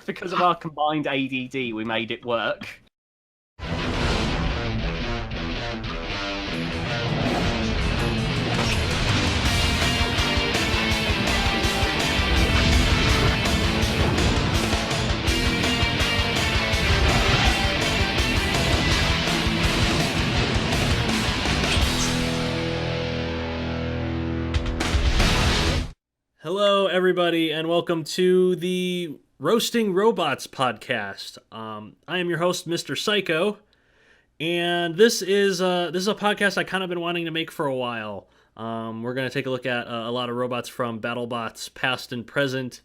Because of our combined ADD, we made it work. Hello, everybody, and welcome to the Roasting Robots podcast. I am your host, Mr. Psycho, and this is a podcast I kind of been wanting to make for a while. We're going to take a look at a lot of robots from BattleBots past and present,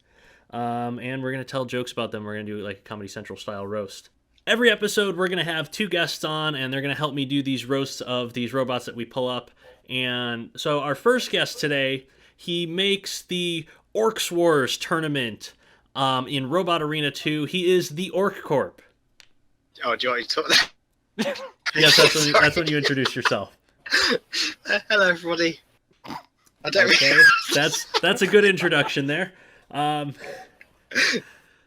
and we're going to tell jokes about them. We're going to do like a Comedy Central style roast. Every episode, we're going to have two guests on, and they're going to help me do these roasts of these robots that we pull up. And so, our first guest today, he makes the Orcs Wars tournament in Robot Arena 2. He is the Orc Corp. Oh, do you want me to talk that? Yes, that's when you introduce yourself. Hello, everybody. I don't Okay, really... that's a good introduction there.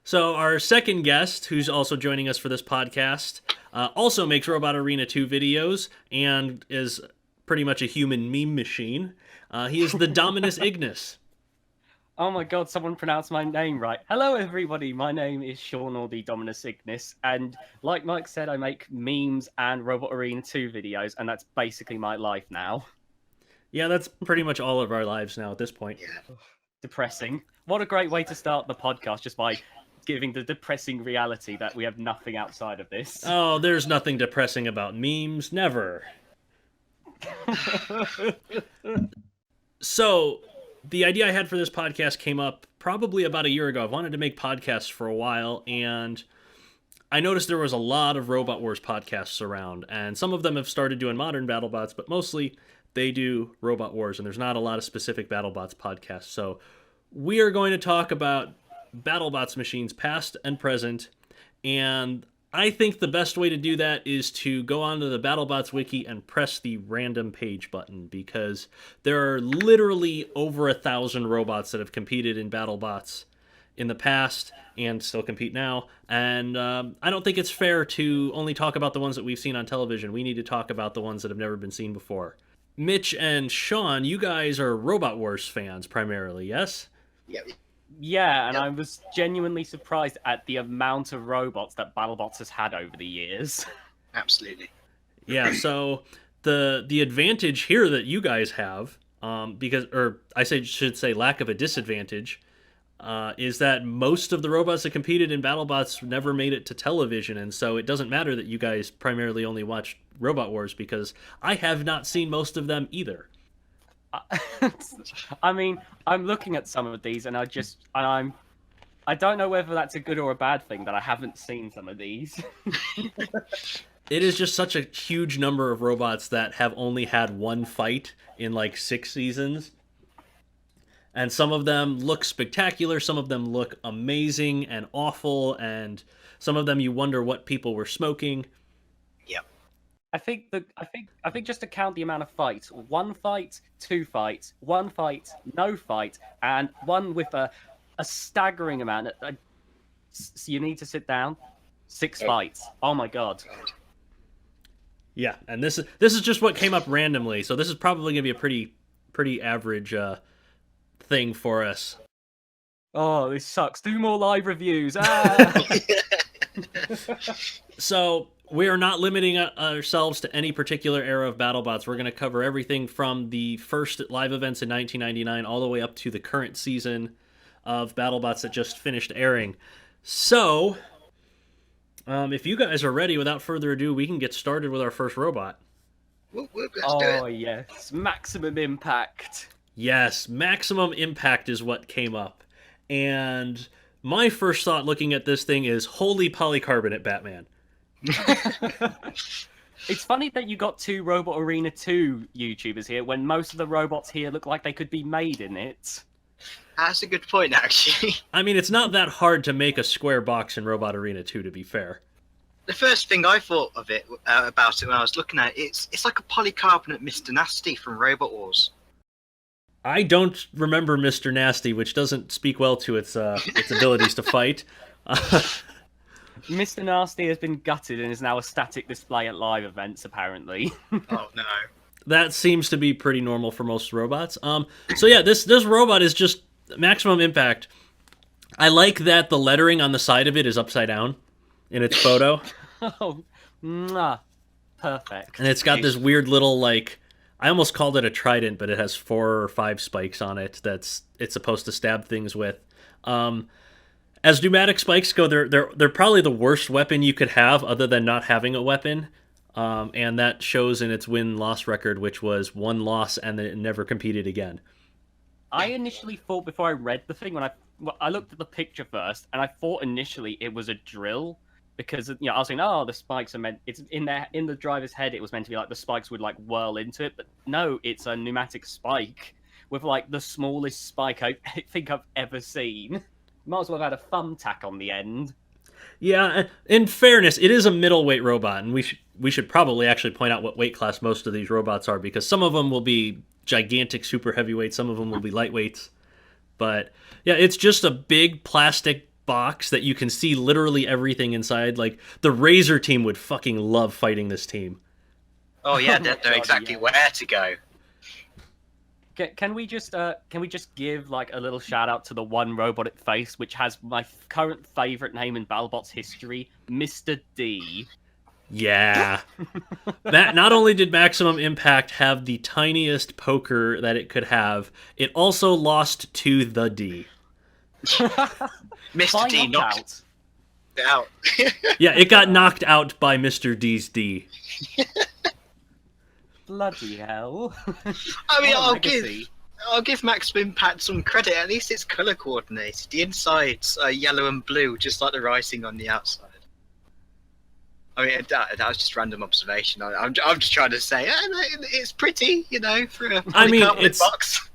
So our second guest, who's also joining us for this podcast, also makes Robot Arena 2 videos and is pretty much a human meme machine. He is TheDominusIgnis. Oh my god, someone pronounced my name right. Hello everybody, my name is Sean or TheDominusIgnis, and like Mike said, I make memes and Robot Arena 2 videos, and that's basically my life now. Yeah, that's pretty much all of our lives now at this point. Yeah. Depressing. What a great way to start the podcast, just by giving the depressing reality that we have nothing outside of this. Oh, there's nothing depressing about memes, never. So, the idea I had for this podcast came up probably about a year ago. I've wanted to make podcasts for a while, and I noticed there was a lot of Robot Wars podcasts around, and some of them have started doing modern BattleBots, but mostly they do Robot Wars, and there's not a lot of specific BattleBots podcasts. So, we are going to talk about BattleBots machines past and present, and I think the best way to do that is to go onto the BattleBots wiki and press the random page button, because there are literally over 1,000 robots that have competed in BattleBots in the past and still compete now, and I don't think it's fair to only talk about the ones that we've seen on television. We need to talk about the ones that have never been seen before. Mitch and Sean, you guys are Robot Wars fans primarily, yes? Yeah. Yeah, and Yep. I was genuinely surprised at the amount of robots that BattleBots has had over the years. Absolutely. Yeah, so the advantage here that you guys have, should say lack of a disadvantage, is that most of the robots that competed in BattleBots never made it to television, and so it doesn't matter that you guys primarily only watch Robot Wars, because I have not seen most of them either. I mean, I'm looking at some of these, and I don't know whether that's a good or a bad thing that I haven't seen some of these. It is just such a huge number of robots that have only had one fight in like 6 seasons. And some of them look spectacular, some of them look amazing and awful, and some of them you wonder what people were smoking. Yep. I think just to count the amount of fights: 1 fight, 2 fights, 1 fight, no fight, and one with a staggering amount. So you need to sit down. 6 fights. Oh my god. Yeah, and this is just what came up randomly, so this is probably gonna be a pretty average thing for us. Oh, this sucks. Do more live reviews. Ah! So we are not limiting ourselves to any particular era of BattleBots. We're going to cover everything from the first live events in 1999 all the way up to the current season of BattleBots that just finished airing. So, if you guys are ready, without further ado, we can get started with our first robot. Let's do Oh it. yes, maximum impact. Yes, maximum impact is what came up. And my first thought looking at this thing is, holy polycarbonate Batman. It's funny that you got 2 Robot Arena 2 YouTubers here when most of the robots here look like they could be made in it. That's a good point, actually. I mean, it's not that hard to make a square box in Robot Arena 2, to be fair. The first thing I thought of it about it when I was looking at it, it's like a polycarbonate Mr. Nasty from Robot Wars. I don't remember Mr. Nasty, which doesn't speak well to its abilities to fight. Mr. Nasty has been gutted and is now a static display at live events, apparently. Oh no. That seems to be pretty normal for most robots. So yeah, this robot is just maximum impact. I like that the lettering on the side of it is upside down in its photo. Oh, mwah. Perfect. And it's got this weird little, like, I almost called it a trident, but it has 4 or 5 spikes on it it's supposed to stab things with. As pneumatic spikes go, they're probably the worst weapon you could have other than not having a weapon. And that shows in its win-loss record, which was 1 loss and then it never competed again. I initially thought before I read the thing, when I looked at the picture first, and I thought initially it was a drill, because I was saying, oh, the spikes are meant. It's in the driver's head. It was meant to be like the spikes would like whirl into it, but no, it's a pneumatic spike with like the smallest spike I think I've ever seen. Might as well have had a thumbtack on the end. Yeah, in fairness, it is a middleweight robot, and we should probably actually point out what weight class most of these robots are, because some of them will be gigantic super heavyweights, some of them will be lightweights. But yeah, it's just a big plastic box that you can see literally everything inside. Like, the Razor team would fucking love fighting this team. Oh yeah, they're exactly where to go. Can we just give like a little shout out to the one robotic face, which has my current favorite name in BattleBots history, Mr. D. Yeah. That not only did Maximum Impact have the tiniest poker that it could have, it also lost to the D. Mr. D knocked out. Yeah, it got knocked out by Mr. D's D. Bloody hell. I mean, I'll give Maximum Impact some credit. At least it's color coordinated. The insides are yellow and blue, just like the writing on the outside. I mean, that was just random observation. I'm just trying to say, it's pretty, for a polycarbonate box.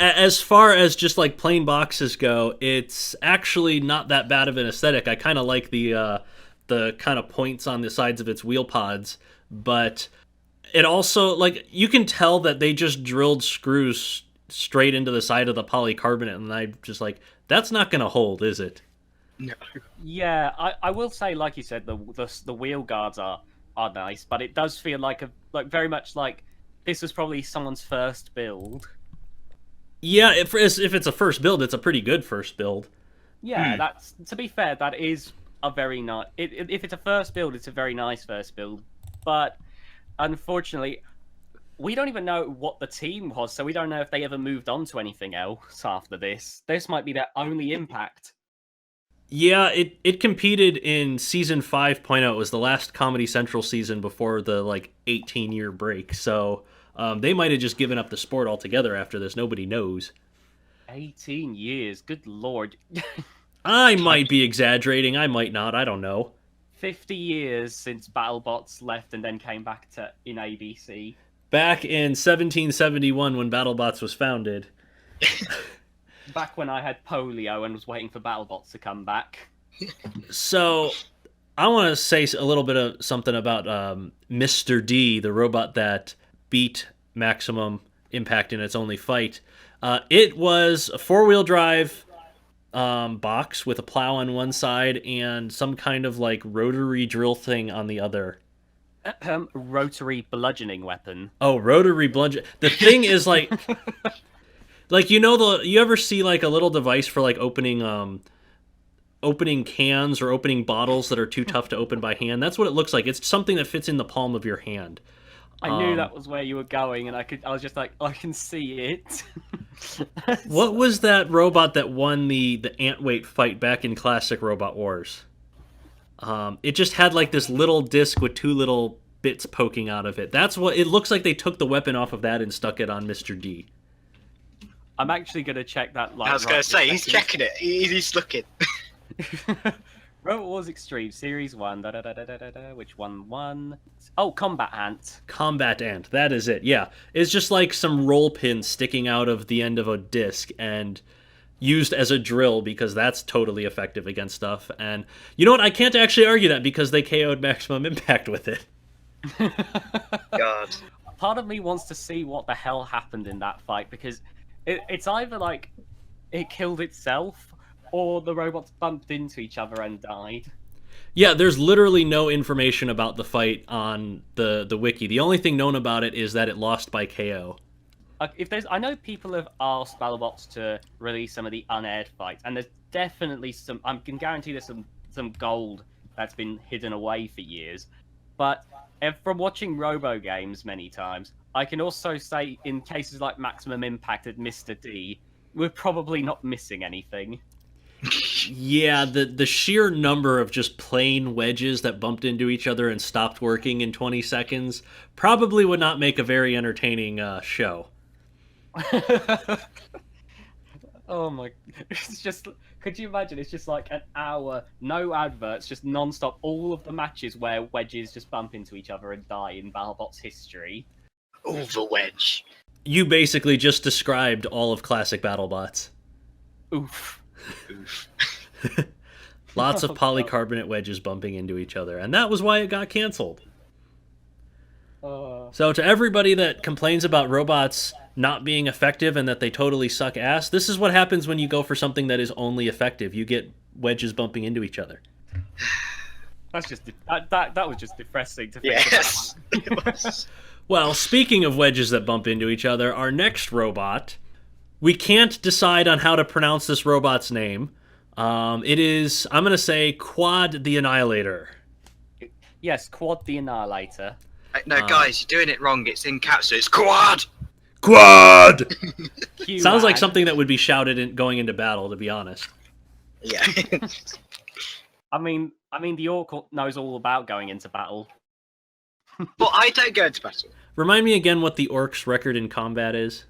As far as just like plain boxes go, it's actually not that bad of an aesthetic. I kind of like the kind of points on the sides of its wheel pods, but it also, like, you can tell that they just drilled screws straight into the side of the polycarbonate, and I'm just like, that's not going to hold, is it? No. Yeah, I will say, like you said, the wheel guards are nice, but it does feel like very much like this was probably someone's first build. Yeah, if it's a first build, it's a pretty good first build. Yeah, that's, to be fair, that is a very nice. If it's a first build, it's a very nice first build. But unfortunately, we don't even know what the team was, so we don't know if they ever moved on to anything else after this. This might be their only impact. Yeah, it competed in season 5.0. It was the last Comedy Central season before the 18-year break. So they might have just given up the sport altogether after this. Nobody knows. 18 years, good lord. I might be exaggerating. I might not. I don't know. 50 years since BattleBots left and then came back in ABC. Back in 1771 when BattleBots was founded. Back when I had polio and was waiting for BattleBots to come back. So, I want to say a little bit of something about Mr. D, the robot that beat Maximum Impact in its only fight. It was a 4-wheel drive box with a plow on one side and some kind of rotary drill thing on the other. Rotary bludgeoning weapon. Oh, rotary bludgeon. The thing is you ever see a little device for opening cans or opening bottles that are too tough to open by hand? That's what it looks like. It's something that fits in the palm of your hand. I knew that was where you were going, and I was just like, I can see it. What was that robot that won the ant weight fight back in Classic Robot Wars? It just had this little disc with 2 little bits poking out of it. That's what it looks like. They took the weapon off of that and stuck it on Mr. D. I'm actually going to check that. I was going to say, he's checking it. He's looking. Robot Wars Extreme, Series 1. Which one won? Oh, Combat Ant. Combat Ant, that is it, yeah. It's just some roll pins sticking out of the end of a disc and used as a drill because that's totally effective against stuff. And you know what? I can't actually argue that because they KO'd Maximum Impact with it. God. Part of me wants to see what the hell happened in that fight because it's either it killed itself or the robots bumped into each other and died. Yeah, there's literally no information about the fight on the wiki. The only thing known about it is that it lost by KO. I know people have asked BattleBots to release some of the unaired fights, and there's definitely some. I can guarantee there's some gold that's been hidden away for years. But from watching Robo games many times, I can also say in cases like Maximum Impact and Mr. D, we're probably not missing anything. Yeah, the sheer number of just plain wedges that bumped into each other and stopped working in 20 seconds probably would not make a very entertaining show. Oh my! It's just. Could you imagine? It's just like an hour, no adverts, just non-stop. All of the matches where wedges just bump into each other and die in BattleBots history. Oh, the wedge. You basically just described all of classic BattleBots. Oof. Oof. Lots of Oh, God. polycarbonate wedges bumping into each other, and that was why it got canceled. So to everybody that complains about robots not being effective and that they totally suck ass, this is what happens when you go for something that is only effective. You get wedges bumping into each other. That's just that was just depressing to think Yes. about. Well, speaking of wedges that bump into each other, our next robot, we can't decide on how to pronounce this robot's name. It is, I'm going to say, Quad the Annihilator. Yes, Quad the Annihilator. No, guys, you're doing it wrong. It's in caps, so it's quad! Quad! Q Sounds like man. something that would be shouted in, going into battle, to be honest. Yeah. I mean, the Orc knows all about going into battle. But I don't go into battle. Remind me again what the Orc's record in combat is.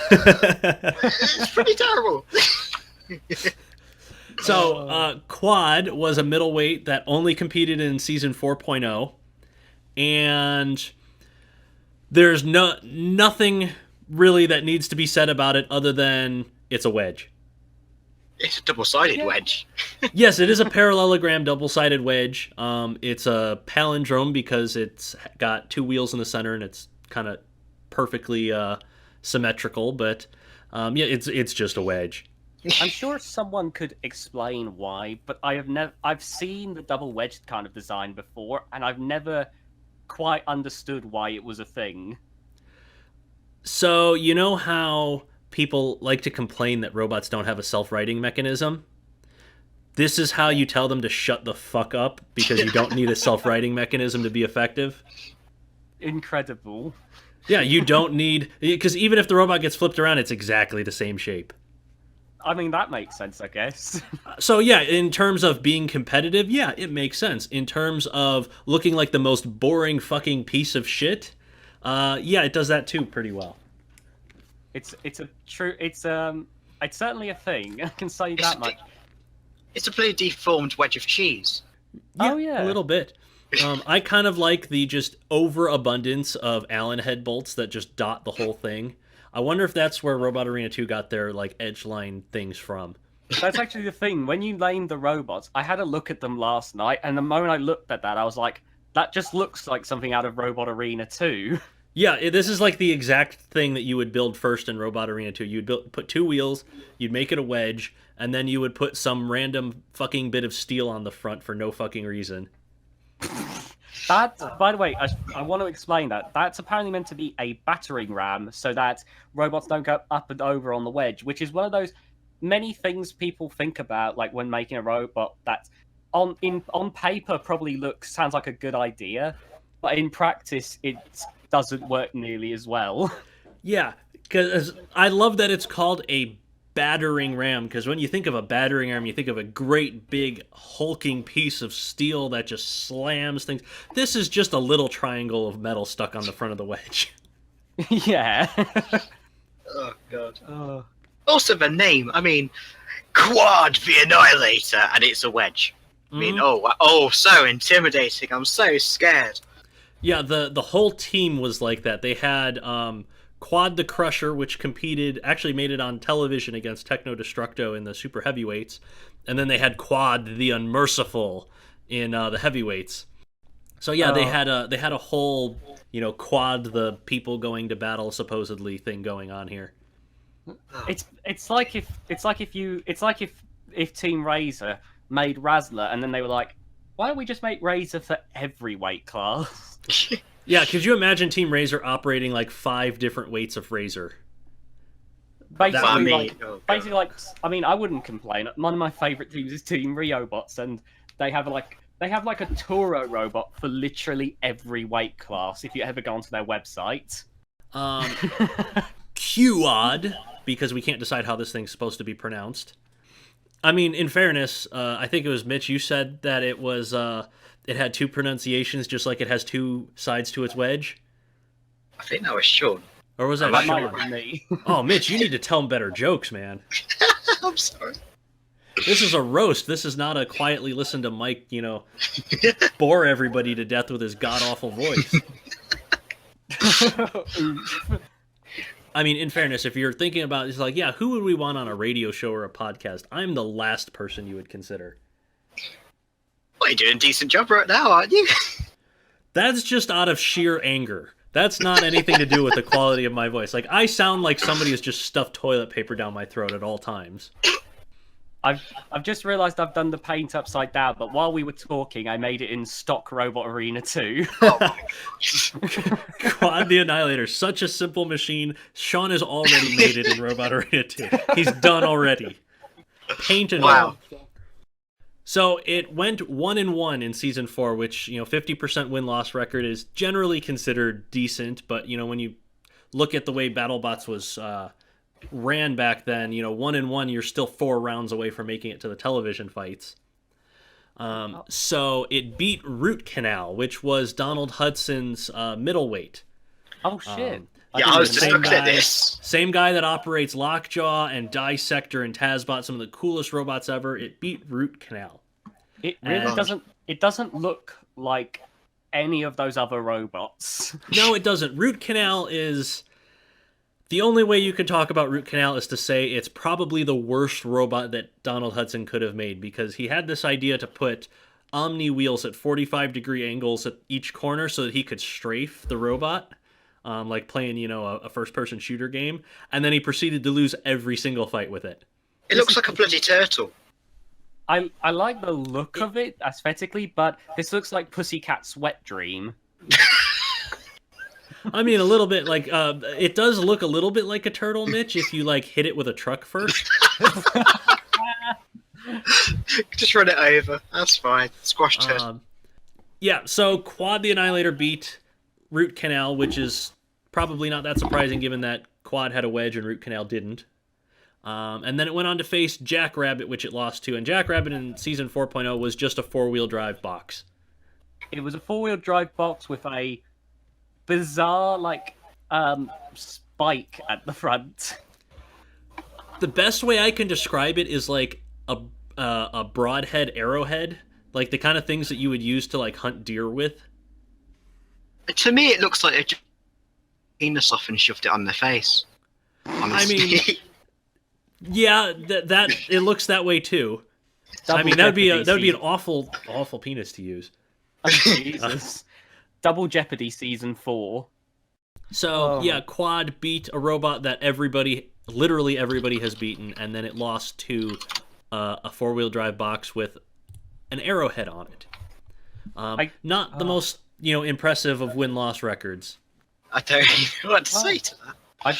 It's pretty terrible. So, Quad was a middleweight that only competed in Season 4.0, and there's nothing really that needs to be said about it other than it's a wedge. It's a double-sided wedge. Yes, it is a parallelogram double-sided wedge. It's a palindrome because it's got two wheels in the center and it's kind of perfectly symmetrical, but yeah, it's just a wedge. I'm sure someone could explain why, but I've seen the double wedge kind of design before, and I've never quite understood why it was a thing. So, you know how people like to complain that robots don't have a self-righting mechanism? This is how you tell them to shut the fuck up because you don't need a self-righting mechanism to be effective. Incredible. Yeah, you don't need... Because even if the robot gets flipped around, it's exactly the same shape. I mean, that makes sense, I guess. So yeah, in terms of being competitive, yeah, it makes sense. In terms of looking like the most boring fucking piece of shit, yeah, it does that too pretty well. It's certainly a thing. I can say that much. It's a pretty deformed wedge of cheese. Oh, yeah. A little bit. I kind of like the just overabundance of Allen head bolts that just dot the whole thing. I wonder if that's where Robot Arena 2 got their like edge line things from. That's actually the thing. When you named the robots, I had a look at them last night, and the moment I looked at that, I was like, that just looks like something out of Robot Arena 2. Yeah, this is like the exact thing that you would build first in Robot Arena 2. You'd put two wheels, you'd make it a wedge, and then you would put some random fucking bit of steel on the front for no fucking reason. That, by the way, I want to explain that. That's apparently meant to be a battering ram so that robots don't go up and over on the wedge, which is one of those many things people think about, like when making a robot that on paper probably sounds like a good idea, but in practice it doesn't work nearly as well. Yeah, because I love that it's called a battering ram, because when you think of a battering ram, you think of a great big hulking piece of steel that just slams things. This is just a little triangle of metal stuck on the front of the wedge. Yeah. Oh, God. Oh. Also, the name. I mean, Quad the Annihilator, and it's a wedge. I mean, oh, so intimidating. I'm so scared. Yeah, the whole team was like that. They had Quad the Crusher, which actually made it on television against Techno Destructo in the super heavyweights, and then they had Quad the Unmerciful in the heavyweights. So yeah, they had a whole Quad the people going to battle supposedly thing going on here. It's like if Team Razor made Razzler and then they were like, why don't we just make Razor for every weight class? Yeah, could you imagine Team Razor operating like 5 different weights of Razor? Basically, I mean, I wouldn't complain. One of my favorite teams is Team Riobots, and they have like a Toro robot for literally every weight class. If you ever go onto their website, QOD, because we can't decide how this thing's supposed to be pronounced. I mean, in fairness, I think it was Mitch. You said that it was it had 2 pronunciations, just like it has 2 sides to its wedge. I think that was Sean. Or was that Sean? Me. Oh, Mitch, you need to tell him better jokes, man. I'm sorry. This is a roast. This is not a quietly listen to Mike, bore everybody to death with his god-awful voice. I mean, in fairness, if you're thinking about it's like, yeah, who would we want on a radio show or a podcast? I'm the last person you would consider. Well, you're doing a decent job right now, aren't you? That's just out of sheer anger. That's not anything to do with the quality of my voice. Like, I sound like somebody has just stuffed toilet paper down my throat at all times. I've just realised I've done the paint upside down, but while we were talking, I made it in Stock Robot Arena 2. Oh my gosh. Quad the Annihilator, such a simple machine. Sean has already made it in Robot Arena 2. He's done already. Paint and wow. all. So it went 1-1 in season 4, which 50% win-loss record is generally considered decent. But when you look at the way BattleBots was ran back then, 1-1, you're still 4 rounds away from making it to the television fights. So it beat Root Canal, which was Donald Hudson's middleweight. Oh shit! I was just looking at this. Same guy that operates Lockjaw and Dissector and Tazbot, some of the coolest robots ever. It beat Root Canal. It really doesn't. It doesn't look like any of those other robots. No, it doesn't. Root Canal is the only way you can talk about Root Canal is to say it's probably the worst robot that Donald Hudson could have made, because he had this idea to put Omni wheels at 45-degree angles at each corner so that he could strafe the robot. Like playing, a first-person shooter game, and then he proceeded to lose every single fight with it. It looks like a bloody turtle. I like the look of it aesthetically, but this looks like Pussycat's Wet Dream. I mean, a little bit like it does look a little bit like a turtle, Mitch, if you hit it with a truck first. Just run it over. That's fine. Squash turtle. Yeah. So Quad the Annihilator beat Root Canal, which is probably not that surprising given that Quad had a wedge and Root Canal didn't. And then it went on to face Jackrabbit, which it lost to. And Jackrabbit in Season 4.0 was just a 4-wheel drive box. It was a 4-wheel drive box with a bizarre, spike at the front. The best way I can describe it is like a broadhead arrowhead. Like the kind of things that you would use to hunt deer with. To me, it looks like they just penis off and shoved it on their face. Honestly. I mean, yeah, that it looks that way too. Double I mean, that would be an awful penis to use. Oh, Jesus. Double Jeopardy Season 4. So yeah, Quad beat a robot that literally everybody has beaten, and then it lost to a 4-wheel drive box with an arrowhead on it. Not the most impressive of win-loss records. I don't know what to say to that. I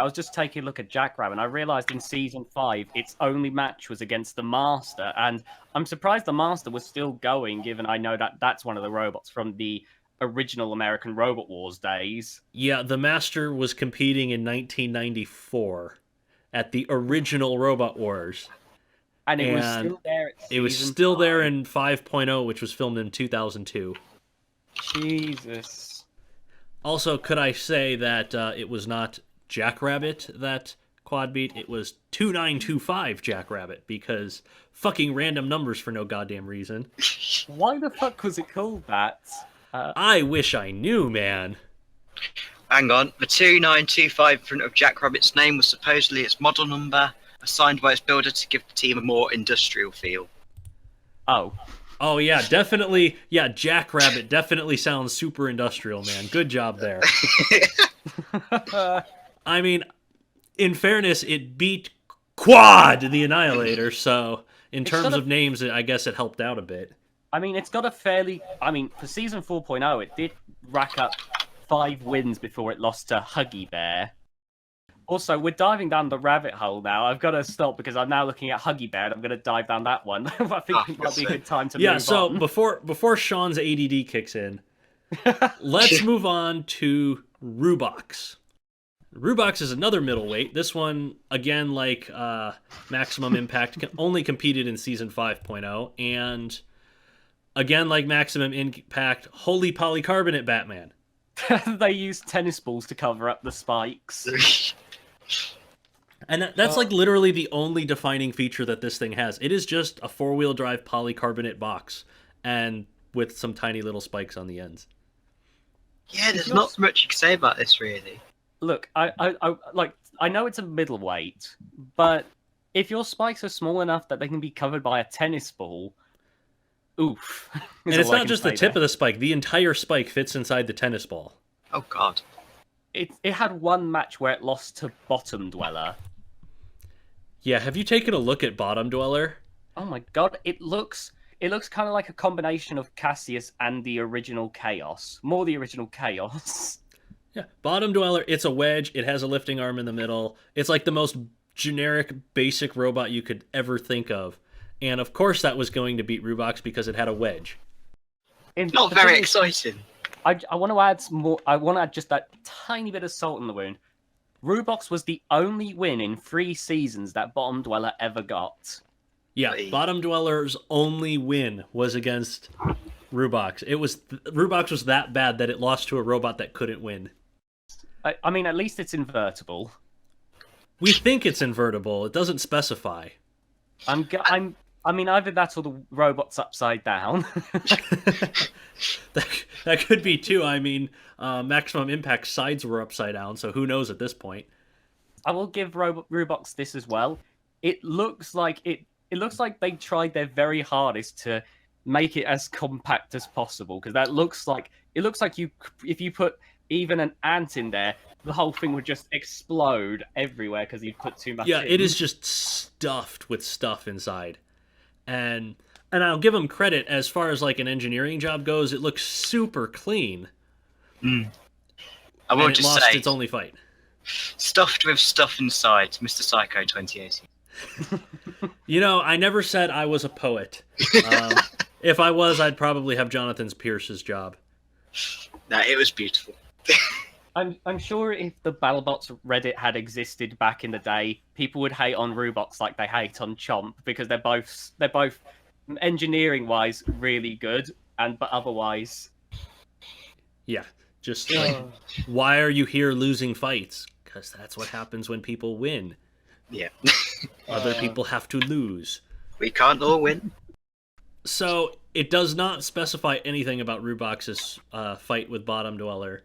was just taking a look at Jackrabbit, and I realised in Season 5, its only match was against the Master, and I'm surprised the Master was still going, given I know that that's one of the robots from the original American Robot Wars days. Yeah, the Master was competing in 1994 at the original Robot Wars. And it was still there at It was still there in 5.0, which was filmed in 2002. Jesus. Also, could I say that it was not Jackrabbit that Quad beat? It was 2925 Jackrabbit, because fucking random numbers for no goddamn reason. Why the fuck was it called that? I wish I knew, man. Hang on. The 2925 in front of Jackrabbit's name was supposedly its model number, assigned by its builder to give the team a more industrial feel. Oh, yeah, definitely. Yeah, Jackrabbit definitely sounds super industrial, man. Good job there. I mean, in fairness, it beat Quad the Annihilator, so in It's terms sort of- of names, I guess it helped out a bit. I mean, it's got a fairly. I mean, for season 4.0, it did rack up 5 wins before it lost to Huggy Bear. Also, we're diving down the rabbit hole now. I've got to stop because I'm now looking at Huggy Bear and I'm going to dive down that one. I think it might be a good time to move so on. before Sean's ADD kicks in, let's move on to Rubox. Rubox is another middleweight. This one, again, like Maximum Impact, only competed in Season 5.0. And again, like Maximum Impact, Holy Polycarbonate Batman. They use tennis balls to cover up the spikes. And that's like literally the only defining feature that this thing has. It is just a 4-wheel drive polycarbonate box, and with some tiny little spikes on the ends. Yeah, there's not much you can say about this, really. Look, I know it's a middleweight, but if your spikes are small enough that they can be covered by a tennis ball, oof. And it's not just the tip of the spike. The entire spike fits inside the tennis ball. Oh, God. It had one match where it lost to Bottom Dweller. Yeah, have you taken a look at Bottom Dweller? Oh my god, it looks kind of like a combination of Cassius and the original Chaos. More the original Chaos. Yeah, Bottom Dweller, it's a wedge. It has a lifting arm in the middle. It's like the most generic, basic robot you could ever think of. And of course that was going to beat Rubox because it had a wedge. Not very exciting. I want to add more. I want to add just that tiny bit of salt in the wound. Rubox was the only win in 3 seasons that Bottom Dweller ever got. Yeah, Bottom Dweller's only win was against Rubox. Rubox was that bad that it lost to a robot that couldn't win. I mean, at least it's invertible. We think it's invertible. It doesn't specify. I mean, either that or the robot's upside down. that could be too. I mean, Maximum Impact sides were upside down, so who knows at this point. I will give Rubox this as well. It looks like they tried their very hardest to make it as compact as possible, because it looks like if you put even an ant in there, the whole thing would just explode everywhere because you put too much in. It is just stuffed with stuff inside. And I'll give them credit as far as like an engineering job goes. It looks super clean. I won't just lost say its only fight. Stuffed with stuff inside, Mr. Psycho 2018. I never said I was a poet. If I was, I'd probably have Jonathan Pierce's job. No, it was beautiful. I'm sure if the BattleBots Reddit had existed back in the day, people would hate on Rubox like they hate on Chomp, because they're both engineering wise really good, but otherwise, yeah, just like, why are you here losing fights? Because that's what happens when people win. Yeah, other people have to lose. We can't all win. So it does not specify anything about Rubox's fight with Bottom Dweller.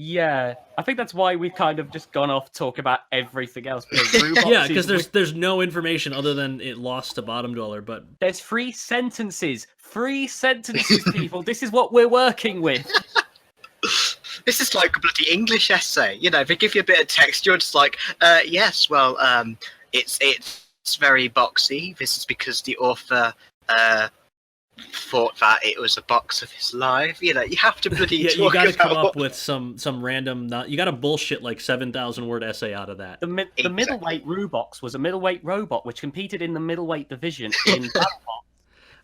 Yeah, I think that's why we've kind of just gone off talk about everything else. Because there's no information other than it lost to Bottom Dweller, but there's 3 sentences. 3 sentences, people. This is what we're working with. This is like a bloody English essay. They give you a bit of text, you're just like, yes, well, it's very boxy. This is because the author thought that it was a box of his life. You have to bloody talk you got to about come up with some random. You got to bullshit like 7,000 word essay out of that. The middleweight Rubox was a middleweight robot which competed in the middleweight division in BattleBots.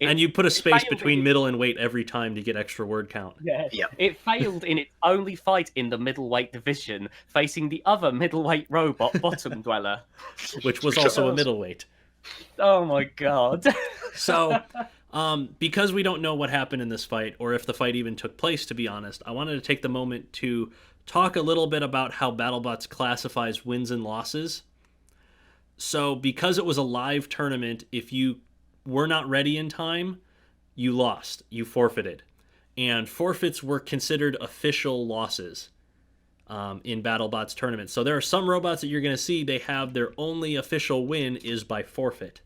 And you put a space between middle and weight every time to get extra word count. Yeah. It failed in its only fight in the middleweight division, facing the other middleweight robot, Bottom Dweller, which was also a middleweight. Oh my god. So, because we don't know what happened in this fight, or if the fight even took place, to be honest, I wanted to take the moment to talk a little bit about how BattleBots classifies wins and losses. So, because it was a live tournament, if you were not ready in time, you lost. You forfeited. And forfeits were considered official losses in BattleBots tournaments. So there are some robots that you're going to see, they have their only official win is by forfeit.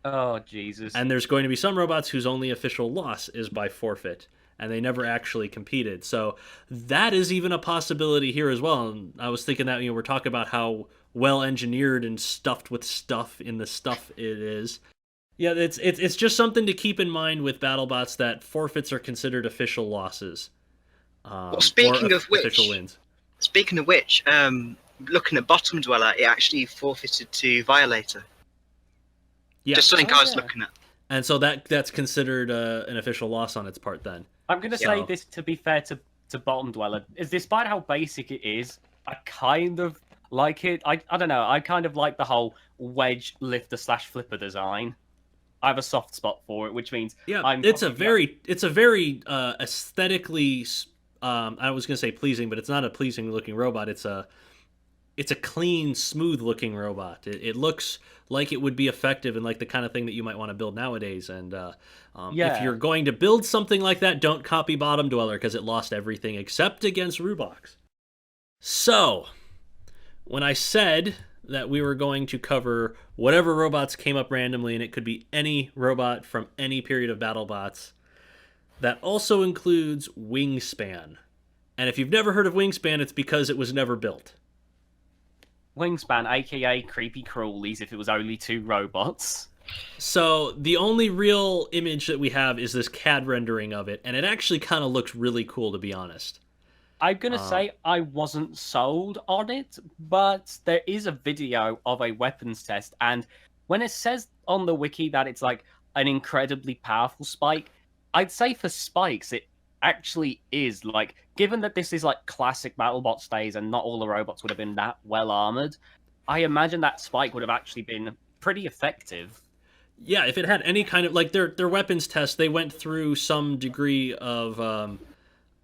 Oh, Jesus. And there's going to be some robots whose only official loss is by forfeit, and they never actually competed. So that is even a possibility here as well. And I was thinking that, we're talking about how well engineered and stuffed with stuff in the stuff it is. Yeah, it's just something to keep in mind with BattleBots, that forfeits are considered official losses. Well, speaking of official wins. Speaking of which, looking at Bottom Dweller, it actually forfeited to Violator. Yeah. Just something I was looking at. And so that's considered an official loss on its part then. I'm going to say this, to be fair to Bottom Dweller, is despite how basic it is, I kind of like it. I don't know, I kind of like the whole wedge lifter / flipper design. I have a soft spot for it, which means it's a very aesthetically, I was going to say pleasing, but it's not a pleasing looking robot. It's a clean, smooth looking robot. It looks like it would be effective and like the kind of thing that you might want to build nowadays. And if you're going to build something like that, don't copy Bottom Dweller, because it lost everything except against Rubox. So, when I said that we were going to cover whatever robots came up randomly, and it could be any robot from any period of BattleBots, that also includes Wingspan. And if you've never heard of Wingspan, it's because it was never built. Wingspan, aka Creepy Crawlies, if it was only 2 robots. So the only real image that we have is this CAD rendering of it, and it actually kind of looks really cool, to be honest. I'm going to say I wasn't sold on it, but there is a video of a weapons test, and when it says on the wiki that it's like an incredibly powerful spike, I'd say for spikes it actually is. Like, given that this is like classic BattleBots days and not all the robots would have been that well armored, I imagine that spike would have actually been pretty effective. Yeah, if it had any kind of, like, their weapons test, they went through some degree of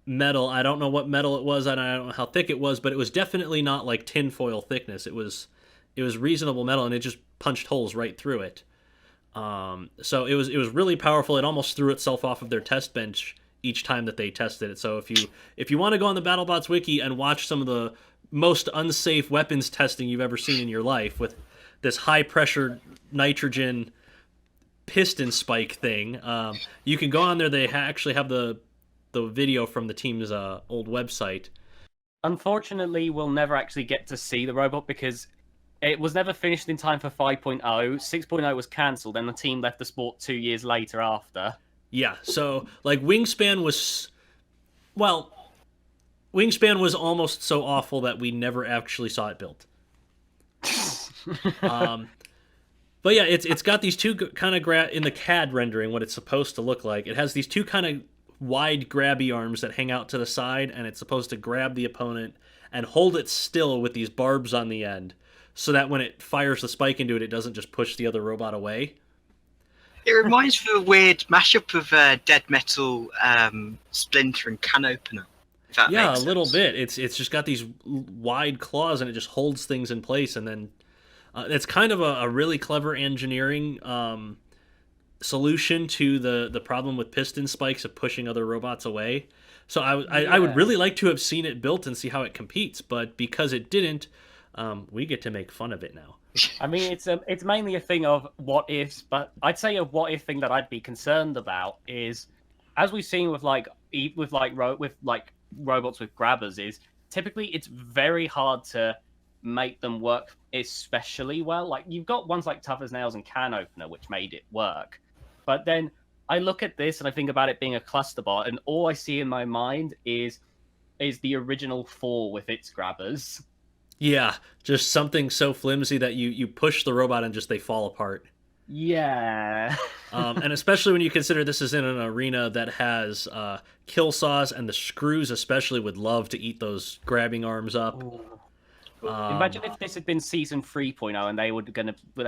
metal. I don't know what metal it was, and I don't know how thick it was, but it was definitely not like tinfoil thickness. It was reasonable metal, and it just punched holes right through it. So it was really powerful. It almost threw itself off of their test bench each time that they tested it. So if you want to go on the BattleBots wiki and watch some of the most unsafe weapons testing you've ever seen in your life, with this high pressure nitrogen piston spike thing, you can go on there. They actually have the video from the team's old website. Unfortunately, we'll never actually get to see the robot because it was never finished in time for 5.0. 6.0 was cancelled, and the team left the sport 2 years later after. Yeah, so like Wingspan was almost so awful that we never actually saw it built. But yeah, it's got these two kind of in the CAD rendering, what it's supposed to look like. It has these two kind of wide grabby arms that hang out to the side, and it's supposed to grab the opponent and hold it still with these barbs on the end, so that when it fires the spike into it, it doesn't just push the other robot away. It reminds me of a weird mashup of Dead Metal, Splinter, and Can Opener. Yeah, a little bit. It's just got these wide claws, and it just holds things in place, and then it's kind of a really clever engineering solution to the problem with piston spikes of pushing other robots away. So I would really like to have seen it built and see how it competes, but because it didn't, we get to make fun of it now. I mean, it's mainly a thing of what ifs, but I'd say a what if thing that I'd be concerned about is, as we've seen with robots with grabbers, is typically it's very hard to make them work especially well. Like, you've got ones like Tough as Nails and Can Opener, which made it work, but then I look at this and I think about it being a cluster bot, and all I see in my mind is the original 4 with its grabbers. Yeah, just something so flimsy that you push the robot and just they fall apart. Yeah. And especially when you consider this is in an arena that has kill saws, and the screws especially would love to eat those grabbing arms up. Imagine if this had been Season 3.0 and they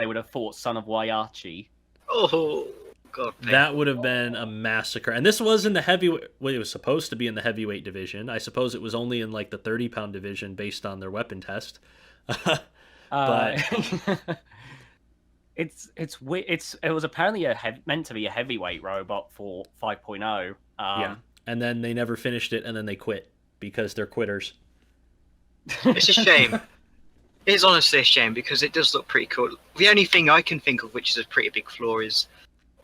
would have fought Son of Waiachi. Oh, God. That would have been a massacre. And this was in the heavyweight. Well, it was supposed to be in the heavyweight division. I suppose it was only in like the 30-pound division based on their weapon test. But it was apparently meant to be a heavyweight robot for 5.0. Yeah, and then they never finished it, and then they quit because they're quitters. It's a shame. It's honestly a shame because it does look pretty cool. The only thing I can think of which is a pretty big flaw is,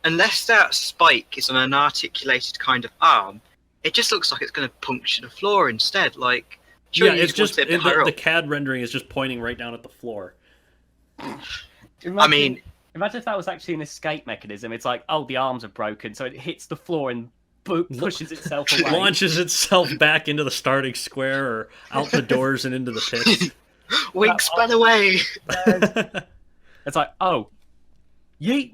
unless that spike is on an articulated kind of arm, it just looks like it's going to puncture the floor instead. Like, Sure, Yeah, you it's just want it higher the up. CAD rendering is just pointing right down at the floor. Imagine if that was actually an escape mechanism. It's like, oh, the arms are broken, so it hits the floor and pushes itself away. Launches itself back into the starting square or out the doors and into the pits. Wingspan away. It's like, oh, yeet.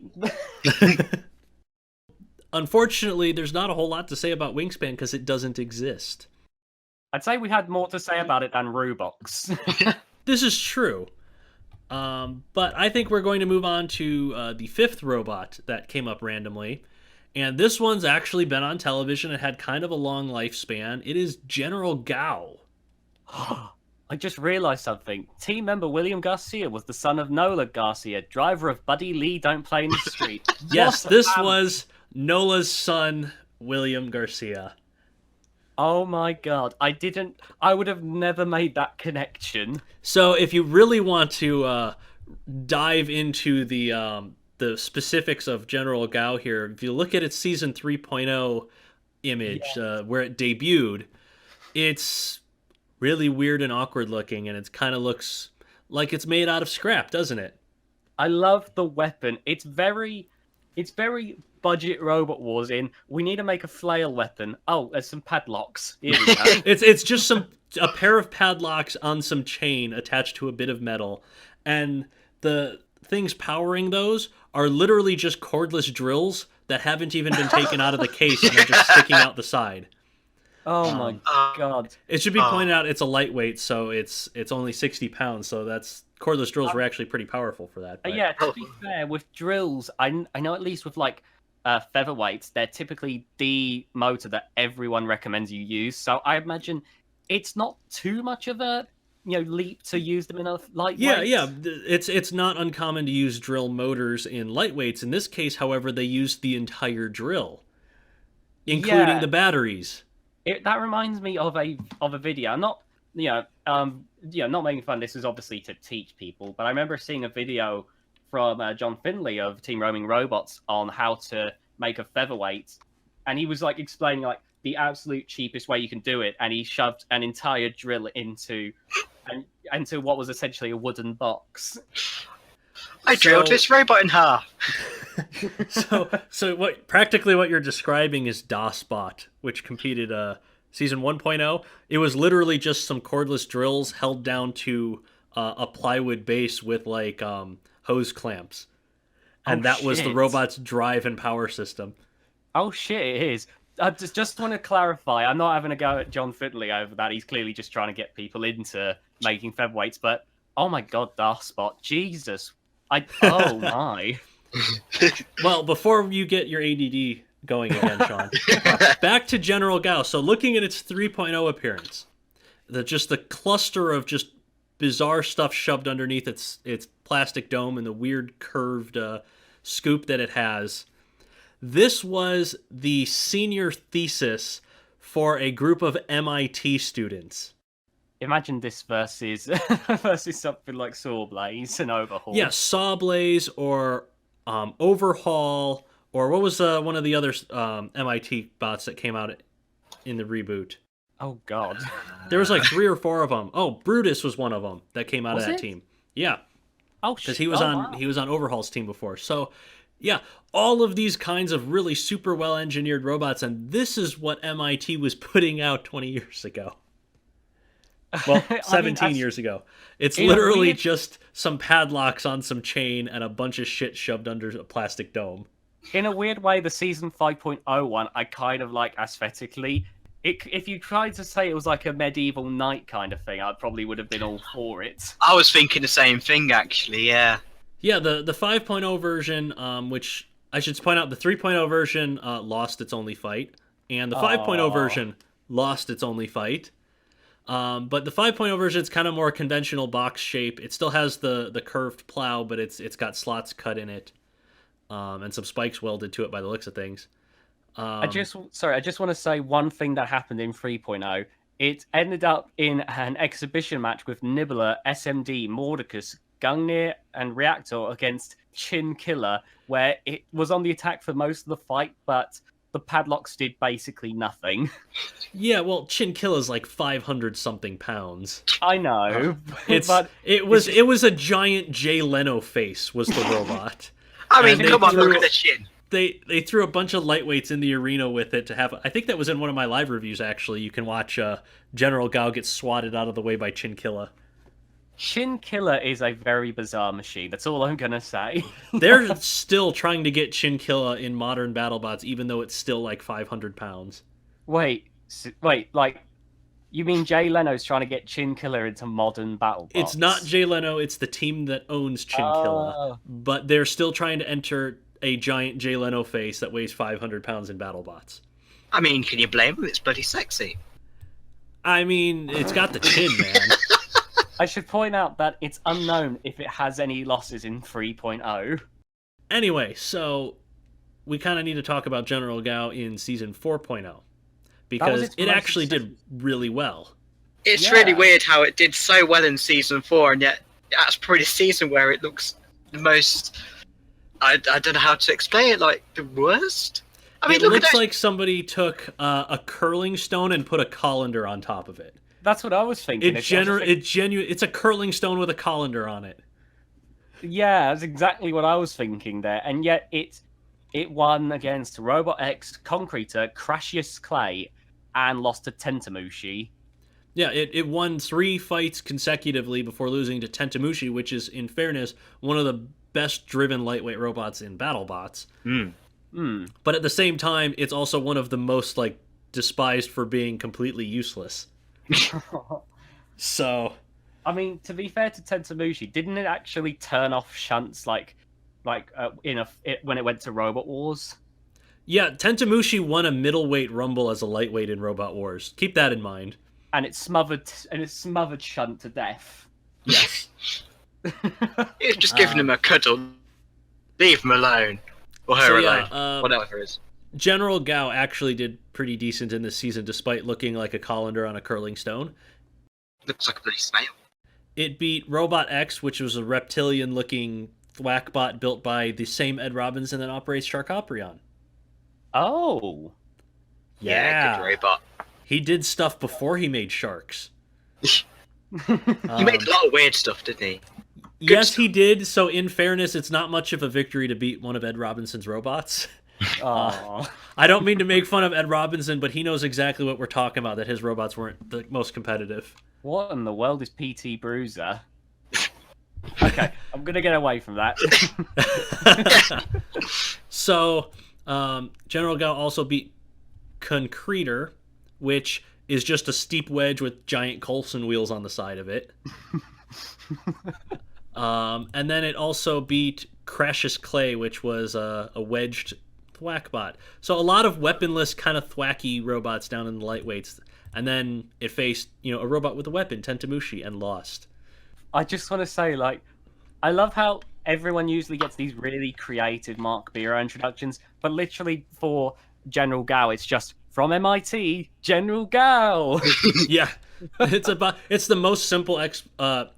Unfortunately, there's not a whole lot to say about Wingspan because it doesn't exist. I'd say we had more to say about it than Rubox. This is true. But I think we're going to move on to the fifth robot that came up randomly. And this one's actually been on television and had kind of a long lifespan. It is General Gao. I just realized something. Team member William Garcia was the son of Nola Garcia, driver of Buddy Lee Don't Play in the Street. Yes, this was Nola's son, William Garcia. Oh my god, I would have never made that connection. So if you really want to dive into the specifics of General Gao here, if you look at its season 3.0 image, where it debuted, it's really weird and awkward looking, and it kind of looks like it's made out of scrap, doesn't it? I love the weapon. It's very budget Robot Wars in. We need to make a flail weapon. Oh, there's some padlocks. Here we go. It's just a pair of padlocks on some chain attached to a bit of metal, and the things powering those are literally just cordless drills that haven't even been taken out of the case and they're just sticking out the side. Oh my god. It should be pointed out it's a lightweight, so it's only 60 pounds, so that's cordless drills were actually pretty powerful for that. But... Yeah, to be fair, with drills, I know at least with like featherweights, they're typically the motor that everyone recommends you use. So I imagine it's not too much of a leap to use them in a lightweight. Yeah. It's not uncommon to use drill motors in lightweights. In this case, however, they used the entire drill, including the batteries. That reminds me of a video. I'm not not making fun. This is obviously to teach people, but I remember seeing a video from John Finley of Team Roaming Robots on how to make a featherweight, and he was like explaining like the absolute cheapest way you can do it, and he shoved an entire drill into what was essentially a wooden box. I drilled this robot in half. So what you're describing is DOSBot, which competed season 1.0. It was literally just some cordless drills held down to a plywood base with like hose clamps, and that was the robot's drive and power system. Oh shit, it is. I just want to clarify. I'm not having a go at John Finley over that. He's clearly just trying to get people into making featherweights. But oh my god, DOSBot, Jesus! Oh my. Well, before you get your ADD going again, Sean, back to General Gao. So looking at its 3.0 appearance, the cluster of just bizarre stuff shoved underneath its plastic dome and the weird curved scoop that it has. This was the senior thesis for a group of MIT students. Imagine this versus something like Sawblaze and Overhaul. Yeah, Sawblaze or Overhaul, or what was one of the other MIT bots that came out in the reboot? Oh god, there was like 3 or 4 of them. Oh, Brutus was one of them that came out of that team. Yeah. Oh shit. Because he was on Overhaul's team before. So yeah, all of these kinds of really super well engineered robots, and this is what MIT was putting out 20 years ago. Well, 17 years ago. It's literally just some padlocks on some chain and a bunch of shit shoved under a plastic dome. In a weird way, the season 5.0 one, I kind of like aesthetically. If you tried to say it was like a medieval knight kind of thing, I probably would have been all for it. I was thinking the same thing, actually, yeah. Yeah, the 5.0 version, which I should point out, the 3.0 version lost its only fight, and the 5.0 version lost its only fight. But the 5.0 version is kind of more conventional box shape. It still has the curved plow, but it's got slots cut in it, and some spikes welded to it by the looks of things. I just want to say one thing that happened in 3.0. It ended up in an exhibition match with Nibbler, SMD, Mordecus, Gungnir, and Reactor against Chin Killer, where it was on the attack for most of the fight, but the padlocks did basically nothing. Yeah, well, Chinkilla's like 500 something pounds. I know, but it was a giant Jay Leno face was the robot. I mean, And come on, look at the chin. They threw a bunch of lightweights in the arena with it to have. I think that was in one of my live reviews. Actually, you can watch General Gao get swatted out of the way by Chinkilla. Chinkilla is a very bizarre machine. That's all I'm gonna say. They're still trying to get Chinkilla in modern BattleBots, even though it's still like 500 pounds. Wait, like, you mean Jay Leno's trying to get Chinkilla into modern BattleBots? It's not Jay Leno. It's the team that owns Chinkilla, Oh. but they're still trying to enter a giant Jay Leno face that weighs 500 pounds in BattleBots. I mean, can you blame him? It's bloody sexy. I mean, it's got the chin, man. I should point out that it's unknown if it has any losses in 3.0. Anyway, so we kind of need to talk about General Gao in Season 4.0, because its it most actually did really well. It's Yeah. really weird how it did so well in Season 4, and yet that's probably the season where it looks the most... I don't know how to explain it, like, the worst? I mean, It look at looks that. like somebody took a curling stone and put a colander on top of it. That's what I was thinking. It's a curling stone with a colander on it. Yeah, that's exactly what I was thinking there. And yet it won against Robot X, Concreter, Crashius Clay, and lost to Tentamushi. Yeah, it won 3 fights consecutively before losing to Tentamushi, which is, in fairness, one of the best driven lightweight robots in BattleBots. But at the same time, it's also one of the most like despised for being completely useless. So, I mean, to be fair to Tentamushi, didn't it actually turn off shunts when it went to Robot Wars? yeah, Tentamushi won a middleweight rumble as a lightweight in Robot Wars. Keep that in mind. And it smothered Shunt to death. Yes. It's just giving him a cuddle. Leave him alone. Or her alone. Whatever it is. General Gao actually did pretty decent in this season, despite looking like a colander on a curling stone. Looks like a bloody snail. It beat Robot X, which was a reptilian-looking thwackbot built by the same Ed Robinson that operates Sharkoprion. Oh. Yeah, good robot. He did stuff before he made sharks. He made a lot of weird stuff, didn't he? Yes, he did. So, in fairness, it's not much of a victory to beat one of Ed Robinson's robots. Oh. I don't mean to make fun of Ed Robinson, but he knows exactly what we're talking about, that his robots weren't the most competitive. What in the world is PT Bruiser? Okay, I'm gonna get away from that. So, General Gao also beat Concreter, which is just a steep wedge with giant Coulson wheels on the side of it. And then it also beat Crashius Clay, which was a wedged thwackbot. So a lot of weaponless, kind of thwacky robots down in the lightweights. And then it faced, a robot with a weapon, Tentamushi, and lost. I just want to say, I love how everyone usually gets these really creative Mark Biro introductions, but literally for General Gao, it's just from MIT, General Gao. Yeah, it's the most simple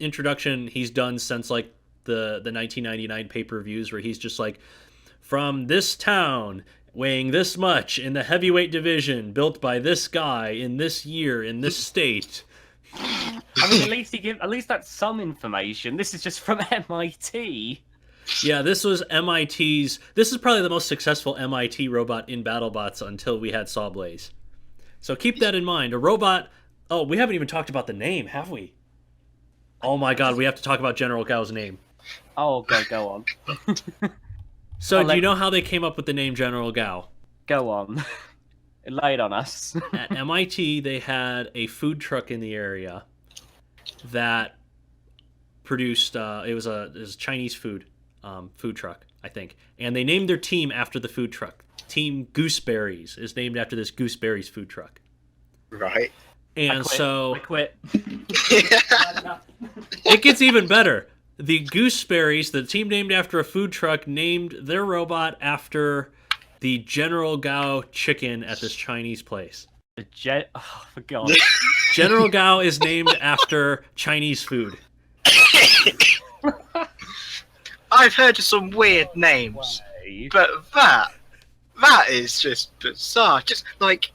introduction he's done since the 1999 pay-per-views, where he's just like, from this town, weighing this much in the heavyweight division, built by this guy in this year in this state. I mean, at least that's some information. This is just from MIT. Yeah, this was MIT's. This is probably the most successful MIT robot in BattleBots until we had Sawblaze. So keep that in mind. A robot. Oh, we haven't even talked about the name, have we? Oh my God, we have to talk about General Gao's name. Oh, go on. So, do you know how they came up with the name General Gao? Go on. Lay it on us. At MIT, they had a food truck in the area that produced. It was a Chinese food truck, I think, and they named their team after the food truck. Team Gooseberries is named after this Gooseberries food truck. Right. And I quit. It gets even better. The Gooseberries, the team named after a food truck, named their robot after the General Gao chicken at this Chinese place. Oh, for God. General Gao is named after Chinese food. I've heard of some weird names, but That is just bizarre. Just like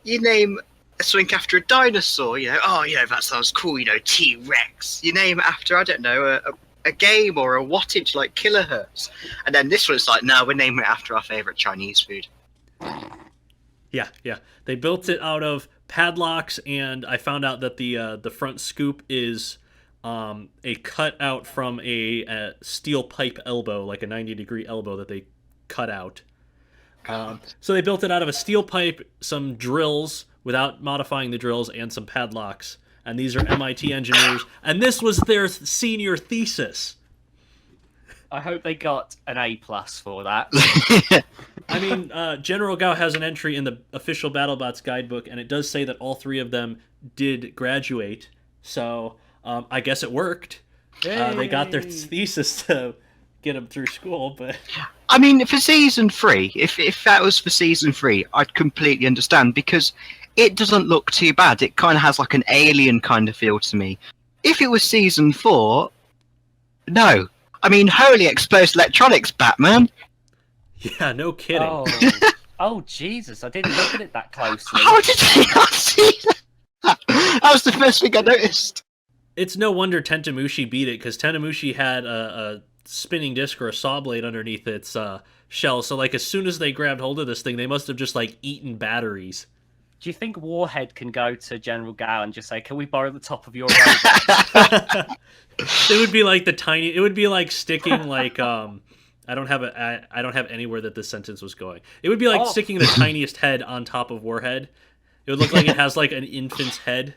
you name something after a dinosaur, oh, that sounds cool, T-Rex. You name it after, I don't know, a game or a wattage like Kilohertz. And then this one's like, no, we're naming it after our favourite Chinese food. Yeah. They built it out of padlocks, and I found out that the front scoop is a cutout from a steel pipe elbow, like a 90-degree elbow that they cut out. So they built it out of a steel pipe, some drills without modifying the drills, and some padlocks. And these are MIT engineers. And this was their senior thesis. I hope they got an A+ for that. I mean, General Gao has an entry in the official BattleBots guidebook, and it does say that all three of them did graduate. So I guess it worked. They got their thesis to get them through school, but I mean, for season 3, if that was for season 3, I'd completely understand, because it doesn't look too bad. It kind of has like an alien kind of feel to me. If it was season 4, no. I mean, holy exposed electronics, Batman. yeah, no kidding. Oh, Jesus, I didn't look at it that closely. How did you not see that? That was the first thing I noticed. It's no wonder Tentamushi beat it, because Tentamushi had a spinning disc or a saw blade underneath its shell. So, like, as soon as they grabbed hold of this thing, they must have just, like, eaten batteries. Do you think Warhead can go to General Gao and just say, "Can we borrow the top of your robot?" It would be like it would be like sticking like I don't have anywhere that this sentence was going. It would be like sticking the tiniest head on top of Warhead. It would look like it has like an infant's head.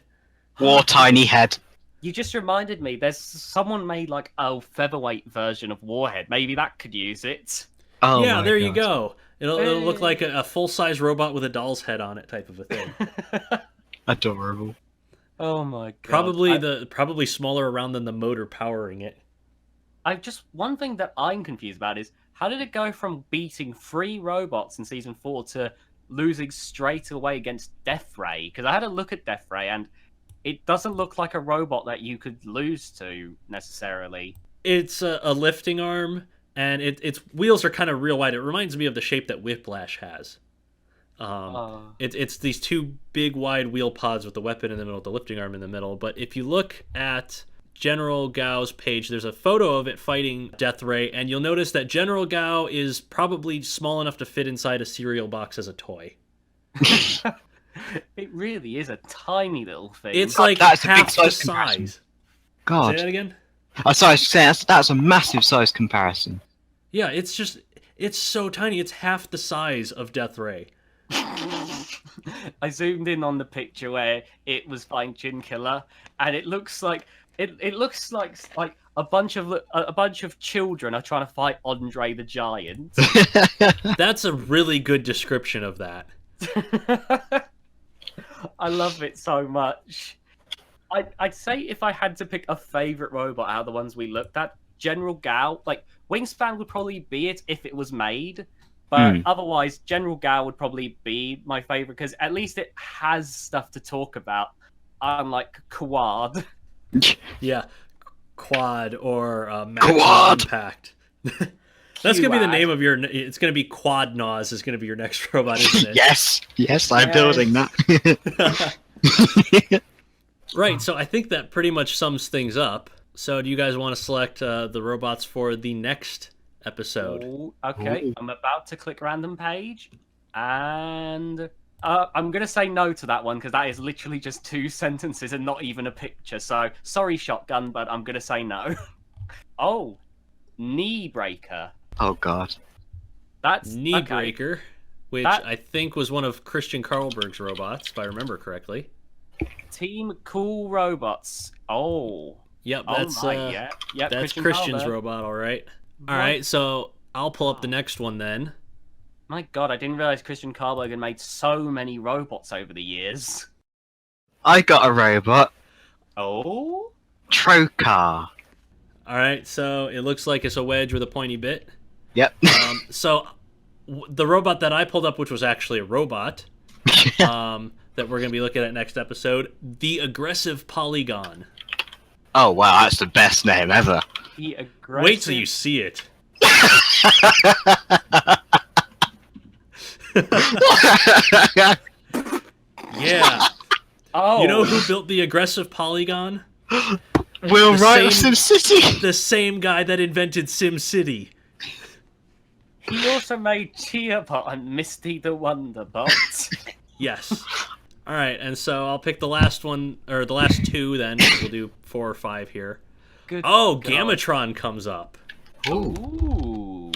War tiny head. You just reminded me, there's someone made like a featherweight version of Warhead. Maybe that could use it. Oh, yeah, there God. you go. It'll look like a full-size robot with a doll's head on it, type of a thing. Adorable. Oh my God. Probably smaller around than the motor powering it. One thing that I'm confused about is, how did it go from beating 3 robots in season 4 to losing straight away against Death Ray? Because I had a look at Death Ray, and it doesn't look like a robot that you could lose to necessarily. It's a lifting arm, and its wheels are kind of real wide. It reminds me of the shape that Whiplash has. It's these 2 big wide wheel pods with the weapon in the middle, the lifting arm in the middle. But if you look at General Gao's page, there's a photo of it fighting Death Ray, and you'll notice that General Gao is probably small enough to fit inside a cereal box as a toy. It really is a tiny little thing. It's like that's half a big the size. size. God. Say that again? Sorry, I was saying that's a massive size comparison. Yeah, it's so tiny. It's half the size of Death Ray. I zoomed in on the picture where it was fighting Chin Killer, and it looks like a bunch of children are trying to fight Andre the Giant. That's a really good description of that. I love it so much. I'd say if I had to pick a favorite robot out of the ones we looked at, General Gao, like Wingspan would probably be it if it was made, but otherwise General Gao would probably be my favorite, because at least it has stuff to talk about, unlike Quad. Yeah, Quad or Maximum Impact. That's gonna be the name of your. It's gonna be Quad Naz. Is gonna be your next robot, isn't it? Yes, I'm building that. Right. So I think that pretty much sums things up. So do you guys want to select the robots for the next episode? Ooh, okay. Ooh. I'm about to click random page, and I'm gonna say no to that one, because that is literally just 2 sentences and not even a picture. So sorry, Shotgun, but I'm gonna say no. Knee Breaker. Oh God. That's Knee Breaker, which I think was one of Christian Carlberg's robots, if I remember correctly. Team Cool Robots. Oh. Yep, that's that's Christian's robot, all right. All right, so I'll pull up the next one then. My God, I didn't realize Christian Carlberg had made so many robots over the years. I got a robot. Oh? Trocar. All right, so it looks like it's a wedge with a pointy bit. Yep. So the robot that I pulled up, which was actually a robot, that we're going to be looking at next episode, the Aggressive Polygon. Oh, wow, that's the best name ever. The aggressive... Wait till you see it. Yeah. Oh, You know who built the aggressive polygon? Will The Wright of same- SimCity. The same guy that invented SimCity. he also made Cheerbot and Misty the Wonderbot. Yes. All right, and so I'll pick the last one, or the last two then. We'll do 4 or 5 here. Good Oh, God. Gamatron comes up. Ooh.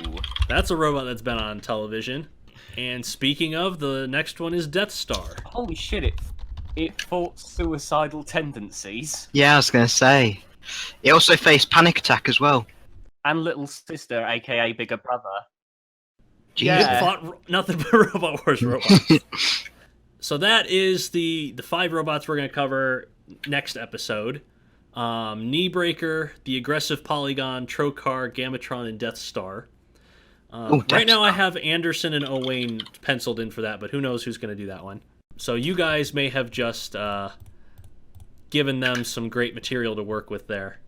That's a robot that's been on television. And speaking of, the next one is Death Star. Holy shit! It fought suicidal tendencies Yeah, I was gonna say. It also faced panic attack as well. and little sister, aka bigger brother. Jesus. It fought nothing but Robot Wars robots. So that is the 5 robots we're going to cover next episode. Kneebreaker, the Aggressive Polygon, Trokar, Gamatron, and Death Star. Death Right now I Star. have Anderson and Owain penciled in for that, but who knows who's going to do that one. So you guys may have just given them some great material to work with there.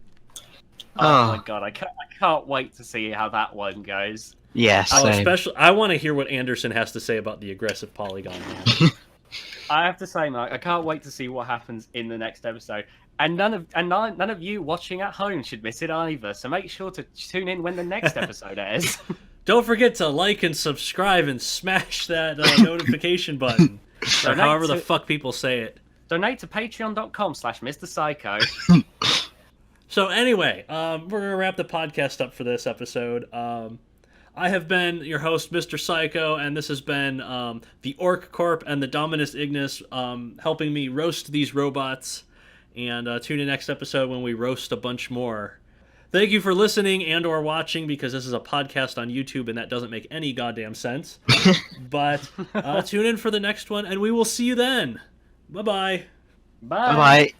Oh my god, I can't wait to see how that one goes. Yeah, same. Especially, I want to hear what Anderson has to say about the Aggressive Polygon, man. I have to say, Mark, I can't wait to see what happens in the next episode. And none of you watching at home should miss it either. So make sure to tune in when the next episode airs. Don't forget to like and subscribe and smash that notification button. Or Donate however the to- fuck people say it. Donate to patreon.com/MrPsycho. So anyway, we're going to wrap the podcast up for this episode. I have been your host, Mr. Psycho, and this has been the Orc Corp and the TheDominusIgnis helping me roast these robots. And tune in next episode when we roast a bunch more. Thank you for listening and or watching, because this is a podcast on YouTube and that doesn't make any goddamn sense. But tune in for the next one, and we will see you then. Bye-bye. Bye. Bye.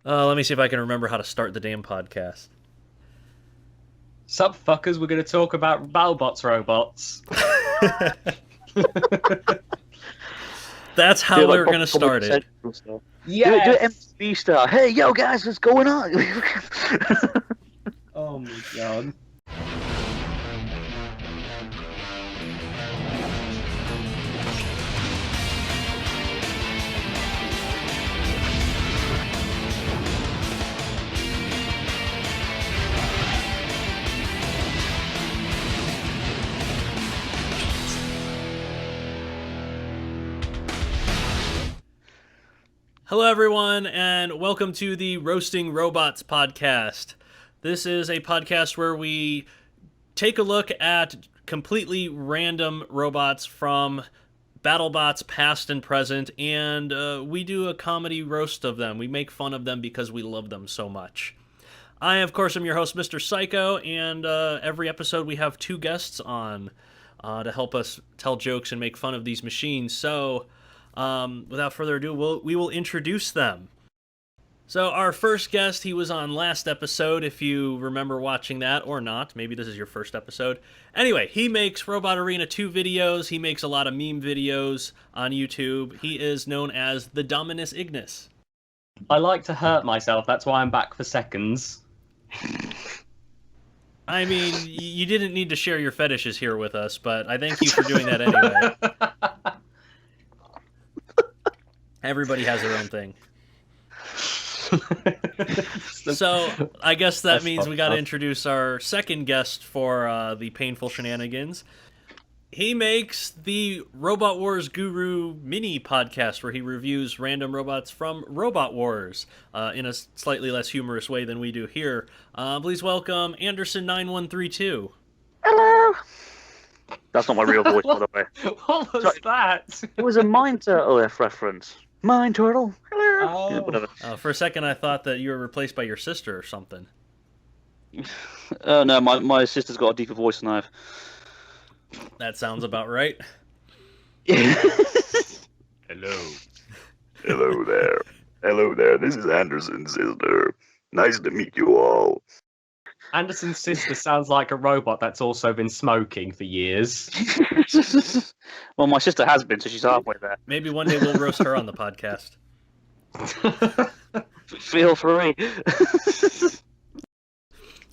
Let me see if I can remember how to start the damn podcast. Sup, fuckers? We're going to talk about BattleBots robots. That's how we're going to start it. Yeah. Do it MTV style. Hey, yo, guys, what's going on? Oh my god. Hello, everyone, and welcome to the Roasting Robots podcast. This is a podcast where we take a look at completely random robots from BattleBots past and present, and we do a comedy roast of them. We make fun of them because we love them so much. I, of course, am your host, Mr. Psycho, and every episode we have 2 guests on to help us tell jokes and make fun of these machines. So, without further ado, we will introduce them. So our first guest, he was on last episode, if you remember watching that or not. Maybe this is your first episode. Anyway, he makes Robot Arena 2 videos. He makes a lot of meme videos on YouTube. He is known as TheDominusIgnis. I like to hurt myself, that's why I'm back for seconds. I mean, you didn't need to share your fetishes here with us, but I thank you for doing that anyway. Everybody has their own thing. So, I guess that That's means we fucked got to up. introduce our second guest for the Painful Shenanigans. He makes the Robot Wars Guru mini podcast where he reviews random robots from Robot Wars in a slightly less humorous way than we do here. Please welcome Anderson9132. Hello. That's not my real voice, by the way. What was Sorry. that? It was a Mind Turtle reference. Mind Turtle. Hello. Oh. Yeah, whatever. For a second, I thought that you were replaced by your sister or something. No, my sister's got a deeper voice than I have. That sounds about right. Hello. Hello there. Hello there. This is Anderson's sister. Nice to meet you all. Anderson's sister sounds like a robot that's also been smoking for years. Well, my sister has been, so she's halfway there. Maybe one day we'll roast her on the podcast. Feel free.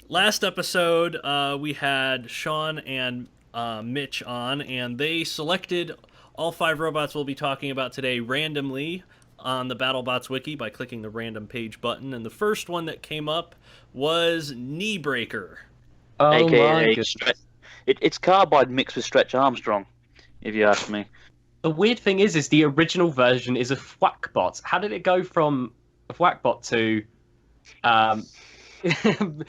Last episode, we had Sean and Mitch on, and they selected all 5 robots we'll be talking about today randomly on the BattleBots wiki by clicking the random page button. And the first one that came up was Kneebreaker. Oh my AKA goodness. it's Carbide mixed with Stretch Armstrong, if you ask me. The weird thing is the original version is a Thwackbot. How did it go from a Thwackbot to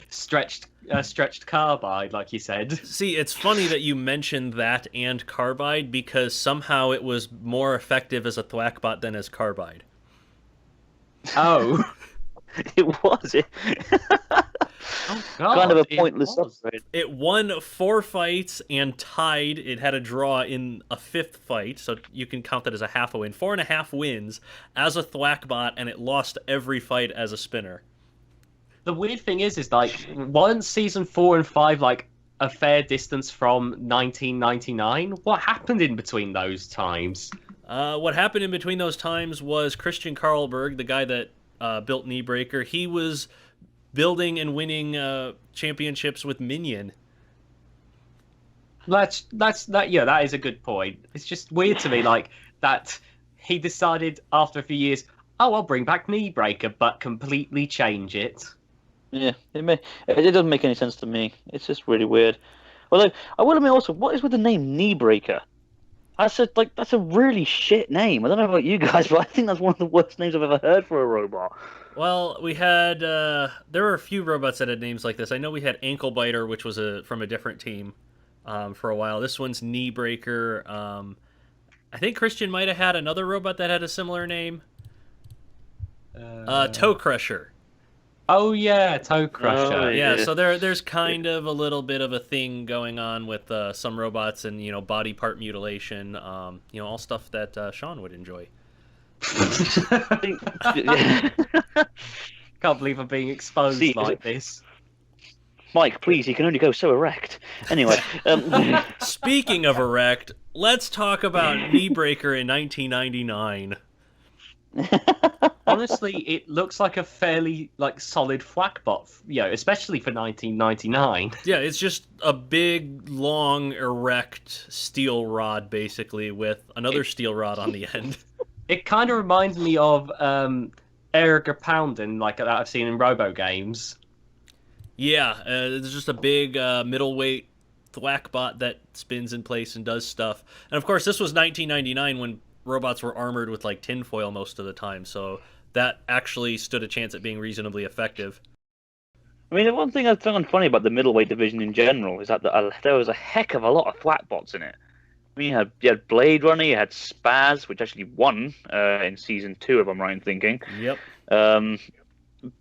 stretched carbide, like you said? See, it's funny that you mentioned that and Carbide, because somehow it was more effective as a Thwackbot than as Carbide. Oh. It was. Oh, God, Kind of a it pointless was. upgrade. It won 4 fights and tied. It had a draw in a 5th fight, so you can count that as a half a win. 4.5 wins as a Thwackbot, and it lost every fight as a spinner. The weird thing is like, weren't season 4 and 5 like a fair distance from 1999? What happened in between those times? What happened in between those times was Christian Carlberg, the guy that built Kneebreaker, he was building and winning championships with Minion. That is a good point. It's just weird to me, like, that he decided after a few years, oh, I'll bring back Kneebreaker, but completely change it. Yeah, it doesn't make any sense to me. It's just really weird. Although I will admit also, what is with the name Kneebreaker? That's a really shit name. I don't know about you guys, but I think that's one of the worst names I've ever heard for a robot. Well, we had there were a few robots that had names like this. I know we had Anklebiter, which was from a different team for a while. This one's Kneebreaker. I think Christian might have had another robot that had a similar name. Toe Crusher. Oh yeah, Toe Crusher. Oh, Yeah, yeah. so there's kind of a little bit of a thing going on with some robots and body part mutilation. All stuff that Sean would enjoy. Can't believe I'm being exposed See, like this. Mike, please, he can only go so erect. Anyway, Speaking of erect, let's talk about Kneebreaker in 1999. Honestly, it looks like a fairly solid Thwackbot, especially for 1999. Yeah, it's just a big, long, erect steel rod, basically, with another steel rod on the end. It kind of reminds me of Erica Poundin, like that I've seen in Robo games. Yeah, it's just a big middleweight Thwackbot that spins in place and does stuff. And of course, this was 1999 when robots were armored with tinfoil most of the time, so that actually stood a chance at being reasonably effective. I mean, the one thing I found funny about the middleweight division in general is that there was a heck of a lot of Thwackbots in it. I mean, you had Blade Runner, you had Spaz, which actually won in season 2, if I'm right in thinking. Yep.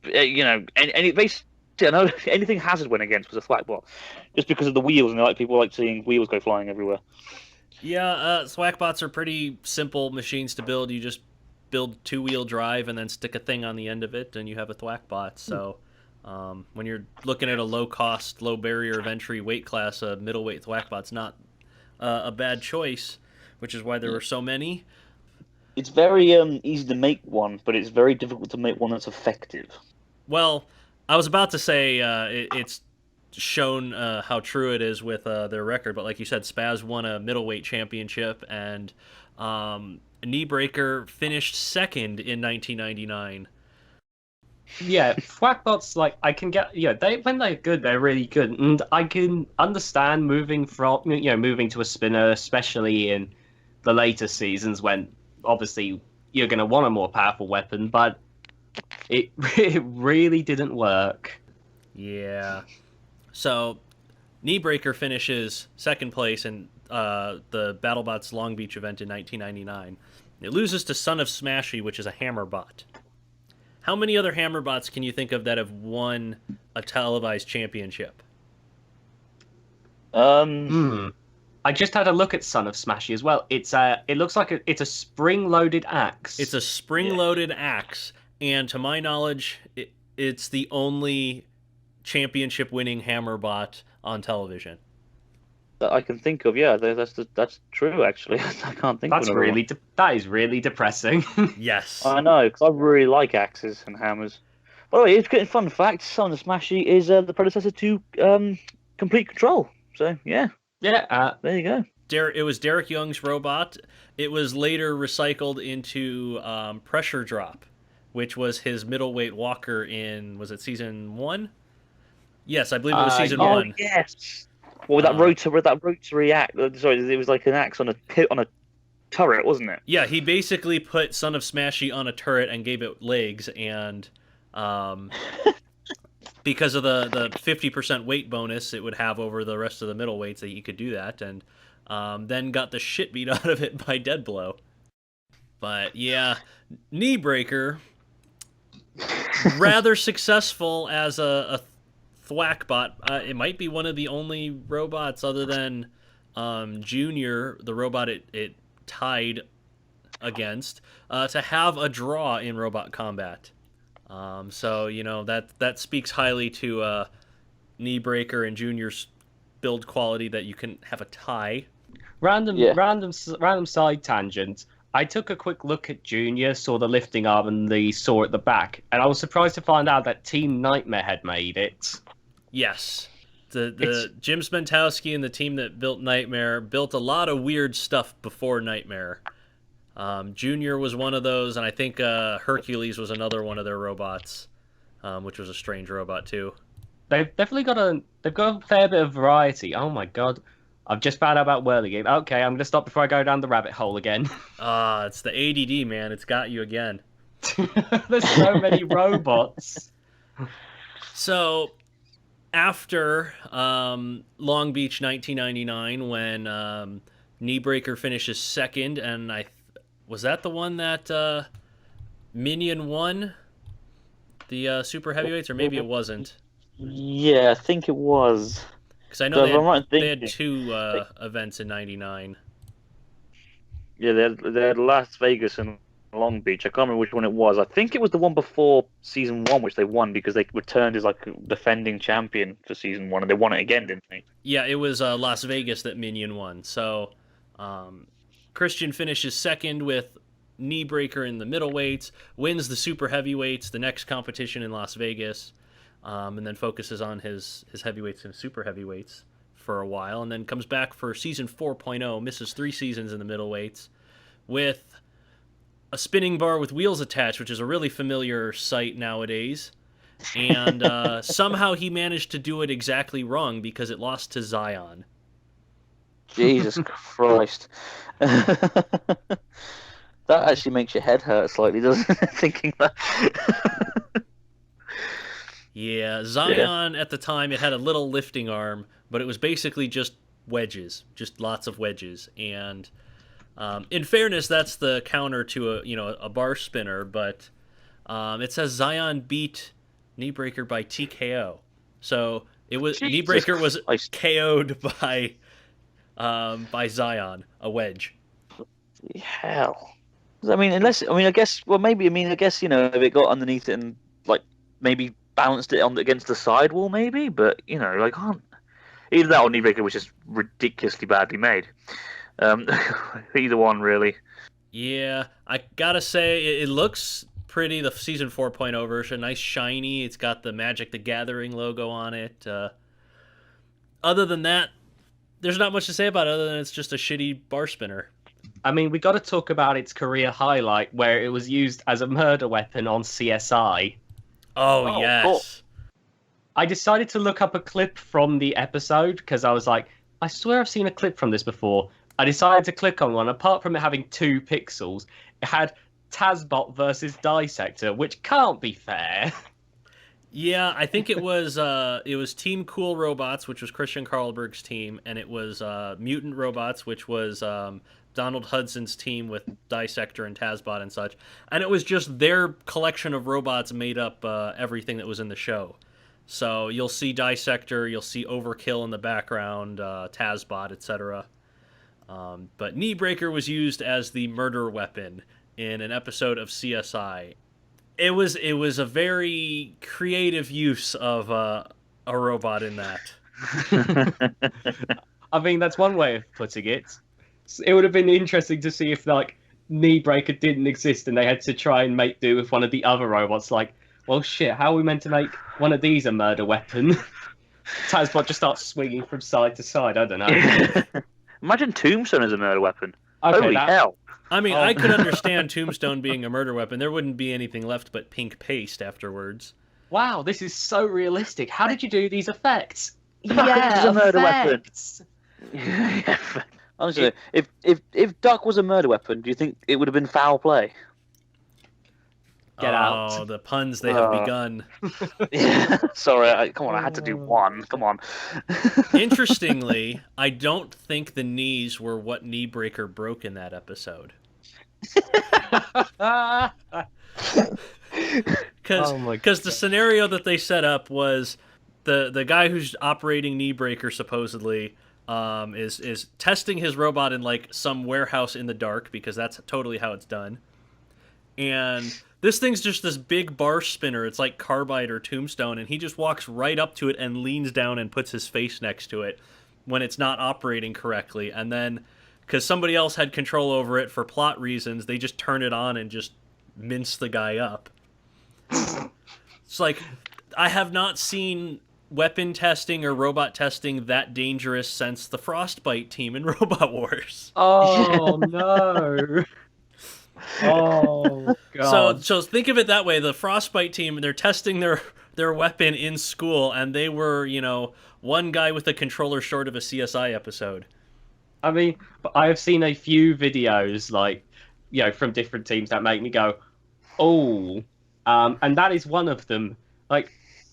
Basically, I know anything Hazard went against was a Thwackbot, just because of the wheels, and people like seeing wheels go flying everywhere. Yeah, Thwackbots are pretty simple machines to build. You just build 2-wheel drive and then stick a thing on the end of it, and you have a Thwackbot. So when you're looking at a low-cost, low barrier of entry weight class, a middleweight Thwackbot's not a bad choice, which is why there were so many. It's very easy to make one, but it's very difficult to make one that's effective. Well, I was about to say it's shown how true it is with their record, but like you said, Spaz won a middleweight championship, and Kneebreaker finished second in 1999. Yeah, Thwackbots, I can get, when they're good, they're really good, and I can understand moving to a spinner, especially in the later seasons when obviously you're going to want a more powerful weapon, but it really didn't work. Yeah. So, Kneebreaker finishes second place in the BattleBots Long Beach event in 1999. It loses to Son of Smashy, which is a Hammerbot. How many other Hammerbots can you think of that have won a televised championship? I I just had a look at Son of Smashy as well. It looks like it's a spring-loaded axe. It's a spring-loaded axe, and to my knowledge, it's the only championship-winning hammer bot on television. That I can think of. Yeah, that's true. Actually, I can't think. That's of another one. that is really depressing. Yes. I know, because I really like axes and hammers. By the way, it's getting fun fact. Son of Smashy is the predecessor to Complete Control. So yeah, Yeah. there you go. It was Derek Young's robot. It was later recycled into Pressure Drop, which was his middleweight walker in, was it season 1? Yes, I believe it was season 1. Oh yes. Well, with that rotary axe. Sorry, it was like an axe on a turret, wasn't it? Yeah, he basically put Son of Smashy on a turret and gave it legs, and because of the 50% weight bonus it would have over the rest of the middleweights, that you could do that, and then got the shit beat out of it by Deadblow. But yeah, Kneebreaker, rather successful as a thwack bot. It might be one of the only robots other than Junior, the robot it tied against, to have a draw in robot combat. So that speaks highly to Kneebreaker and Junior's build quality, that you can have a tie. Random side tangent. I took a quick look at Junior, saw the lifting arm and the saw at the back, and I was surprised to find out that Team Nightmare had made it. Yes. The Jim Smentowski and the team that built Nightmare built a lot of weird stuff before Nightmare. Junior was one of those, and I think Hercules was another one of their robots, which was a strange robot too. They've definitely got a fair bit of variety. Oh my god. I've just found out about Whirligig. Okay, I'm going to stop before I go down the rabbit hole again. It's the ADD, man. It's got you again. There's so many robots. So, after Long Beach 1999, when Kneebreaker finishes second, and was that the one that Minion won? The Super Heavyweights, or maybe it wasn't? Yeah, I think it was. Because I know they had two events in '99. Yeah, they had Las Vegas and Long Beach. I can't remember which one it was. I think it was the one before season 1, which they won because they returned as like defending champion for season 1, and they won it again, didn't they? Yeah, it was Las Vegas that Minion won. So Christian finishes second with Kneebreaker in the middleweights, wins the super heavyweights, the next competition in Las Vegas. And then focuses on his heavyweights and super heavyweights for a while, and then comes back for season 4.0, misses 3 seasons in the middleweights, with a spinning bar with wheels attached, which is a really familiar sight nowadays. And somehow he managed to do it exactly wrong because it lost to Zion. Jesus Christ. That actually makes your head hurt slightly, doesn't it? Thinking that. Yeah, Zion at the time, it had a little lifting arm, but it was basically just wedges, just lots of wedges. And in fairness, that's the counter to a bar spinner, but it says Zion beat Kneebreaker by TKO. So it was Kneebreaker was KO'd by Zion, a wedge. Hell. I guess if it got underneath it and like maybe balanced it on against the sidewall, maybe, but either that or Kneebreaker was just ridiculously badly made. Either one, really. Yeah, I gotta say, it looks pretty. The season 4.0 version, nice shiny. It's got the Magic the Gathering logo on it. Other than that, there's not much to say about it other than it's just a shitty bar spinner. I mean, we got to talk about its career highlight, where it was used as a murder weapon on CSI. Oh, yes. Cool. I decided to look up a clip from the episode because I was like, I swear I've seen a clip from this before. I decided to click on one. Apart from it having 2 pixels, it had Tazbot versus Dissector, which can't be fair. Yeah, I think it was Team Cool Robots, which was Christian Carlberg's team, and it was Mutant Robots, which was Donald Hudson's team with Dissector and Tazbot and such. And it was just their collection of robots made up everything that was in the show. So you'll see Dissector, you'll see Overkill in the background, Tazbot, etc. But Kneebreaker was used as the murder weapon in an episode of CSI. It was a very creative use of a robot in that. I mean, that's one way of putting it. It would have been interesting to see if, like, Kneebreaker didn't exist and they had to try and make do with one of the other robots. Like, well, shit, how are we meant to make one of these a murder weapon? Tazbot just starts swinging from side to side. I don't know. Imagine Tombstone as a murder weapon. Okay, Holy hell. I mean, I could understand Tombstone being a murder weapon. There wouldn't be anything left but pink paste afterwards. Wow, this is so realistic. How did you do these effects? Duck is a murder effects. weapon. Honestly, if Duck was a murder weapon, do you think it would have been foul play? Get out. Oh, the puns they have begun. Sorry, come on, I had to do one. Come on. Interestingly, I don't think the knees were what Kneebreaker broke in that episode. Because the scenario that they set up was the guy who's operating Kneebreaker supposedly is testing his robot in like some warehouse in the dark, because that's totally how it's done. And this thing's just this big bar spinner. It's like Carbide or Tombstone, and he just walks right up to it and leans down and puts his face next to it when it's not operating correctly. And then, because somebody else had control over it for plot reasons, they just turn it on and just mince the guy up. It's like, I have not seen weapon testing or robot testing that dangerous since the Frostbite team in Robot Wars. Oh, no. Oh, God. So think of it that way. The Frostbite team, they're testing their weapon in school, and they were, one guy with a controller short of a CSI episode. I mean, I have seen a few videos, like, from different teams that make me go, oh, and that is one of them. Like,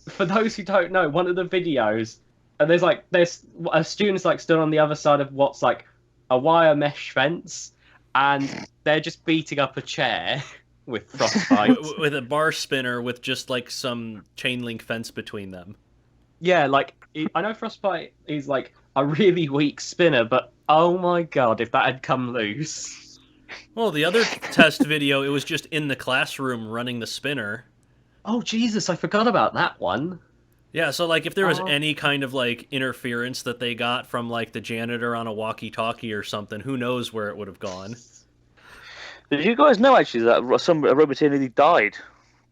for those who don't know, one of the videos, and there's a student's like stood on the other side of what's like a wire mesh fence, and they're just beating up a chair with Frostbite. with a bar spinner with just like some chain link fence between them. Yeah, like, I know Frostbite is like a really weak spinner, but oh my God, if that had come loose. Well, the other test video, it was just in the classroom running the spinner. Oh, Jesus, I forgot about that one. Yeah, so like if there was any kind of like interference that they got from like the janitor on a walkie-talkie or something, who knows where it would have gone. Did you guys know actually that a Roboteer nearly died?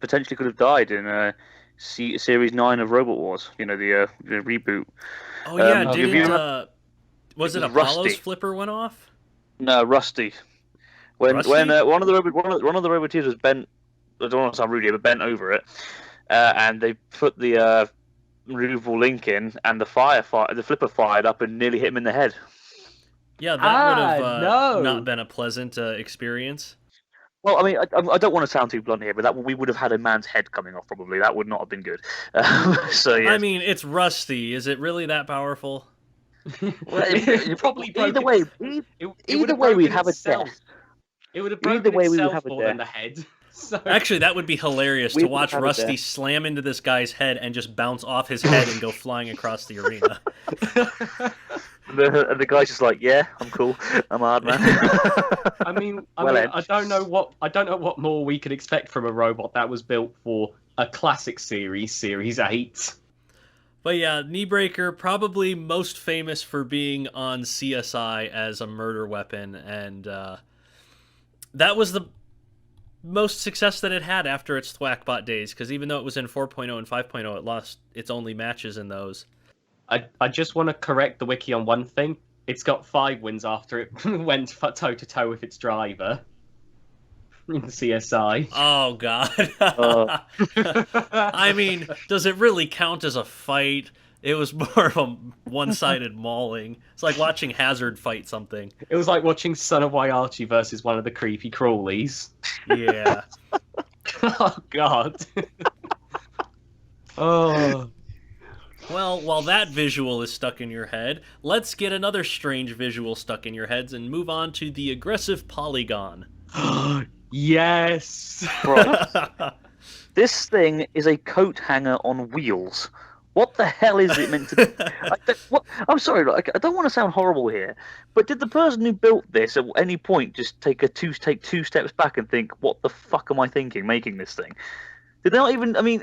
Potentially could have died in Series 9 of Robot Wars. The reboot. Oh yeah, was it Apollo's Rusty. flipper went off? No, Rusty. When Rusty? one of the Roboteers was bent. I don't want to sound rude here, but bent over it, and they put the removable link in, and the flipper fired up and nearly hit him in the head. Yeah, that would have no. not been a pleasant experience. Well, I mean, I don't want to sound too blunt here, but we would have had a man's head coming off probably. That would not have been good. So yeah. I mean, it's Rusty. Is it really that powerful? Well, Probably either way, we'd have a death. It would have broken we would itself have a more than the head. So... Actually, that would be hilarious to watch Rusty slam into this guy's head and just bounce off his head and go flying across the arena. The guy's just like, yeah, I'm cool. I'm hard, man. I don't know what more we could expect from a robot that was built for a classic series, Series 8. But yeah, Kneebreaker, probably most famous for being on CSI as a murder weapon, and that was the most success that it had after its Thwackbot days, because even though it was in 4.0 and 5.0, it lost its only matches in those. I just want to correct the wiki on one thing. It's got 5 wins after it went toe-to-toe with its driver in CSI. Oh, God. I mean, does it really count as a fight? It was more of a one-sided mauling. It's like watching Hazard fight something. It was like watching Son of Waiachi versus one of the creepy crawlies. Yeah. Oh, God. Oh. Well, while that visual is stuck in your head, let's get another strange visual stuck in your heads and move on to the aggressive polygon. Yes! Right. This thing is a coat hanger on wheels. What the hell is it meant to be? I'm sorry, like, I don't want to sound horrible here, but did the person who built this at any point just take two steps back and think, what the fuck am I thinking making this thing? Did they not even, I mean,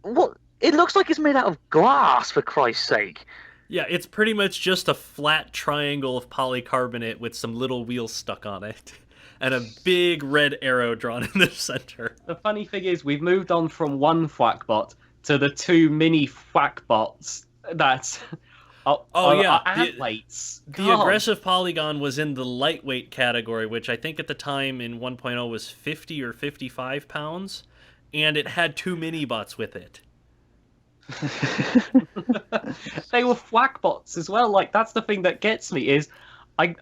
what? It looks like it's made out of glass, for Christ's sake. Yeah, it's pretty much just a flat triangle of polycarbonate with some little wheels stuck on it. And a big red arrow drawn in the center. The funny thing is, we've moved on from one Thwackbot to the two mini Thwackbots that are ant weights. The aggressive polygon was in the lightweight category, which I think at the time in 1.0 was 50 or 55 pounds, and it had two mini bots with it. They were Thwackbots as well. Like, that's the thing that gets me is, I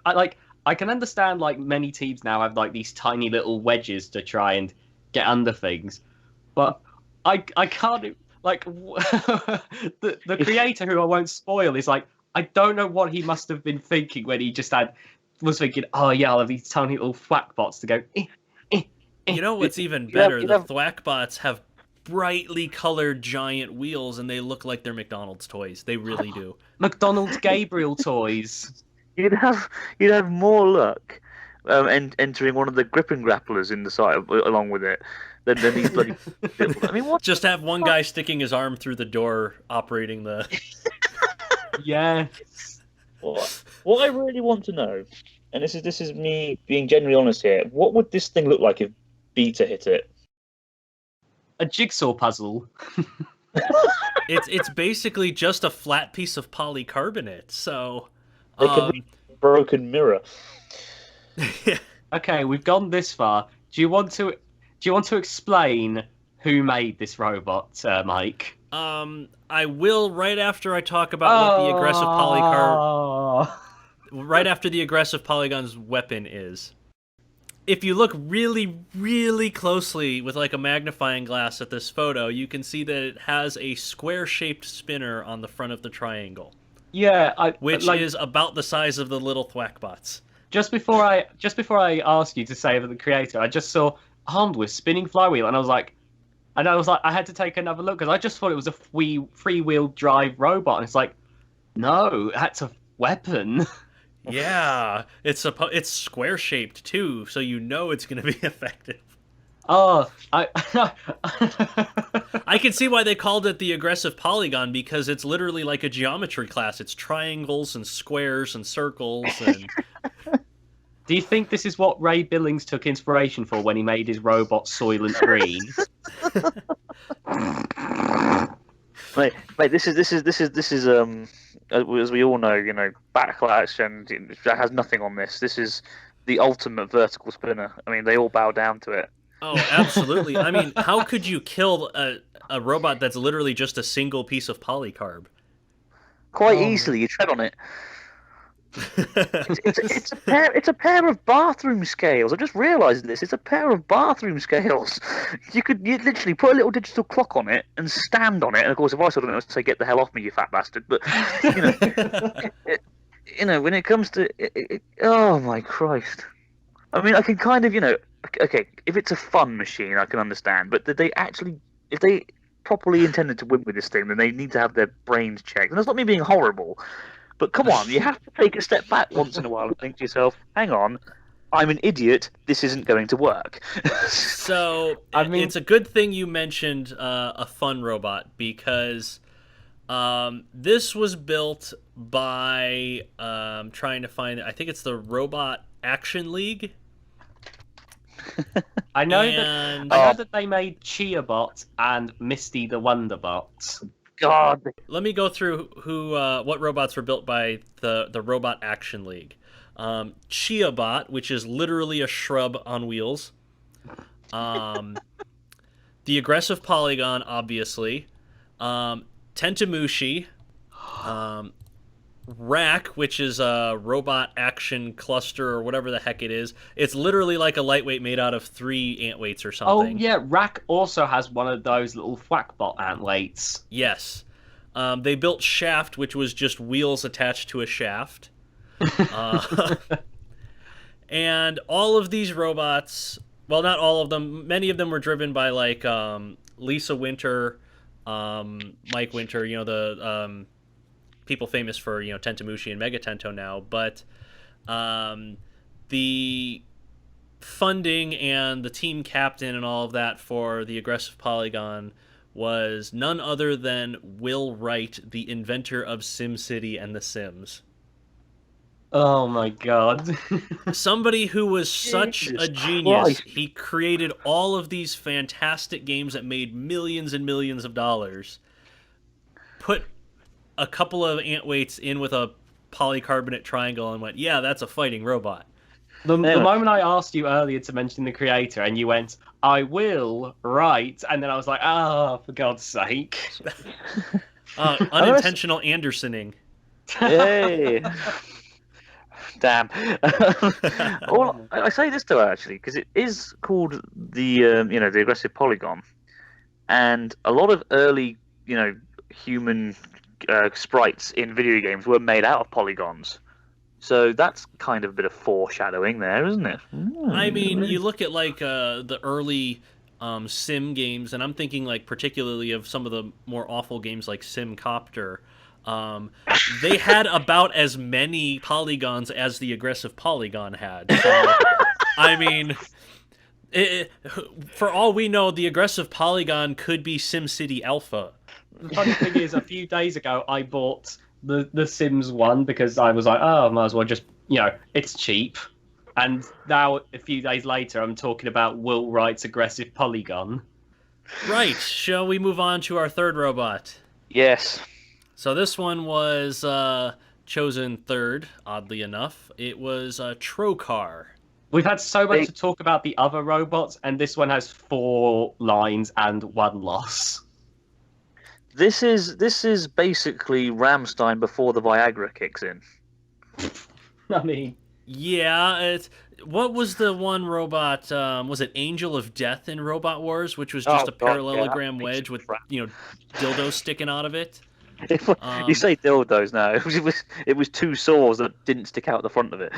can understand, like, many teams now have, like, these tiny little wedges to try and get under things. But I can't, like, the creator, who I won't spoil, is like, I don't know what he must have been thinking when he just was thinking, oh yeah, I'll have these tiny little Thwackbots to go, You know what's even better? The Thwackbots have brightly colored giant wheels, and they look like they're McDonald's toys. They really do. McDonald's Gabriel toys. You'd have more luck entering one of the grip and grapplers in the side along with it than these bloody. I mean, what? Just have one guy sticking his arm through the door, operating the. Yes. What I really want to know, and this is me being genuinely honest here, what would this thing look like if Beta hit it? A jigsaw puzzle. It's basically just a flat piece of polycarbonate. So. It could be a broken mirror. Okay, we've gone this far. Do you want to explain who made this robot, Mike? I will right after I talk about what the aggressive right after the aggressive polygon's weapon is. If you look really, really closely with like a magnifying glass at this photo, you can see that it has a square-shaped spinner on the front of the triangle. Yeah, which is about the size of the little Thwackbots. Just before I asked you to say about the creator, I just saw armed with spinning flywheel, and I was like, I had to take another look because I just thought it was a free-wheel drive robot, and it's like, no, that's a weapon. Yeah, it's square shaped too, so you know it's going to be effective. Oh, I can see why they called it the aggressive polygon, because it's literally like a geometry class. It's triangles and squares and circles. And do you think this is what Ray Billings took inspiration for when he made his robot Soylent Green? Mate, this is as we all know, Backlash, and that has nothing on this. This is the ultimate vertical spinner. I mean, they all bow down to it. Oh, absolutely. I mean, how could you kill a robot that's literally just a single piece of polycarb? Quite easily, you tread on it. It's a pair of bathroom scales. I just realised this. It's a pair of bathroom scales. You'd literally put a little digital clock on it and stand on it. And of course, if I saw it, I'd say, "Get the hell off me, you fat bastard!" But when it comes to oh my Christ. I mean, I can kind of, okay, if it's a fun machine, I can understand. But if they properly intended to win with this thing, then they need to have their brains checked. And that's not me being horrible, but come on, you have to take a step back once in a while and think to yourself, hang on, I'm an idiot, this isn't going to work. So, I mean, it's a good thing you mentioned a fun robot, because this was built by, trying to find, I think it's the Robot Action League. I know that they made Chiabot and Misty the Wonderbot. God. Let me go through what robots were built by the Robot Action League. Chiabot, which is literally a shrub on wheels. The aggressive polygon, obviously. Tentamushi. Rack, which is a robot action cluster or whatever the heck it is. It's literally like a lightweight made out of 3 ant weights or something. Oh yeah, Rack also has one of those little Thwackbot ant weights. Yes. They built Shaft, which was just wheels attached to a shaft. And all of these robots, well, not all of them, many of them were driven by like Lisa Winter, Mike Winter, the people famous for Tentamushi and Mega Tento now, but the funding and the team captain and all of that for the aggressive polygon was none other than Will Wright, the inventor of SimCity and The Sims. Oh my god. Somebody who was such Jesus a genius. Christ. He created all of these fantastic games that made millions and millions of dollars. Put a couple of ant weights in with a polycarbonate triangle and went, yeah, that's a fighting robot. The Anyway. moment I asked you earlier to mention the creator, and you went, "I will write," and then I was like, "Ah, for God's sake!" Unintentional Andersoning. Hey. Damn. Well, I say this to her actually because it is called the the aggressive polygon, and a lot of early human sprites in video games were made out of polygons. So that's kind of a bit of foreshadowing there, isn't it? I mean, you look at like the early sim games, and I'm thinking like particularly of some of the more awful games like SimCopter. They had about as many polygons as the aggressive polygon had. So, I mean, for all we know, the aggressive polygon could be SimCity Alpha. The funny thing is, a few days ago, I bought the Sims 1 because I was like, oh, I might as well just, it's cheap. And now, a few days later, I'm talking about Will Wright's aggressive polygon. Right. Shall we move on to our third robot? Yes. So this one was chosen third, oddly enough. It was Trocar. We've had so much to talk about the other robots, and this one has 4 lines and 1 loss. This is basically Rammstein before the Viagra kicks in. I mean, yeah. What was the one robot? Was it Angel of Death in Robot Wars, which was just a parallelogram wedge with dildos sticking out of it? You say dildos now. It was 2 saws that didn't stick out the front of it.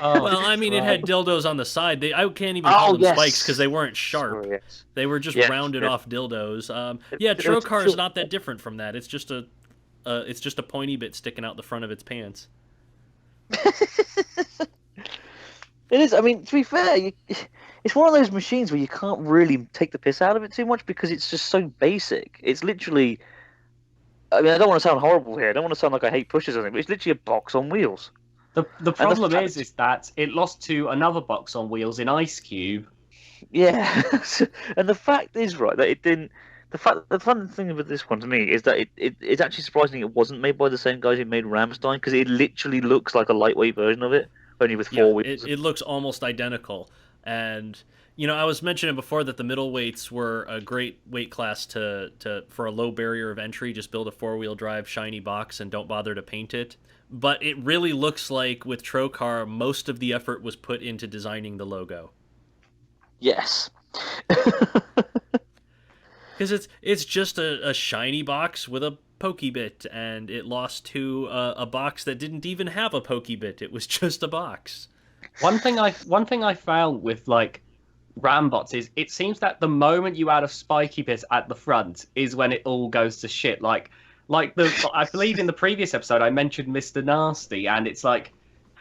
Well, I mean, it had dildos on the side. I can't even call them spikes because they weren't sharp. Sorry, yes. They were just rounded off dildos. Trocar is not that different from that. It's just a pointy bit sticking out the front of its pants. It is. I mean, to be fair, it's one of those machines where you can't really take the piss out of it too much because it's just so basic. It's literally. I mean, I don't want to sound horrible here. I don't want to sound like I hate pushers or anything, but it's literally a box on wheels. The problem is that it lost to another box on wheels in Ice Cube. Yeah, and the fact is, right, that it didn't. The fun thing with this one to me is that it's actually surprising it wasn't made by the same guys who made Rammstein because it literally looks like a lightweight version of it, only with 4 wheels. It looks almost identical. And I was mentioning before that the middleweights were a great weight class for a low barrier of entry. Just build a 4-wheel drive shiny box and don't bother to paint it. But it really looks like with Trocar, most of the effort was put into designing the logo. Yes. Because it's just a shiny box with a pokey bit, and it lost to a box that didn't even have a pokey bit. It was just a box. One thing I found with like Rambots is it seems that the moment you add a spiky bit at the front is when it all goes to shit. Like I believe in the previous episode I mentioned Mr. Nasty, and it's like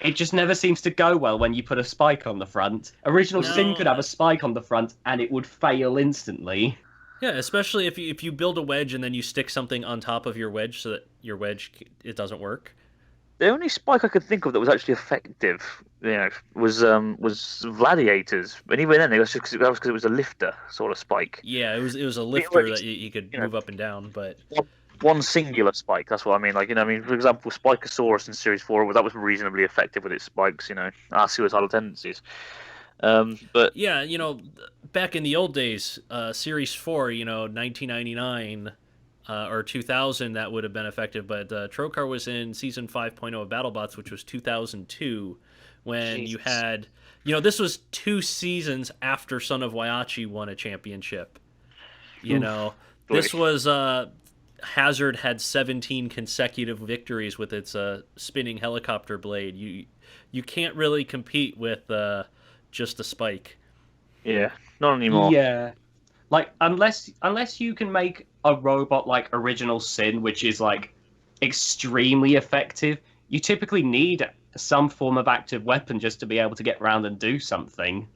it just never seems to go well when you put a spike on the front. Original Sin could have a spike on the front and it would fail instantly. Yeah, especially if you build a wedge and then you stick something on top of your wedge so that your wedge it doesn't work. The only spike I could think of that was actually effective, was Gladiators. And even then, that was because it was a lifter sort of spike. Yeah, it was a lifter that you could move up and down, but one singular spike. That's what I mean. Like for example, Spikosaurus in Series 4 that was reasonably effective with its spikes. Our suicidal tendencies. But yeah, back in the old days, Series 4, 1999. Or 2000, that would have been effective, but Trocar was in Season 5.0 of BattleBots, which was 2002, when you had, this was 2 seasons after Son of Waiachi won a championship. This was, Hazard had 17 consecutive victories with its spinning helicopter blade. You can't really compete with just a spike. Yeah, not anymore. Yeah. Like unless you can make a robot like Original Sin, which is like extremely effective, you typically need some form of active weapon just to be able to get around and do something.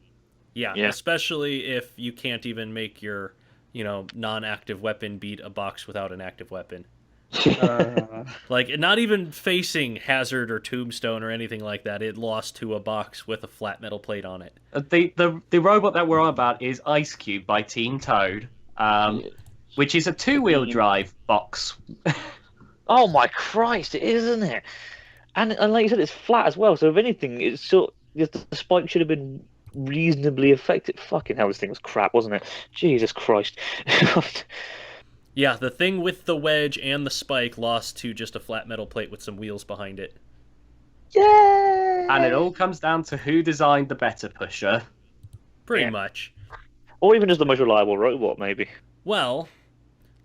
Yeah, Yeah. especially if you can't even make your, non-active weapon beat a box without an active weapon. Like, not even facing Hazard or Tombstone or anything like that, it lost to a box with a flat metal plate on it. The robot that we're on about is Ice Cube by Team Toad, Yeah. which is a two-wheel drive box. Oh my Christ, it is, isn't it? And like you said, it's flat as well. So if anything, it's the spike should have been reasonably effective. Fucking hell, this thing was crap, wasn't it? Jesus Christ. Yeah, the thing with the wedge and the spike lost to just a flat metal plate with some wheels behind it. Yeah. And it all comes down to who designed the better pusher. Pretty Yeah. much. Or even just the most reliable robot, maybe. Well,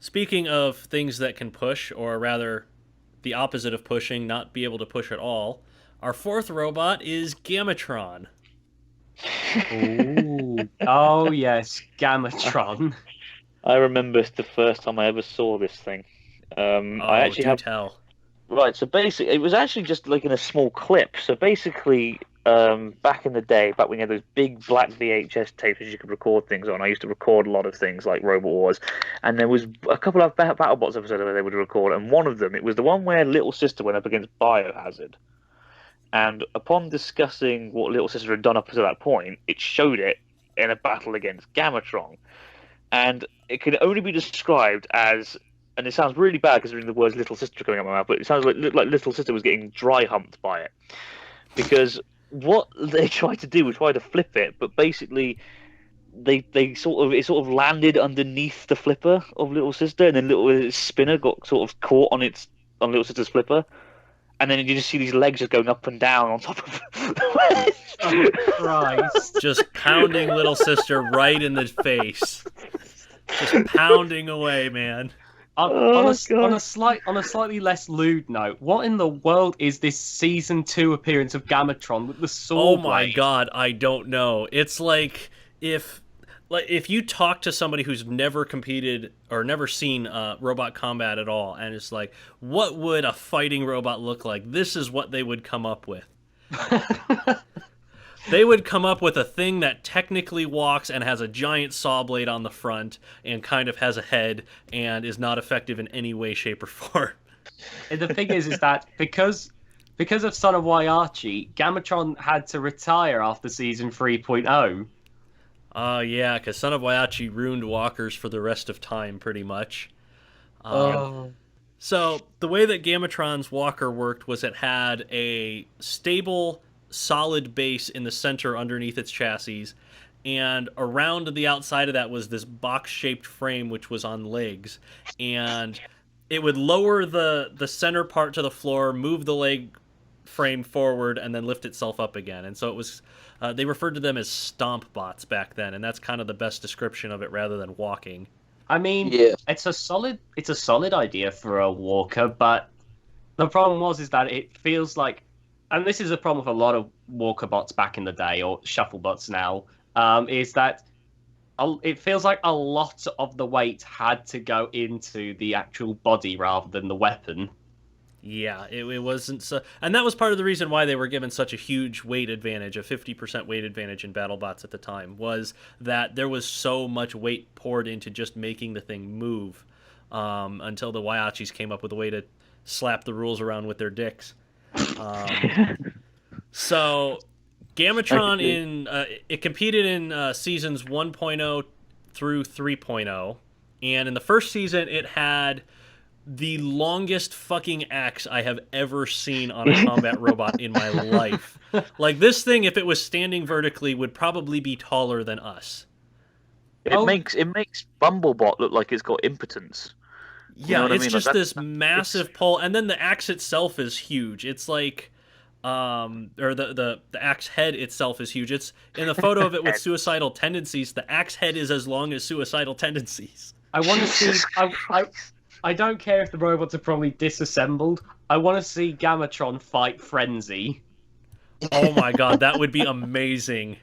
speaking of things that can push, or rather, the opposite of pushing, not be able to push at all, our fourth robot is Gamatron. Ooh. Oh yes, Gamatron. I remember the first time I ever saw this thing. I actually have tell. right. So basically, it was actually just like in a small clip. So basically, back in the day, back when you had those big black VHS tapes that you could record things on, I used to record a lot of things like Robot Wars, and there was a couple of BattleBots episodes where they would record, and one of them, it was the one where Little Sister went up against Biohazard. And upon discussing what Little Sister had done up to that point, it showed it in a battle against Gamatron. And it can only be described as, and it sounds really bad considering the words Little Sister coming out of my mouth, but it sounds like Little Sister was getting dry humped by it. Because what they tried to do was try to flip it, but basically it sort of landed underneath the flipper of Little Sister, and then Little Spinner got sort of caught on Little Sister's flipper. And then you just see these legs just going up and down on top of the wedge. Oh Christ! Just pounding Little Sister right in the face. Just pounding away, man. On a slightly less lewd note, what in the world is this season 2 appearance of Gamatron with the sword? Oh my blade? god, I don't know. It's like if you talk to somebody who's never competed or never seen robot combat at all, and it's like, what would a fighting robot look like? This is what they would come up with. They would come up with a thing that technically walks and has a giant saw blade on the front and kind of has a head and is not effective in any way, shape, or form. And the thing is that because of Son of Waiachi, Gamatron had to retire after season 3.0. Oh, yeah, because Son of Waiachi ruined walkers for the rest of time, pretty much. So, the way that Gamatron's walker worked was it had a stable, solid base in the center underneath its chassis, and around the outside of that was this box-shaped frame which was on legs, and it would lower the center part to the floor, move the leg frame forward, and then lift itself up again. And so it was... they referred to them as stomp bots back then, and that's kind of the best description of it rather than walking. I mean, Yeah. it's a solid idea for a walker, but the problem is that it feels like, and this is a problem with a lot of walker bots back in the day, or shuffle bots now, is that it feels like a lot of the weight had to go into the actual body rather than the weapon. Yeah, it wasn't so... And that was part of the reason why they were given such a huge weight advantage, a 50% weight advantage in BattleBots at the time, was that there was so much weight poured into just making the thing move, until the Waiachis came up with a way to slap the rules around with their dicks. So, Gamatron, it competed in seasons 1.0 through 3.0, and in the first season it had... the longest fucking axe I have ever seen on a combat robot in my life. Like, this thing, if it was standing vertically, would probably be taller than us. It makes Bumblebot look like it's got impotence. You know Yeah, what I it's mean? just Like, this massive pole, and then the axe itself is huge. It's like, or the axe head itself is huge. It's in the photo of it with suicidal tendencies. The axe head is as long as suicidal tendencies. I want to see. I don't care if the robots are probably disassembled. I want to see Gamatron fight Frenzy. Oh my god, that would be amazing.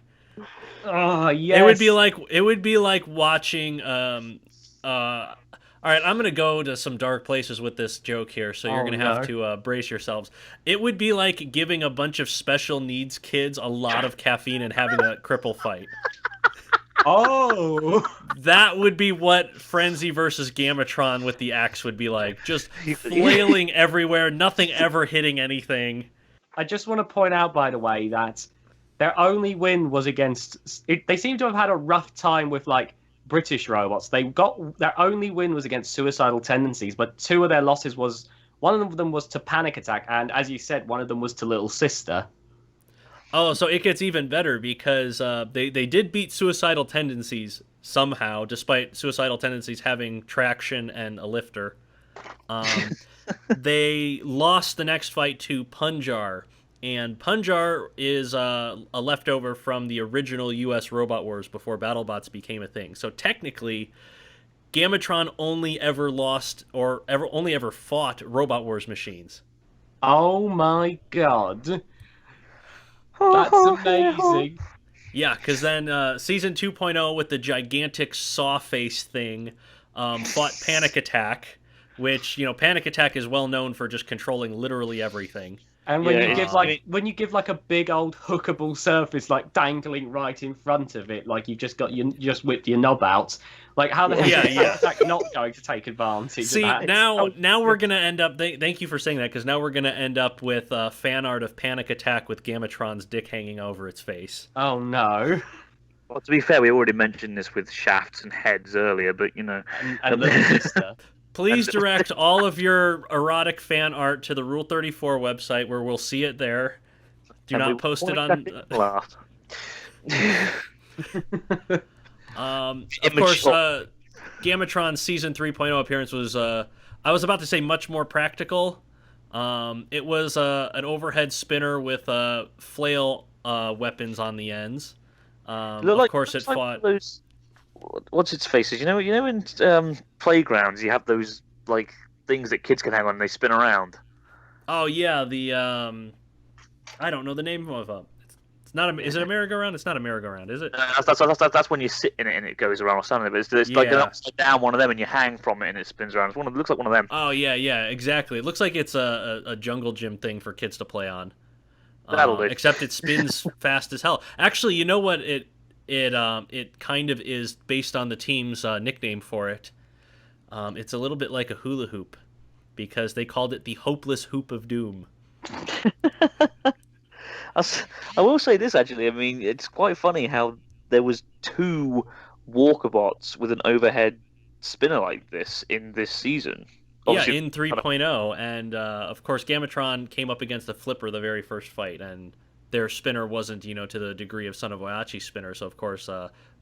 Oh yes. It would be like watching all right, I'm gonna go to some dark places with this joke here, so you're gonna have to brace yourselves. It would be like giving a bunch of special needs kids a lot of caffeine and having a cripple fight. Oh. That would be what Frenzy versus Gamatron with the axe would be like. Just flailing everywhere, nothing ever hitting anything. I just want to point out, by the way, that their only win was against. They seem to have had a rough time with like British robots. Their only win was against Suicidal Tendencies, but two of their losses was one of them was to Panic Attack, and as you said, one of them was to Little Sister. Oh, so it gets even better because they did beat Suicidal Tendencies somehow, despite Suicidal Tendencies having traction and a lifter. They lost the next fight to Punjar, and Punjar is a leftover from the original U.S. Robot Wars before BattleBots became a thing. So technically, Gamatron only ever lost or only ever fought Robot Wars machines. Oh my god. That's amazing. Yeah, because then Season 2.0 with the gigantic saw face thing fought Panic Attack, which, Panic Attack is well known for just controlling literally everything. And when you give like a big old hookable surface like dangling right in front of it, like you just whipped your knob out. Like how the hell is Panic Attack not going to take advantage See, of that? now we're gonna end up. Thank you for saying that, because now we're gonna end up with fan art of Panic Attack with Gamatron's dick hanging over its face. Oh no. Well, to be fair, we already mentioned this with shafts and heads earlier, but and Little Sister. Please direct all of your erotic fan art to the Rule 34 website, where we'll see it there. Do not post it on. Of course, Gamatron's Season 3.0 appearance was, I was about to say, much more practical. It was an overhead spinner with flail weapons on the ends. Of course, it fought. Those, what's its faces? You know, in playgrounds you have those like things that kids can hang on and they spin around. Oh yeah, the I don't know the name of them. It's not a. Is it a merry-go-round? It's not a merry-go-round, is it? That's when you sit in it and it goes around or something. But it's like an upside down one of them, and you hang from it and it spins around. It looks like one of them. Oh yeah, exactly. It looks like it's a jungle gym thing for kids to play on. That'll do. Except it spins fast as hell. Actually, you know what it kind of is based on the team's nickname for it. It's a little bit like a hula hoop, because they called it the Hopeless Hoop of Doom. I will say this, actually. I mean, it's quite funny how there was two Walkerbots with an overhead spinner like this in this season. Obviously, in 3.0, and of course Gamatron came up against the Flipper the very first fight, and their spinner wasn't, to the degree of Son of Waiachi's spinner, so of course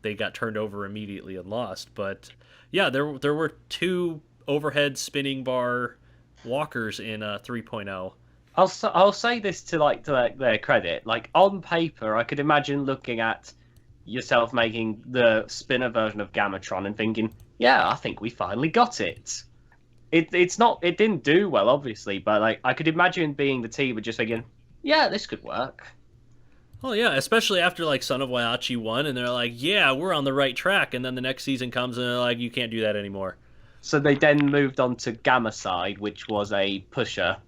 they got turned over immediately and lost. But yeah, there were two overhead spinning bar walkers in 3.0. I'll say this to their credit. Like on paper, I could imagine looking at yourself making the spinner version of Gamatron and thinking, "Yeah, I think we finally got it." It didn't do well, obviously, but like I could imagine being the team and just thinking, "Yeah, this could work." Well, yeah, especially after like Son of Waiachi won, and they're like, "Yeah, we're on the right track," and then the next season comes and they're like, "You can't do that anymore." So they then moved on to Gamma Side, which was a pusher.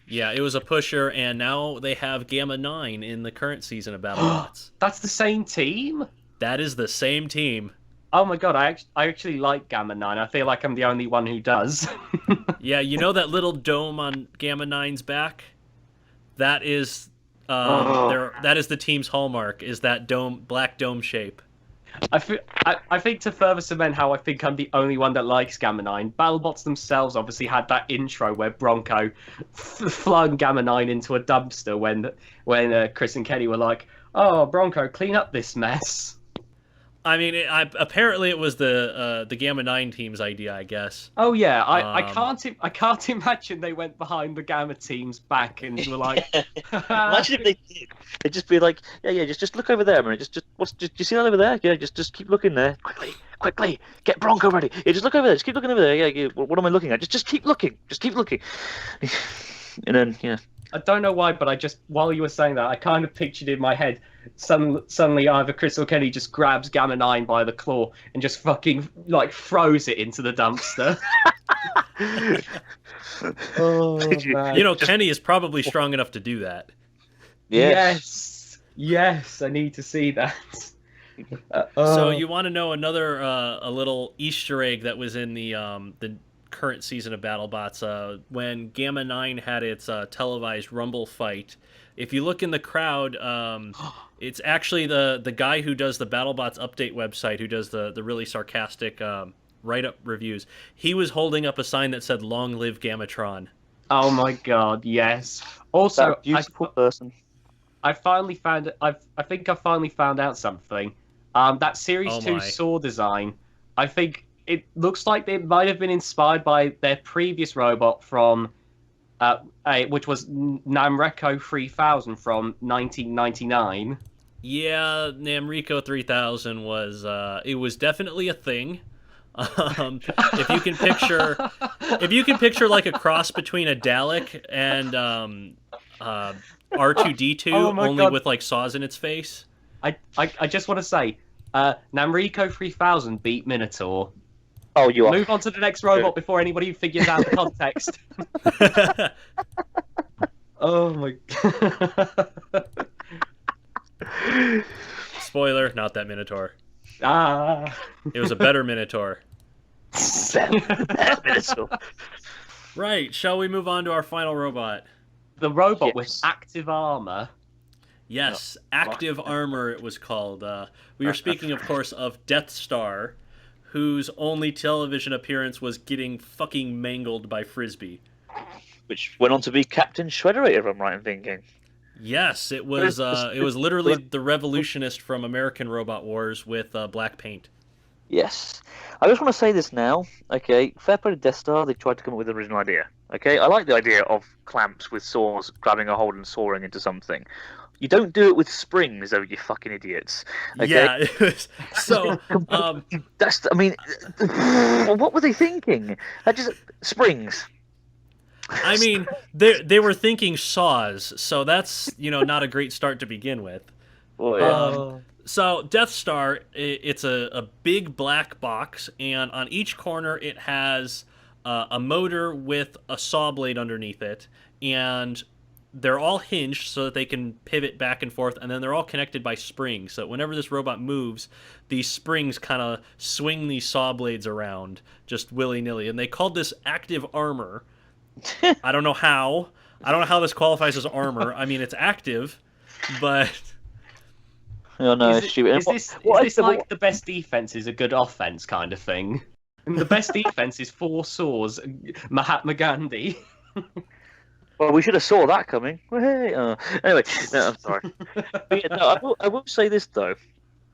Yeah, it was a pusher, and now they have Gamma 9 in the current season of BattleBots. That's the same team? That is the same team. Oh my god, I actually like Gamma 9. I feel like I'm the only one who does. Yeah, you know that little dome on Gamma 9's back? That is that is the team's hallmark, is that black dome shape. I think to further cement how I think I'm the only one that likes Gamma 9, BattleBots themselves obviously had that intro where Bronco flung Gamma 9 into a dumpster when Chris and Kenny were like, "Oh, Bronco, clean up this mess." I mean, apparently it was the Gamma 9 team's idea, I guess. Oh yeah, I can't imagine they went behind the Gamma team's back and were like, imagine if they did. They'd just be like, yeah, just look over there, man. Do you see that over there? Yeah, just keep looking there. Quickly, get Bronco ready. Yeah, just look over there. Just keep looking over there. Yeah. What am I looking at? Just keep looking. And then I don't know why, but I just, while you were saying that, I kind of pictured in my head suddenly either Chris or Kenny just grabs Gamma 9 by the claw and just fucking like throws it into the dumpster. Oh man! You know, Kenny is probably strong enough to do that. Yes, I need to see that. So you want to know another a little Easter egg that was in the current season of BattleBots? When Gamma 9 had its televised Rumble fight, if you look in the crowd, it's actually the guy who does the BattleBots update website, who does the really sarcastic write-up reviews. He was holding up a sign that said "Long live Gamatron." Oh my god, yes. Also, That beautiful person. I finally found. I think I finally found out something. That Series 2 saw design. I think it looks like it might have been inspired by their previous robot from, which was Namreco 3000 from 1999. Yeah, Namreco 3000 was it was definitely a thing. If you can picture like a cross between a Dalek and R2D2, only with like saws in its face. I just want to say, Namreco 3000 beat Minotaur. Oh, you are. Move on to the next robot before anybody figures out the context. Oh my god. Spoiler, not that Minotaur. It was a better Minotaur. Minotaur. Right, shall we move on to our final robot? The robot with active armor. Yes, active armor it was called. We were speaking, of course, of Death Star, whose only television appearance was getting fucking mangled by Frisbee. Which went on to be Captain Shredderator, if I'm right in thinking. Yes, it was literally the revolutionist from American Robot Wars with black paint. Yes. I just want to say this now, okay? Fair play to Death Star, they tried to come up with an original idea, okay? I like the idea of clamps with saws grabbing a hold and sawing into something. You don't do it with springs, though, you fucking idiots. Okay? Yeah, it was, so... That's, I mean, what were they thinking? Springs. I mean, they were thinking saws, so that's, not a great start to begin with. Oh, yeah. So Death Star, it's a big black box, and on each corner it has a motor with a saw blade underneath it, and they're all hinged so that they can pivot back and forth, and then they're all connected by springs. So whenever this robot moves, these springs kind of swing these saw blades around just willy-nilly, and they called this active armor. I don't know how. I don't know how this qualifies as armor. I mean, it's active, but... Oh, no, it's stupid. Is this like the best defense is a good offense kind of thing? And the best defense is 4 saws, Mahatma Gandhi. Well, we should have saw that coming. Anyway, no, I'm sorry. But yeah, no, I will say this, though.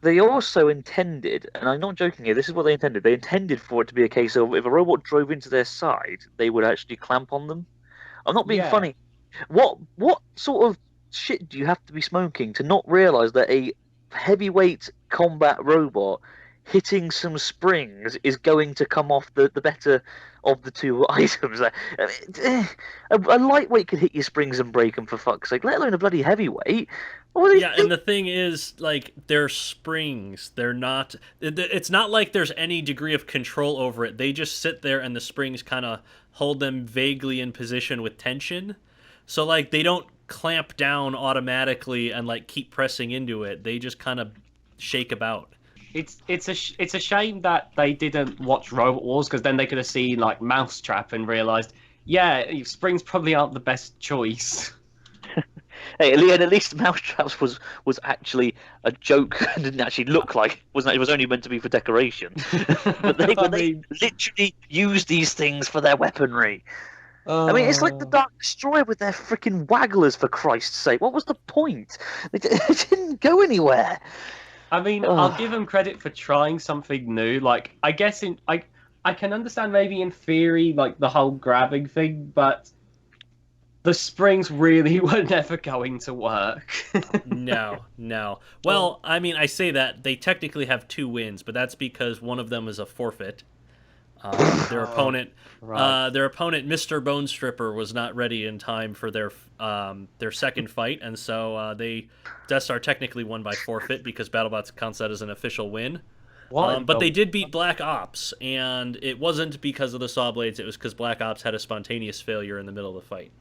They also intended, and I'm not joking here, this is what they intended. They intended for it to be a case of if a robot drove into their side, they would actually clamp on them. I'm not being funny. What sort of shit do you have to be smoking to not realise that a heavyweight combat robot hitting some springs is going to come off the better of the two items? A lightweight could hit your springs and break them, for fuck's sake, let alone a bloody heavyweight. And the thing is, like, they're springs. They're not... It's not like there's any degree of control over it. They just sit there and the springs kind of hold them vaguely in position with tension. So, like, they don't clamp down automatically and, like, keep pressing into it. They just kind of shake about. It's a shame that they didn't watch Robot Wars, because then they could have seen, like, Mousetrap and realised, yeah, springs probably aren't the best choice. Hey, at least Mousetraps was actually a joke and didn't actually look like it was only meant to be for decoration. But they literally use these things for their weaponry. I mean, it's like the Dark Destroyer with their freaking wagglers, for Christ's sake. What was the point? It didn't go anywhere. I mean, I'll give them credit for trying something new. Like, I guess I can understand maybe in theory, like, the whole grabbing thing, but the springs really were never going to work. No. Well, I mean, I say that they technically have 2 wins, but that's because one of them is a forfeit. Their opponent, Right. Mr. Bone Stripper, was not ready in time for their second fight, and so Death Star technically won by forfeit because BattleBots counts that as an official win. But they did beat Black Ops, and it wasn't because of the saw blades. It was because Black Ops had a spontaneous failure in the middle of the fight.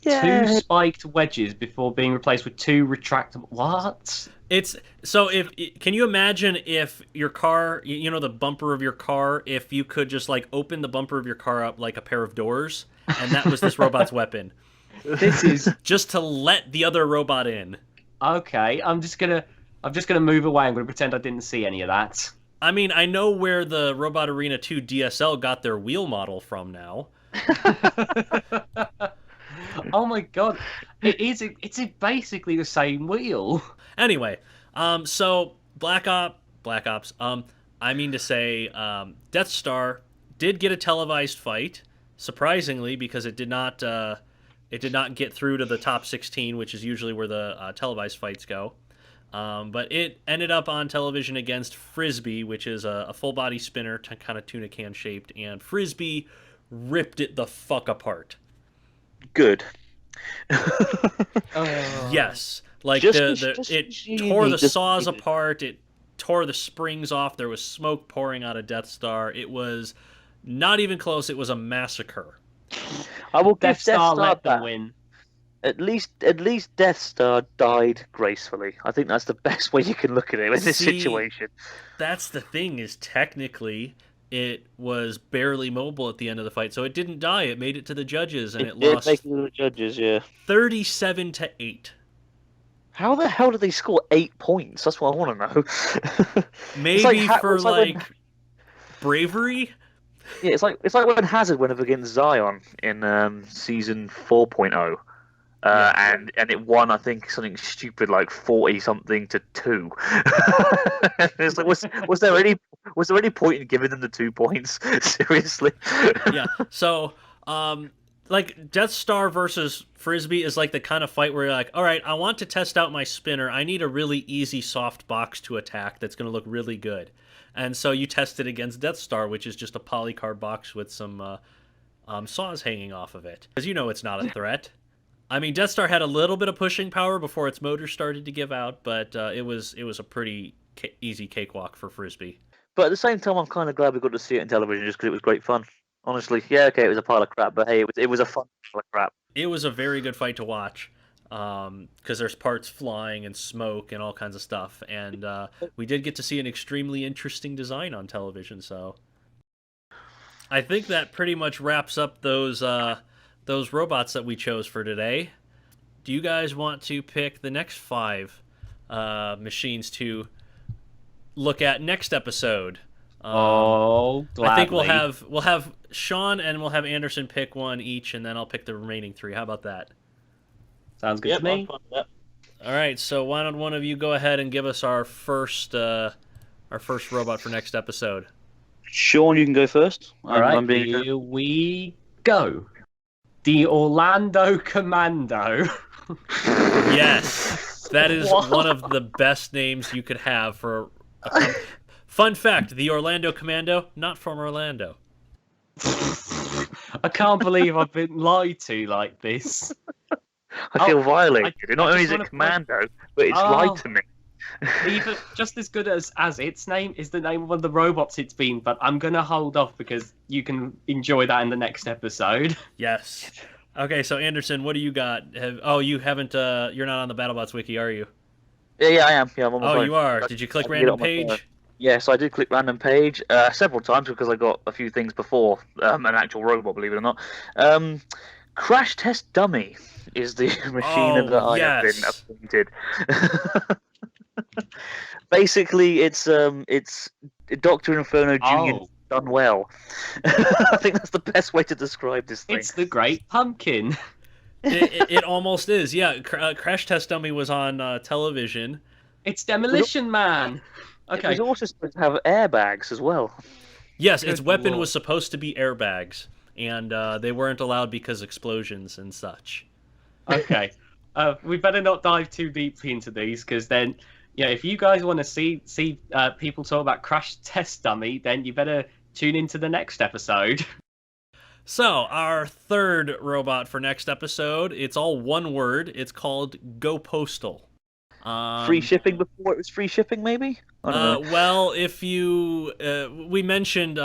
Two spiked wedges before being replaced with two retractable. What? It's so if can you imagine if your car, you know, the bumper of your car, if you could just like open the bumper of your car up like a pair of doors, and that was this robot's weapon. This is Just to let the other robot in. okay. I'm just gonna move away. I'm gonna pretend I didn't see any of that. I mean, I know where the Robot Arena 2 DSL got their wheel model from now. Oh my god! It's basically the same wheel. Anyway, so Black Ops. I mean to say, Death Star did get a televised fight, surprisingly, because it did not get through to the top 16, which is usually where the televised fights go. But it ended up on television against Frisbee, which is a full body spinner, kind of tuna can shaped, and Frisbee ripped it the fuck apart. Good. Yes, like it tore the saws apart. It tore the springs off. There was smoke pouring out of Death Star. It was not even close. It was a massacre. I will give Death Star let them that. win. At least Death Star died gracefully. I think that's the best way you can look at it in this situation. That's the thing, is technically it was barely mobile at the end of the fight, so it didn't die. It made it to the judges, and it lost. Make it to the judges, yeah. 37-8. How the hell did they score 8 points? That's what I want to know. Maybe for bravery. Yeah, it's like when Hazard went up against Zion in season 4.0. And it won, I think, something stupid like 40-something to 2. It's like, was there any point in giving them the 2 points? Seriously? Yeah. So, like Death Star versus Frisbee is like the kind of fight where you're like, all right, I want to test out my spinner. I need a really easy, soft box to attack that's going to look really good. And so you test it against Death Star, which is just a polycarbonate box with some saws hanging off of it, because you know it's not a threat. I mean, Death Star had a little bit of pushing power before its motor started to give out, but it was a pretty easy cakewalk for Frisbee. But at the same time, I'm kind of glad we got to see it on television just because it was great fun. Honestly, yeah, okay, it was a pile of crap, but hey, it was a fun pile of crap. It was a very good fight to watch, because there's parts flying and smoke and all kinds of stuff, and we did get to see an extremely interesting design on television. So I think that pretty much wraps up those robots that we chose for today. Do you guys want to pick the next 5 machines to look at next episode? Gladly. I think we'll have Sean and we'll have Anderson pick one each, and then I'll pick the remaining 3. How about that? Sounds good to me. Yep. All right, so why don't one of you go ahead and give us our first robot for next episode? Sean, you can go first. All right, here we go. The Orlando Commando. Yes, that is one of the best names you could have for a fun fact, the Orlando Commando, not from Orlando. I can't believe I've been lied to like this. I feel violated. Not only is it Commando, but it's lied to me. Even just as good as its name is the name of one of the robots it's been, but I'm going to hold off because you can enjoy that in the next episode. Yes. Okay, so Anderson, what do you got? You haven't, you're not on the BattleBots wiki, are you? Yeah, I am. Yeah, I'm on my phone. You are. Did you click random page? Yes, I did click random page several times because I got a few things before an actual robot, believe it or not. Crash Test Dummy is the machine that I have been appointed. Basically, it's Dr. Inferno Jr. done well. I think that's the best way to describe this thing. It's the Great Pumpkin. It almost is, yeah. Crash Test Dummy was on television. It's Demolition Man. Okay. It was also supposed to have airbags as well. Yes, its weapon was supposed to be airbags, and they weren't allowed because explosions and such. Okay. We better not dive too deeply into these, because then, if you guys want to see people talk about Crash Test Dummy, then you better tune into the next episode. So, our third robot for next episode, it's all one word. It's called Go Postal. Free shipping before it was free shipping, maybe? I don't know. Well, if you... we mentioned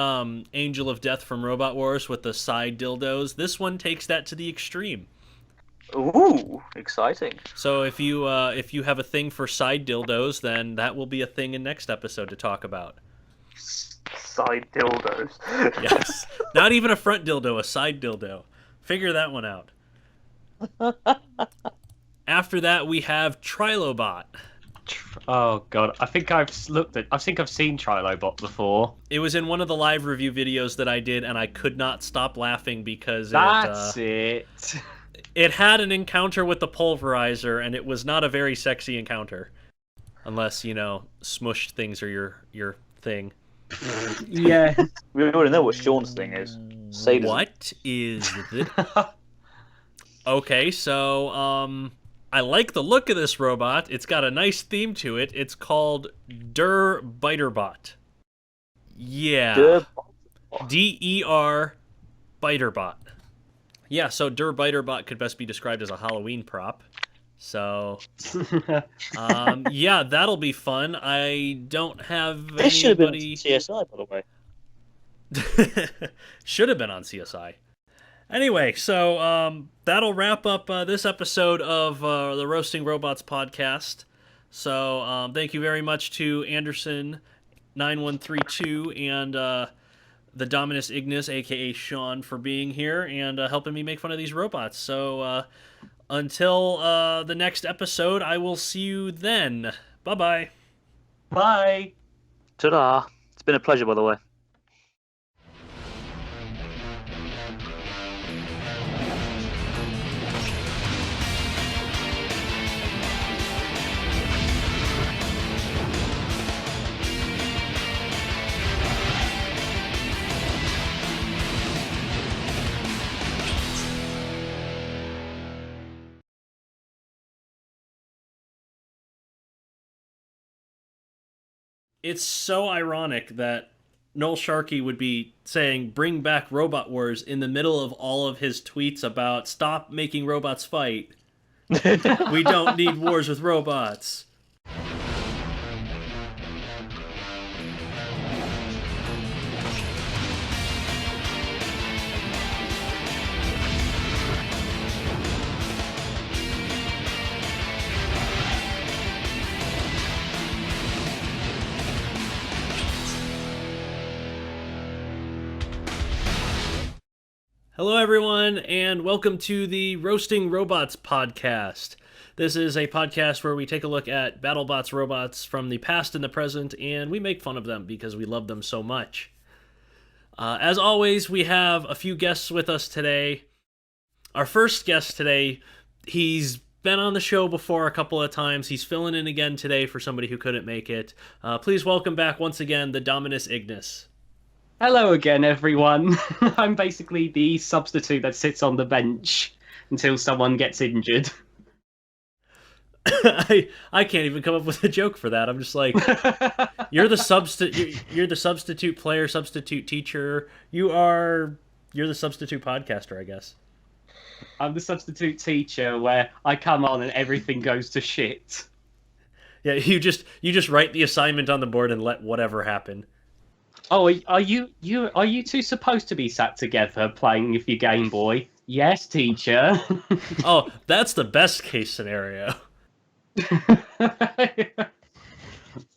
Angel of Death from Robot Wars with the side dildos. This one takes that to the extreme. Ooh, exciting. So if you have a thing for side dildos, then that will be a thing in next episode to talk about. Side dildos. Yes. Not even a front dildo, a side dildo. Figure that one out. After that, we have Trilobot. Oh god, I think I've seen Trilobot before. It was in one of the live review videos that I did, and I could not stop laughing because it had an encounter with the pulverizer, and it was not a very sexy encounter. Unless, smushed things are your thing. Yeah. We already know what Sean's thing is. Sadism. What is this? Okay, so, I like the look of this robot. It's got a nice theme to it. It's called Der-Biterbot. Yeah. D-E-R Biterbot. Yeah, so Der-Biterbot could best be described as a Halloween prop. So, yeah, that'll be fun. I don't have This should have been on anybody... CSI, by the way. Should have been on CSI. Anyway, so that'll wrap up this episode of the Roasting Robots podcast. So thank you very much to Anderson9132 and TheDominusIgnis, a.k.a. Sean, for being here and helping me make fun of these robots. So until the next episode, I will see you then. Bye-bye. Bye. Ta-da. It's been a pleasure, by the way. It's so ironic that Noel Sharkey would be saying, bring back Robot Wars in the middle of all of his tweets about stop making robots fight. We don't need wars with robots. Hello, everyone, and welcome to the Roasting Robots podcast. This is a podcast where we take a look at BattleBots robots from the past and the present, and we make fun of them because we love them so much. As always, we have a few guests with us today. Our first guest today, he's been on the show before a couple of times. He's filling in again today for somebody who couldn't make it. Please welcome back once again, TheDominusIgnis. Hello again, everyone. I'm basically the substitute that sits on the bench until someone gets injured. I can't even come up with a joke for that. I'm just like, you're the substitute player, substitute teacher. You're the substitute podcaster, I guess. I'm the substitute teacher where I come on and everything goes to shit. Yeah, you just write the assignment on the board and let whatever happen. Oh, are you two supposed to be sat together playing with your Game Boy? Yes, teacher. Oh, that's the best case scenario.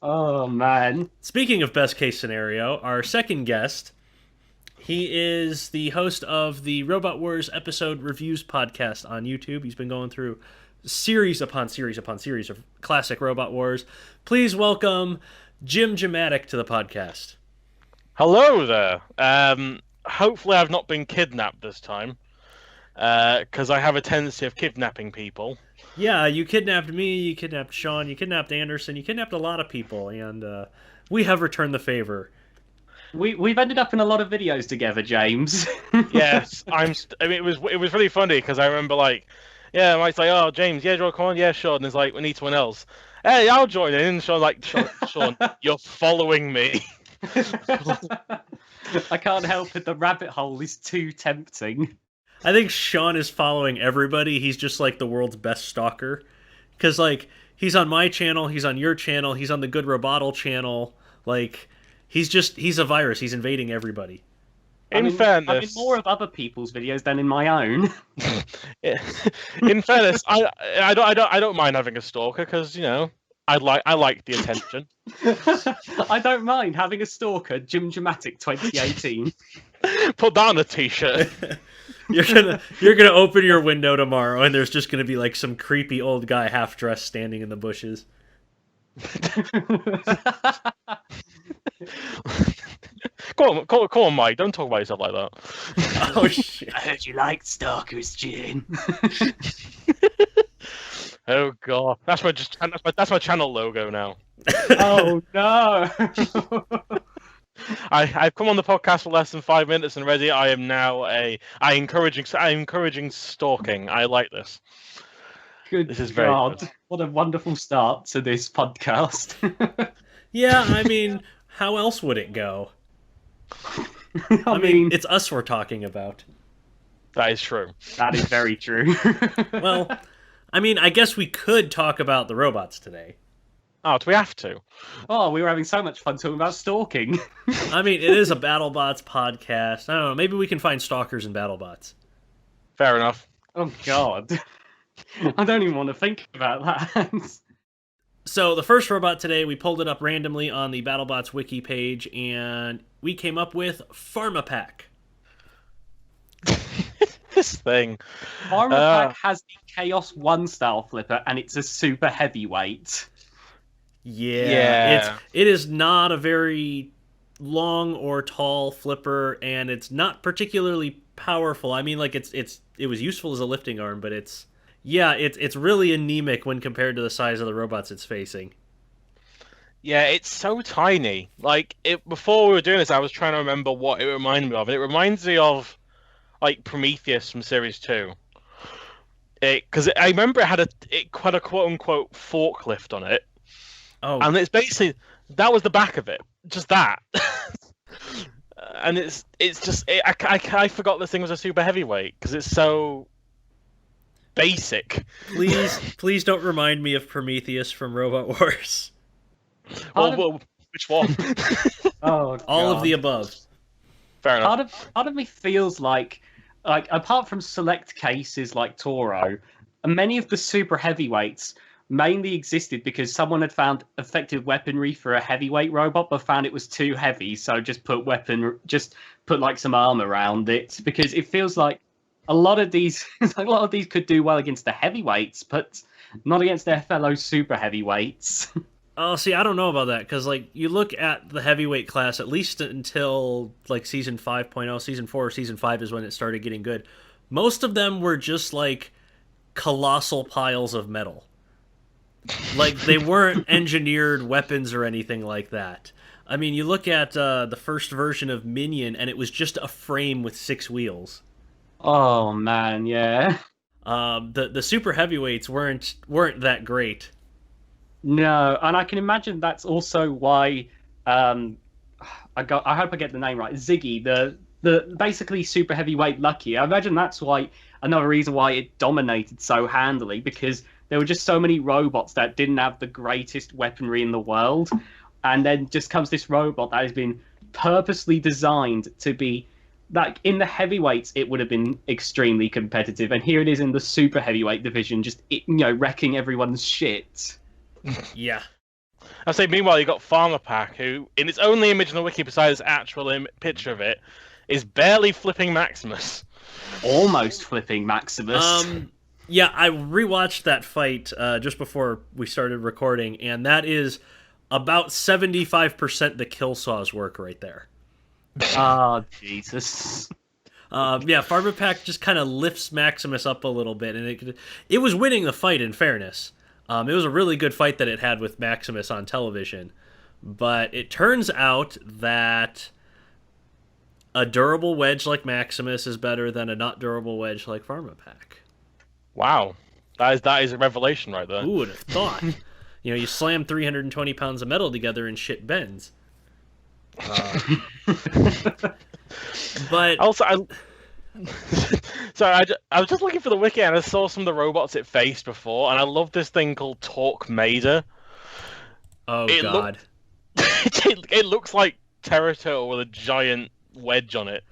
Oh, man. Speaking of best case scenario, our second guest, he is the host of the Robot Wars episode reviews podcast on YouTube. He's been going through series upon series upon series of classic Robot Wars. Please welcome Jim Gematic to the podcast. Hello there. Hopefully I've not been kidnapped this time, because I have a tendency of kidnapping people. Yeah, you kidnapped me, you kidnapped Sean, you kidnapped Anderson, you kidnapped a lot of people, and we have returned the favor. We've ended up in a lot of videos together, James. Yes, it was really funny because I remember I might say, oh James, yeah, do you want to come on? Yeah, sure. And there's we need someone else. Hey, I'll join in. And Sean's like, Sean, you're following me. I can't help it. The rabbit hole is too tempting. I think Sean is following everybody. He's just like the world's best stalker. Because, like, he's on my channel, he's on your channel, he's on the Good Robotle channel. Like, he's a virus. He's invading everybody. In fairness, I'm in more of other people's videos than in my own. in fairness, I don't mind having a stalker because I like the attention. I don't mind having a stalker. Jim Dramatic 2018. Put that on a t-shirt. You're gonna open your window tomorrow and there's just gonna be like some creepy old guy half dressed standing in the bushes. Come on, Mike. Don't talk about yourself like that. Oh shit! I heard you liked stalkers, Jim. Oh god, that's my channel logo now. Oh no! I've come on the podcast for less than 5 minutes and already I am now I'm encouraging stalking. I like this. Good This is very God. good. What a wonderful start to this podcast. Yeah, I mean, how else would it go? I mean, it's us we're talking about. That is true. that is very true. Well, I mean, I guess we could talk about the robots today. Oh, do we have to? Oh, we were having so much fun talking about stalking. I mean, it is a BattleBots podcast. I don't know, maybe we can find stalkers and BattleBots. Fair enough. Oh God. I don't even want to think about that. So the first robot today, we pulled it up randomly on the BattleBots wiki page, and we came up with PharmaPack. This thing. PharmaPack has the Chaos 1 style flipper, and it's a super heavyweight. Yeah. It is not a very long or tall flipper, and it's not particularly powerful. I mean, like it was useful as a lifting arm, but it's really anemic when compared to the size of the robots it's facing. Yeah, it's so tiny. Like before we were doing this, I was trying to remember what it reminded me of. And it reminds me of like Prometheus from Series 2. Because I remember it had a quote unquote forklift on it. Oh, And it's basically that was the back of it, just that. And it's just I forgot this thing was a super heavyweight because it's so basic. please don't remind me of Prometheus from Robot Wars. Well, which one? Oh, All of God. the above. Fair enough. Part of me feels like apart from select cases like Toro, many of the super heavyweights mainly existed because someone had found effective weaponry for a heavyweight robot, but found it was too heavy, so just put like some armor around it. Because it feels like a lot of these could do well against the heavyweights, but not against their fellow super heavyweights. Oh, see, I don't know about that, because, like, you look at the heavyweight class, at least until, like, Season 5.0, Season 4 or Season 5 is when it started getting good. Most of them were just, like, colossal piles of metal. Like, they weren't engineered weapons or anything like that. I mean, you look at the first version of Minion, and it was just a frame with 6 wheels. Oh, man, yeah. The super heavyweights weren't that great. No, and I can imagine that's also why I hope I get the name right. Ziggy, the basically super heavyweight Lucky. I imagine that's why another reason why it dominated so handily, because there were just so many robots that didn't have the greatest weaponry in the world, and then just comes this robot that has been purposely designed to be like in the heavyweights. It would have been extremely competitive, and here it is in the super heavyweight division, just wrecking everyone's shit. Yeah. I say, meanwhile, you got PharmaPack, who, in its only image in the wiki besides actual picture of it, is barely flipping Maximus. Almost flipping Maximus. Yeah, I rewatched that fight just before we started recording, and that is about 75% the kill saw's work right there. Oh, Jesus. Yeah, PharmaPack just kind of lifts Maximus up a little bit, and it was winning the fight, in fairness. It was a really good fight that it had with Maximus on television. But it turns out that a durable wedge like Maximus is better than a not durable wedge like PharmaPack. Wow. That is a revelation right there. Who would have thought? You slam 320 pounds of metal together and shit bends. But Also, sorry, I was just looking for the wiki and I saw some of the robots it faced before, and I love this thing called Torquemator. Oh It God. It looks like Pterodactyl with a giant wedge on it.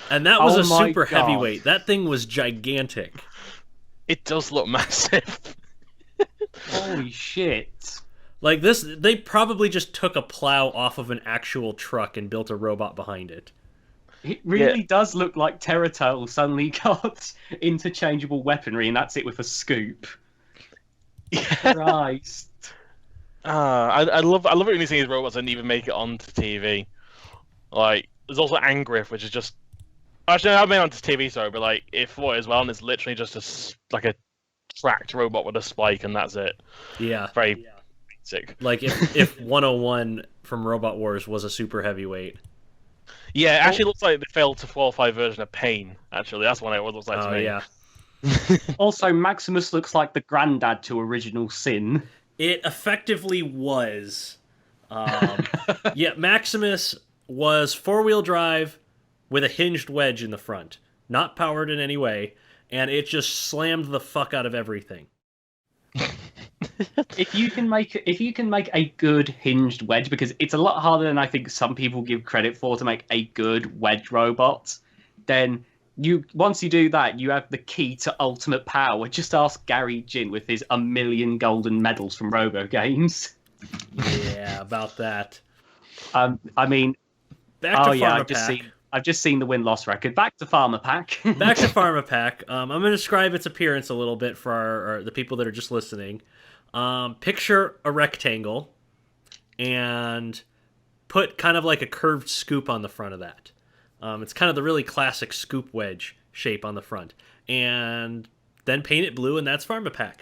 And that was Oh a my super God. heavyweight. That thing was gigantic. It does look massive. Holy shit. Like this, they probably just took a plow off of an actual truck and built a robot behind it. It really does look like Pterodactyl suddenly got interchangeable weaponry, and that's it with a scoop. Christ. I love it when you see these robots and even make it onto TV. Like, there's also Angriff, which is just actually I made it onto TV, sorry, but like it fought as well, and it's literally just like a tracked robot with a spike, and that's it. Yeah. Very basic. Like if 101 from Robot Wars was a super heavyweight. Yeah, it actually looks like they failed to qualify version of Pain. Actually, that's what it looks like to Oh me. yeah. Also, Maximus looks like the granddad to Original Sin. It effectively was. Yeah, Maximus was four-wheel drive with a hinged wedge in the front, not powered in any way, and it just slammed the fuck out of everything. If you can make a good hinged wedge, because it's a lot harder than I think some people give credit for to make a good wedge robot, then once you do that, you have the key to ultimate power. Just ask Gary Jin with his 1,000,000 golden medals from Robo Games. Yeah, about that. I mean, Back to yeah, PharmaPack. I've just seen the win-loss record. Back to PharmaPack. Back to PharmaPack. I'm going to describe its appearance a little bit for the people that are just listening. Picture a rectangle and put kind of like a curved scoop on the front of that. It's kind of the really classic scoop wedge shape on the front. And then paint it blue, and that's PharmaPack.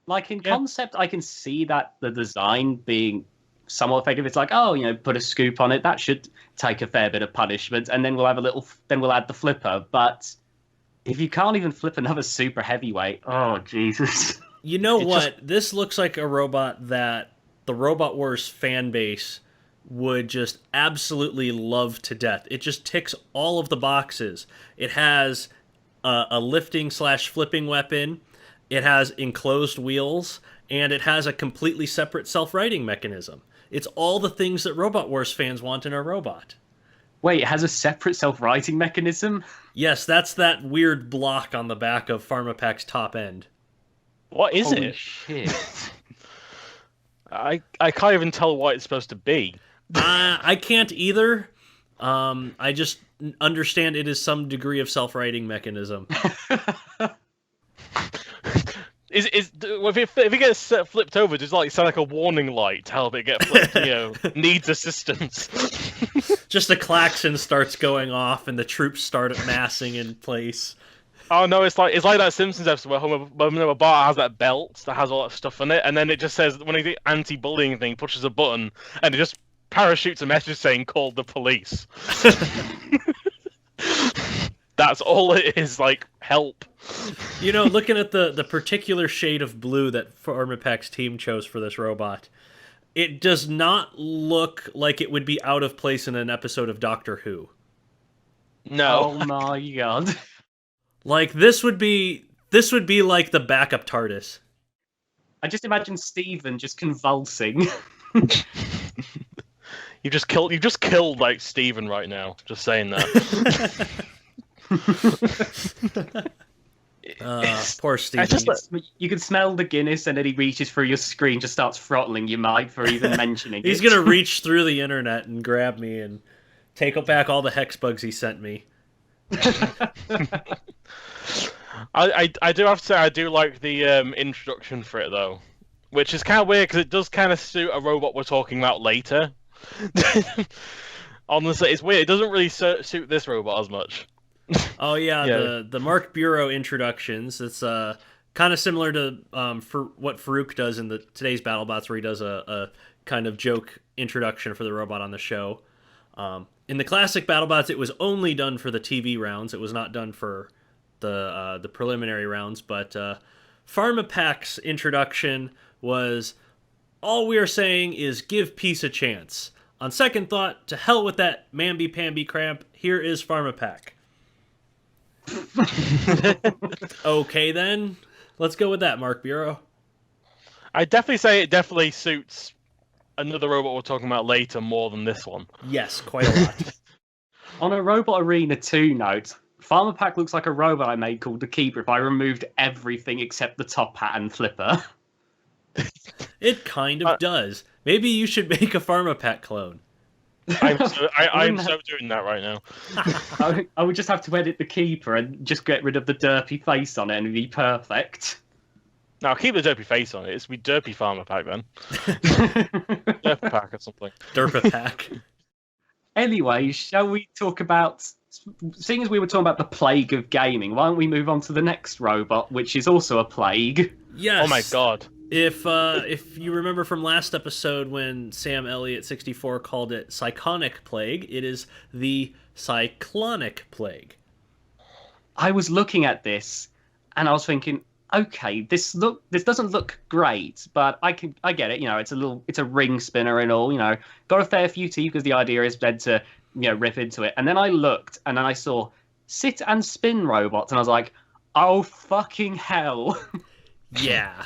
Like, in concept, I can see that the design being somewhat effective. It's like, oh, put a scoop on it. That should take a fair bit of punishment, and then we'll add the flipper. But if you can't even flip another super heavyweight, oh Jesus! You know what? This looks like a robot that the Robot Wars fan base would just absolutely love to death. It just ticks all of the boxes. It has a lifting/flipping weapon. It has enclosed wheels, and it has a completely separate self-righting mechanism. It's all the things that Robot Wars fans want in a robot. Wait, it has a separate self-righting mechanism? Yes, that's that weird block on the back of PharmaPack's top end. What is Holy it? shit. I can't even tell what it's supposed to be. I can't either. I just understand it is some degree of self-righting mechanism. If it gets flipped over, does it sound like a warning light to help it get flipped? Needs assistance. Just a klaxon starts going off, and the troops start massing in place. Oh no, it's like that Simpsons episode where Homer Bart has that belt that has all that stuff on it, and then it just says when the anti-bullying thing pushes a button, and it just parachutes a message saying "call the police." That's all it is. Like, help. Looking at the particular shade of blue that PharmaPack's team chose for this robot, it does not look like it would be out of place in an episode of Doctor Who. No. Oh my god. Like, this would be like the backup TARDIS. I just imagine Steven just convulsing. You just killed like Steven right now. Just saying that. Poor Steven. You can smell the Guinness, and then he reaches through your screen, just starts throttling your mic for even mentioning He's it. gonna reach through the internet and grab me and take back all the hex bugs he sent me. I do have to say I do like the introduction for it though, which is kind of weird because it does kind of suit a robot we're talking about later. Honestly, it's weird. It doesn't really suit this robot as much. Oh yeah, the Mark Bureau introductions. It's kind of similar to for what Farouk does in today's BattleBots, where he does a kind of joke introduction for the robot on the show. In the classic BattleBots, it was only done for the TV rounds. It was not done for the preliminary rounds. But PharmaPack's introduction was, all we are saying is give peace a chance. on second thought, to hell with that mamby-pamby cramp, here is Pharmapack. Okay, then. Let's go with that, Mark Bureau. I'd definitely say it definitely suits another robot we're talking about later more than this one. Yes, quite a lot. On a Robot Arena 2 note, Farmer Pack looks like a robot I made called the Keeper if I removed everything except the top hat and flipper. It kind of does. Maybe you should make a Pharmapack clone. I'm so doing that right now. I would just have to edit the Keeper and just get rid of the derpy face on it and it'd be perfect. Now keep the derpy face on it. It's be derpy Farmer Pack then. Derpy Pack or something. Derpa Pack. Anyway, shall we talk about... Seeing as we were talking about the plague of gaming, why don't we move on to the next robot, which is also a plague? Yes. Oh my god. If you remember from last episode when Sam Elliott 64 called it Cyclonic Plague, it is the Cyclonic Plague. I was looking at this and I was thinking, okay, this doesn't look great, but I get it. You know, it's a ring spinner and all. You know, got a fair few teeth because the idea is then to rip into it. And then I looked and then I saw sit and spin robots, and I was like, oh fucking hell! Yeah,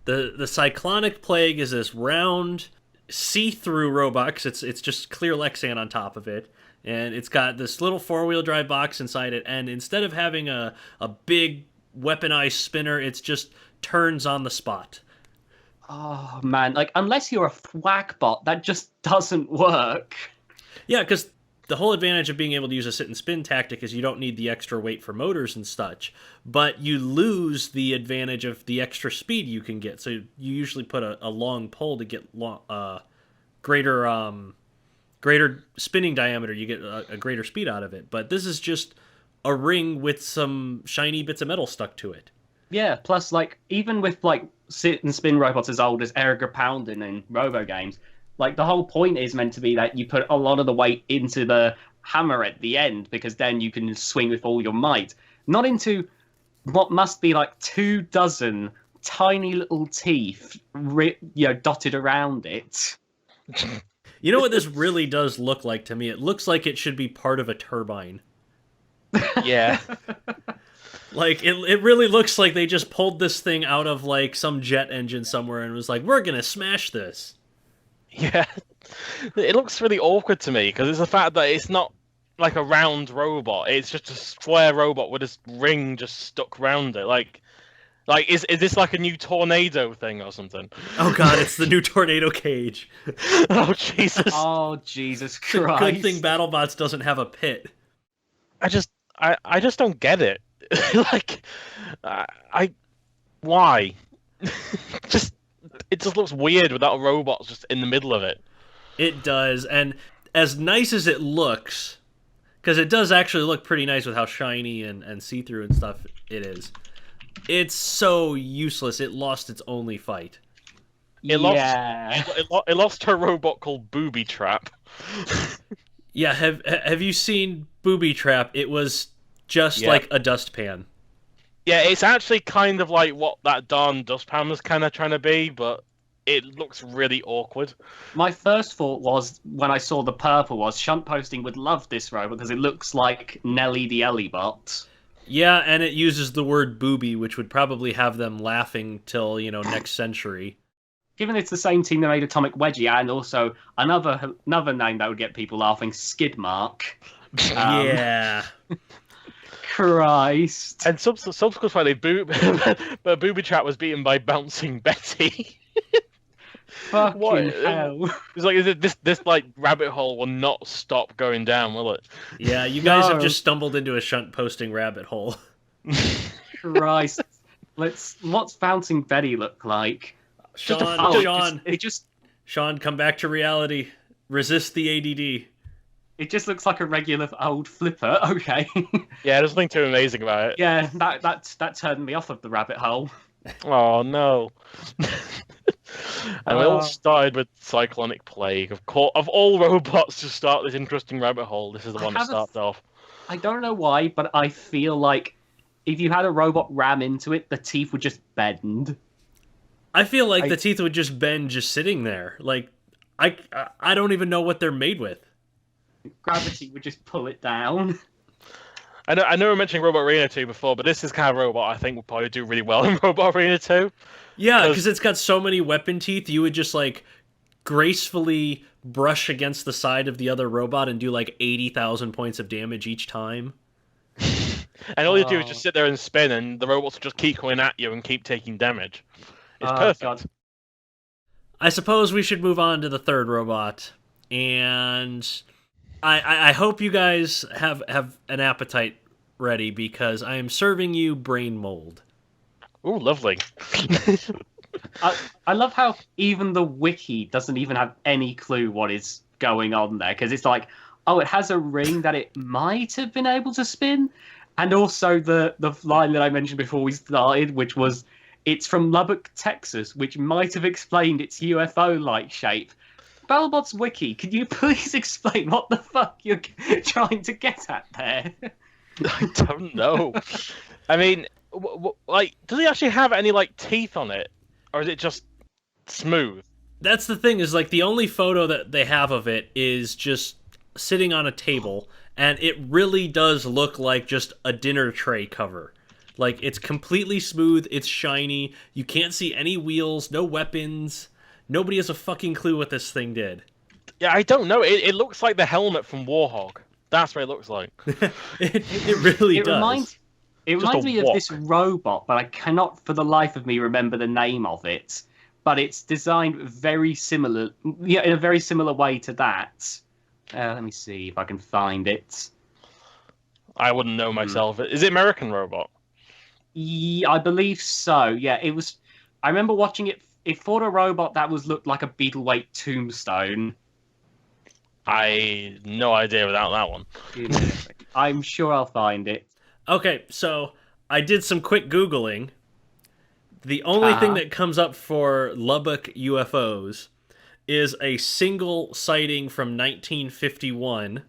the Cyclonic Plague is this round, see-through robot because it's just clear Lexan on top of it. And it's got this little four-wheel drive box inside it, and instead of having a big weaponized spinner, it's just turns on the spot. Oh man, like unless you're a thwackbot, that just doesn't work. Yeah, because the whole advantage of being able to use a sit and spin tactic is you don't need the extra weight for motors and such, but you lose the advantage of the extra speed you can get. So you usually put a long pole to get greater spinning diameter. You get a greater speed out of it. But this is just a ring with some shiny bits of metal stuck to it. Yeah, plus, like, even with, like, sit and spin robots as old as Erica Poundin in Robo games, like, the whole point is meant to be that you put a lot of the weight into the hammer at the end, because then you can swing with all your might. Not into what must be, like, 24 tiny little teeth, dotted around it. You know what this really does look like to me? It looks like it should be part of a turbine. Yeah. Like, it really looks like they just pulled this thing out of, like, some jet engine somewhere and was like, we're gonna smash this. Yeah. It looks really awkward to me, because it's the fact that it's not like a round robot. It's just a square robot with this ring just stuck round it. Like is this like a new tornado thing or something? Oh god, it's the new tornado cage. Oh, Jesus. Oh, Jesus Christ. Good thing BattleBots doesn't have a pit. I just don't get it. Like, why? It just looks weird without robots just in the middle of it. It does, and as nice as it looks, because it does actually look pretty nice with how shiny and see-through and stuff it is, it's so useless. It lost its only fight. It lost her robot called Booby Trap. Yeah, have you seen Booby Trap? It was just like a dustpan. Yeah, it's actually kind of like what that darn dustpan was kind of trying to be, but it looks really awkward. My first thought was, when I saw the purple, was Shunt Posting would love this robot because it looks like Nelly the Ellybot. Yeah, and it uses the word booby, which would probably have them laughing till, next century. Given it's the same team that made Atomic Wedgie, and also another name that would get people laughing, Skidmark. Yeah. Christ. And subsequently, Booby Trap was beaten by Bouncing Betty. Fucking hell. It's like, this like rabbit hole will not stop going down, will it? Yeah, you guys have just stumbled into a Shunt Posting rabbit hole. Christ. What's Bouncing Betty look like? Sean, Just Sean, come back to reality. Resist the ADD. It just looks like a regular old flipper. Okay. Yeah, there's nothing too amazing about it. Yeah, that turned me off of the rabbit hole. Oh no. And it all started with Cyclonic Plague. Of course, of all robots to start this interesting rabbit hole, this is the one that starts off. I don't know why, but I feel like if you had a robot ram into it, the teeth would just bend. I feel like the teeth would just bend just sitting there. Like, I don't even know what they're made with. Gravity would just pull it down. I know we're mentioning Robot Arena 2 before, but this is kind of robot I think would probably do really well in Robot Arena 2. Yeah, because it's got so many weapon teeth, you would just like gracefully brush against the side of the other robot and do like 80,000 points of damage each time. And all you do is just sit there and spin, and the robots will just keep coming at you and keep taking damage. It's perfect. God. I suppose we should move on to the third robot, and I hope you guys have an appetite ready because I am serving you brain mold. Ooh, lovely. I love how even the wiki doesn't even have any clue what is going on there, because it's like, oh, it has a ring that it might have been able to spin, and also the line that I mentioned before we started, which was, it's from Lubbock, Texas, which might have explained its UFO-like shape. Battlebot's wiki, can you please explain what the fuck you're trying to get at there? I don't know. I mean, like, does it actually have any like teeth on it, or is it just smooth? That's the thing, is like the only photo that they have of it is just sitting on a table, and it really does look like just a dinner tray cover. Like, it's completely smooth, it's shiny, you can't see any wheels, no weapons, nobody has a fucking clue what this thing did. Yeah, I don't know. It looks like the helmet from Warhog. That's what it looks like. it really does. It reminds me of this robot, but I cannot for the life of me remember the name of it. But it's designed very similar, yeah, in a very similar way to that. Let me see if I can find it. I wouldn't know myself. Is it American Robot? Yeah, I believe so. Yeah, it was. I remember watching it. It fought a robot that looked like a Beetleweight tombstone. I no idea without that one. I'm sure I'll find it. Okay, so I did some quick Googling. The only thing that comes up for Lubbock UFOs is a single sighting from 1951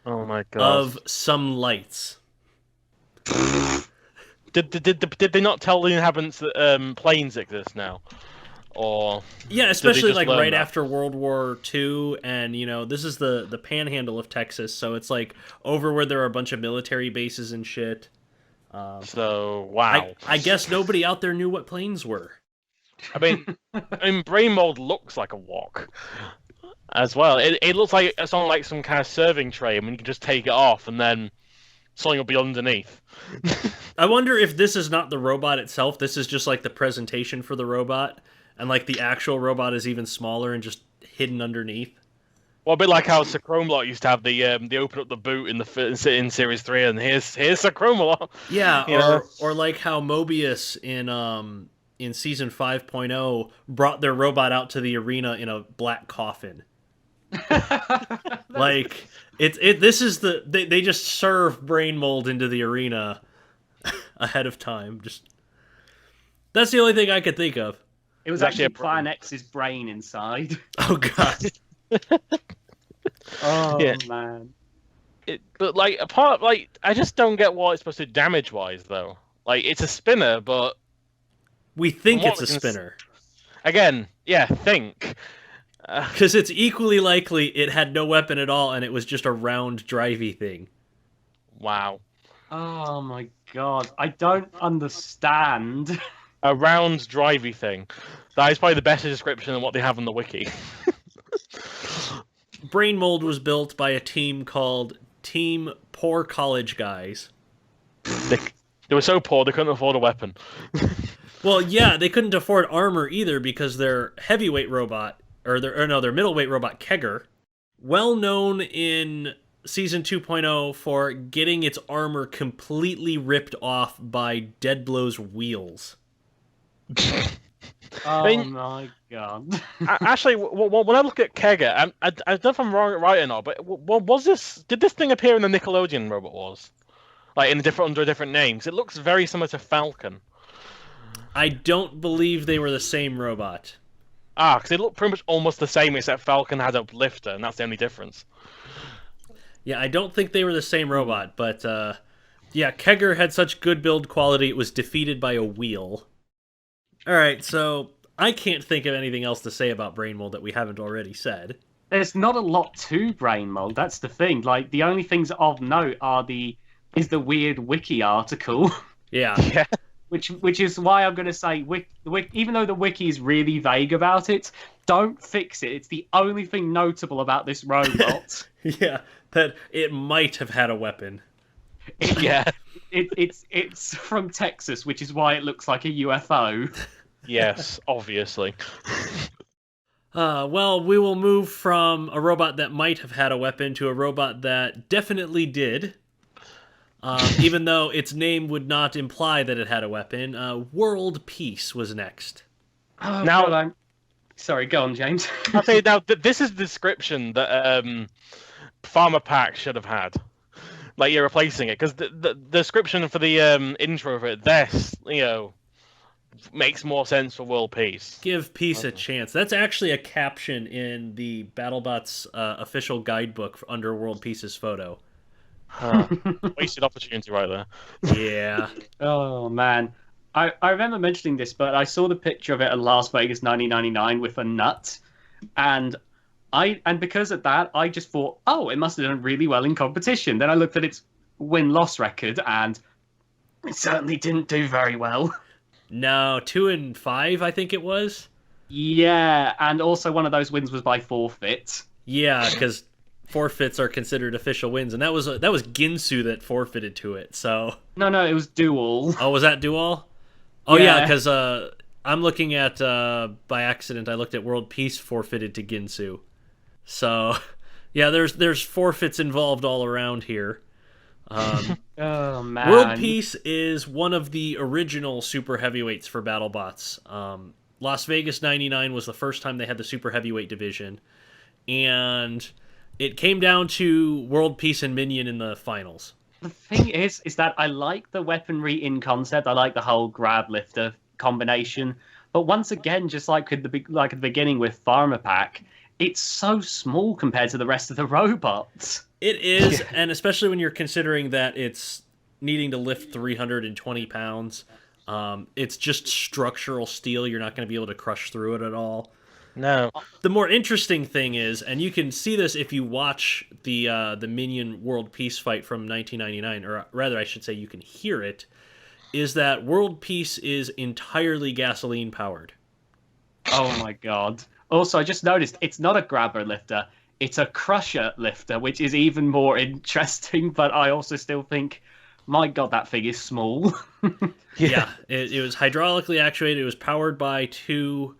Oh my god. of some lights. Did they not tell the inhabitants that planes exist now? Or yeah, especially just like learn right that? after World War II, and you know, this is the panhandle of Texas, so it's like over where there are a bunch of military bases and shit. So wow. I guess nobody out there knew what planes were. I mean, brain mold looks like a wok as well. It looks like it's on like some kind of serving tray, and you can just take it off, and then something will be underneath. I wonder if this is not the robot itself. This is just like the presentation for the robot, and like the actual robot is even smaller and just hidden underneath. Well, a bit like how Sacromelot used to have the they open up the boot in Series 3, and here's Sacromelot. Yeah, or like how Mobius in season 5.0 brought their robot out to the arena in a black coffin. Like this is they just serve brain mold into the arena ahead of time. Just that's the only thing I could think of. It was actually Plan X's brain inside. Oh god. Oh Yeah. man. But like I just don't get what it's supposed to do damage wise though. Like it's a spinner, but We think From it's a what we can spinner. again, yeah, think. Because it's equally likely it had no weapon at all and it was just a round, drivey thing. Wow. Oh my god. I don't understand. A round drivey thing. That is probably the better description than what they have on the wiki. Brain mold was built by a team called Team Poor College Guys. They were so poor they couldn't afford a weapon. Well, yeah, they couldn't afford armor either because their heavyweight robot, their middleweight robot, Kegger, well known in Season 2.0 for getting its armor completely ripped off by Deadblow's wheels. Oh mean- my god. Actually, when I look at Kegger, I don't know if I'm right or not, but did this thing appear in the Nickelodeon Robot Wars? Like under a different name? 'Cause it looks very similar to Falcon. I don't believe they were the same robot. Because they look pretty much almost the same, except Falcon had a lifter, and that's the only difference. Yeah, I don't think they were the same robot, but yeah, Kegger had such good build quality it was defeated by a wheel. Alright, so I can't think of anything else to say about brain mold that we haven't already said. There's not a lot to brain mold. That's the thing. Like the only things of note is the weird wiki article, Yeah. Yeah. which is why I'm going to say even though the wiki is really vague about it, don't fix it. It's the only thing notable about this robot. Yeah, that it might have had a weapon. Yeah. It's from Texas, which is why it looks like a UFO. Yes, obviously. Well, we will move from a robot that might have had a weapon to a robot that definitely did. Even though its name would not imply that it had a weapon. World Peace was next. Oh, Now- God, sorry, go on, James. I'll say now this is the description that Farmer Pack should have had. Like you're replacing it because the description for the intro of it, this makes more sense for World Peace. Give peace a chance. That's actually a caption in the BattleBots official guidebook under World Peace's photo. Huh. Wasted opportunity right there. Yeah. Oh man, I remember mentioning this, but I saw the picture of it at Las Vegas 1999 with a nut, and because of that, I just thought, oh, it must have done really well in competition. Then I looked at its win-loss record, and it certainly didn't do very well. No, 2 and 5, I think it was. Yeah, and also one of those wins was by forfeit. Yeah, because forfeits are considered official wins, and that was Ginsu that forfeited to it. So. No, it was dual. Oh, was that Dual? Oh yeah, Yeah. because I'm looking at by accident. I looked at World Peace forfeited to Ginsu. So, yeah, there's forfeits involved all around here. Oh man, World Peace is one of the original super heavyweights for BattleBots. Las Vegas 99 was the first time they had the super heavyweight division, and it came down to World Peace and Minion in the finals. The thing is that I like the weaponry in concept. I like the whole grab lifter combination. But once again, just like at the beginning with Farmer Pack, it's so small compared to the rest of the robots. It is, and especially when you're considering that it's needing to lift 320 pounds. It's just structural steel. You're not going to be able to crush through it at all. No. The more interesting thing is, and you can see this if you watch the Minion World Peace fight from 1999, or rather I should say you can hear it, is that World Peace is entirely gasoline powered. Oh my god. Also, I just noticed it's not a grabber lifter, it's a crusher lifter, which is even more interesting, but I also still think, my god, that thing is small. Yeah, it was hydraulically actuated. It was powered by 2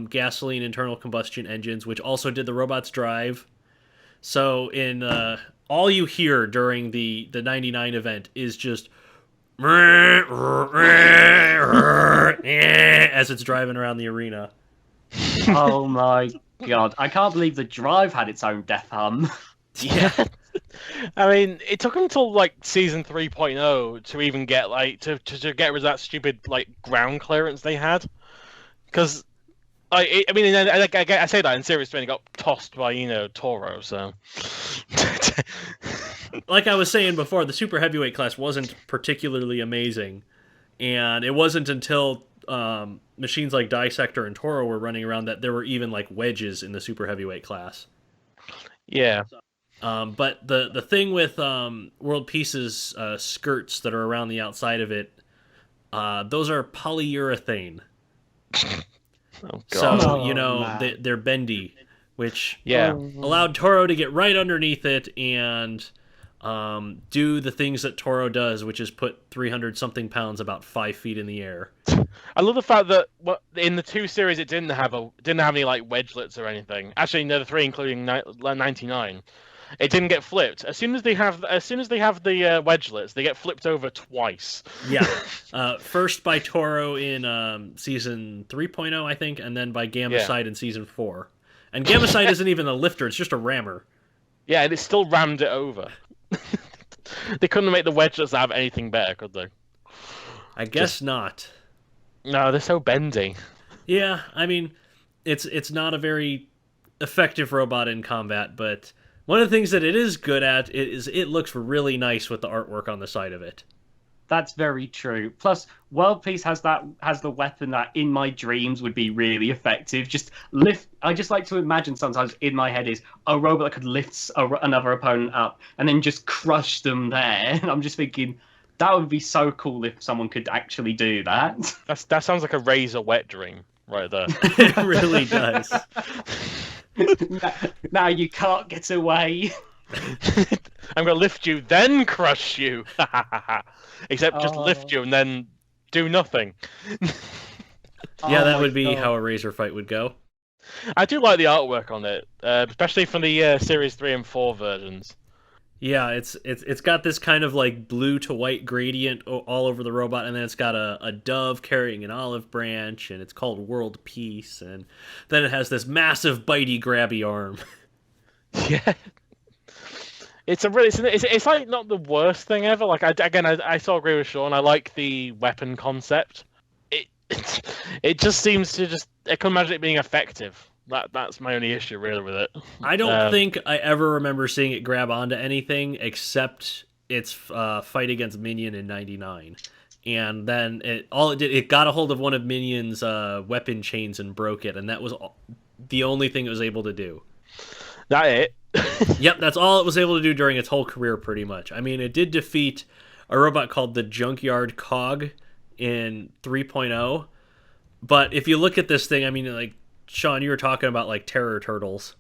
gasoline internal combustion engines, which also did the robot's drive. So in all you hear during the 99 event is just as it's driving around the arena. Oh my god. I can't believe the drive had its own death hum. Yeah. I mean, it took them until like season 3.0 to even get to get rid of that stupid ground clearance they had, because I say that in serious when it got tossed by Toro. So, like I was saying before, the super heavyweight class wasn't particularly amazing, and it wasn't until machines like Dissector and Toro were running around that there were even wedges in the super heavyweight class. yeah. But the thing with World Peace's skirts that are around the outside of it, those are polyurethane. Oh god. So, man. they're bendy, which Yeah. allowed Toro to get right underneath it and do the things that Toro does, which is put 300-something pounds about 5 feet in the air. I love the fact that in the 2 series it didn't have any wedgelets or anything. Actually, no, the 3 including 99. It didn't get flipped. As soon as they have the wedgelets, they get flipped over twice. Yeah. First by Toro in season 3.0, I think, and then by Gamacide in season 4. And Gamacide isn't even a lifter, it's just a rammer. Yeah, and it still rammed it over. They couldn't make the wedgelets have anything better, could they? I guess not. No, they're so bendy. Yeah, I mean, it's not a very effective robot in combat, but one of the things that it is good at is it looks really nice with the artwork on the side of it. That's very true. Plus, World Peace has the weapon that in my dreams would be really effective. Just lift. I just like to imagine sometimes in my head is a robot that could lift another opponent up and then just crush them there. And I'm just thinking that would be so cool if someone could actually do that. That sounds like a razor wet dream right there. It really does. Now you can't get away. I'm gonna lift you, then crush you. Except just lift you and then do nothing. Yeah, that my would be God. how a Razor fight would go. I do like the artwork on it, especially from the Series 3 and 4 versions. Yeah, it's got this kind of like blue to white gradient all over the robot, and then it's got a dove carrying an olive branch, and it's called World Peace, and then it has this massive bitey grabby arm. Yeah. It's like not the worst thing ever. Like I still agree with Sean. I like the weapon concept. It just seems to I couldn't imagine it being effective. That's my only issue really with it. I don't think I ever remember seeing it grab onto anything except its fight against Minion in '99, and then it got a hold of one of Minion's weapon chains and broke it, and that was the only thing it was able to do. That it. Yep, that's all it was able to do during its whole career, pretty much. I mean, it did defeat a robot called the Junkyard Cog in 3.0, but if you look at this thing, I mean, like, Sean, you were talking about, like, Terror Turtles.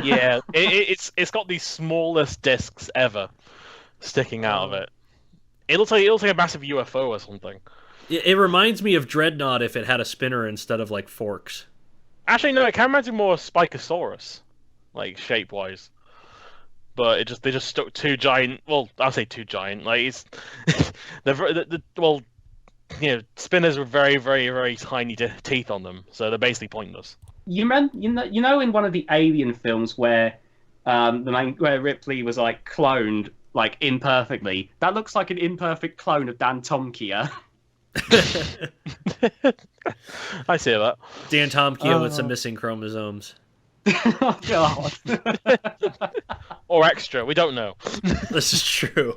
Yeah, it's got the smallest discs ever sticking out of it. It looks like a massive UFO or something. It reminds me of Dreadnought if it had a spinner instead of, like, forks. Actually, no, it can imagine more of Spikosaurus, like shape-wise. But they just stuck two giant. Well, I'll say two giant. Like it's spinners with very, very, very tiny teeth on them, so they're basically pointless. You know, in one of the Alien films where where Ripley was like cloned like imperfectly. That looks like an imperfect clone of Dan Tomkia. I see that. Dan Tomkia with some missing chromosomes. Oh God. Or extra, we don't know. This is true.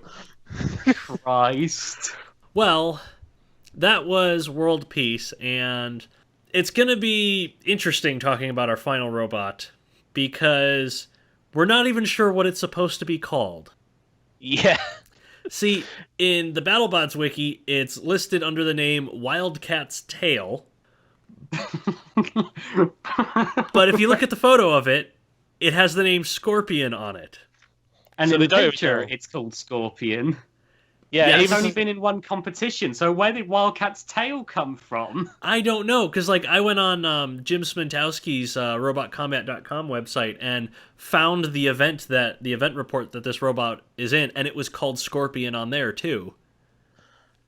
Christ. Well, that was World Peace, and it's going to be interesting talking about our final robot, because we're not even sure what it's supposed to be called. Yeah. See, in the BattleBots wiki, it's listed under the name Wildcat's Tail. But if you look at the photo of it, it has the name Scorpion on it. And So in they the don't picture, know. it's called Scorpion. Yeah, It's even only been in one competition, so where did Wildcat's tail come from? I don't know, because like I went on Jim Smentowski's RobotCombat.com website and found the event report that this robot is in, and it was called Scorpion on there too.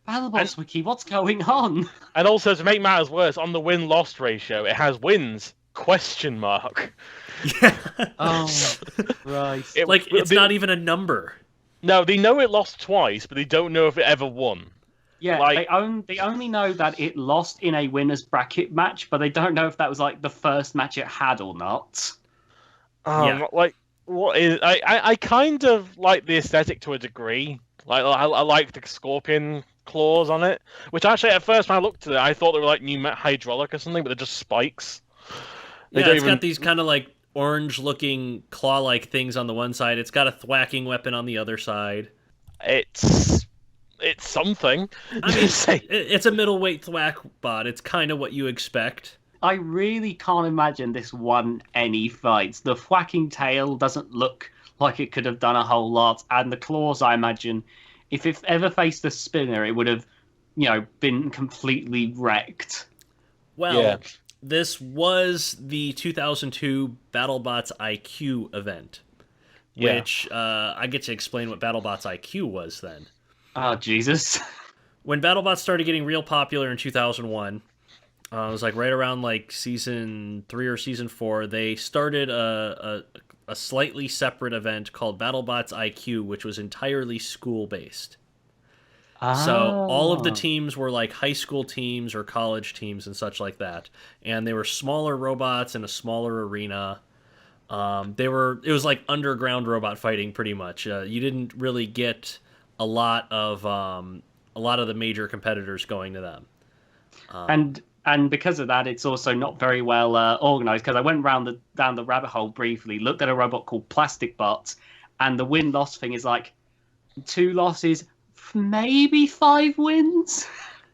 BattleBots Wiki, what's going on? and also to make matters worse, on the win-loss ratio, it has wins ? Yeah, Oh, right. it's not even a number. No, they know it lost twice, but they don't know if it ever won. Yeah, like- they only know that it lost in a winner's bracket match, but they don't know if that was like the first match it had or not. Yeah. Like, what is? I kind of like the aesthetic to a degree. Like, I like the scorpion claws on it, which actually at first when I looked at it, I thought they were like new hydraulic or something, but they're just spikes. They Yeah, don't it's even- got these kind of like orange-looking claw-like things on the one side. It's got a thwacking weapon on the other side. It's something. I mean, it's a middleweight thwack bot. It's kind of what you expect. I really can't imagine this won any fights. The whacking tail doesn't look like it could have done a whole lot, and the claws, I imagine, if it ever faced a spinner, it would have, been completely wrecked. Well, Yeah. this was the 2002 BattleBots IQ event, Yeah. which I get to explain what BattleBots IQ was then. Oh, Jesus. When BattleBots started getting real popular in 2001, it was like right around like season 3 or season 4, they started a slightly separate event called BattleBots IQ, which was entirely school-based. So all of the teams were like high school teams or college teams and such like that, and they were smaller robots in a smaller arena. It was like underground robot fighting pretty much. You didn't really get a lot of the major competitors going to them. And because of that, it's also not very well organized. Because I went down the rabbit hole briefly, looked at a robot called Plastic Bot, and the win-loss thing is like 2 losses, maybe 5 wins.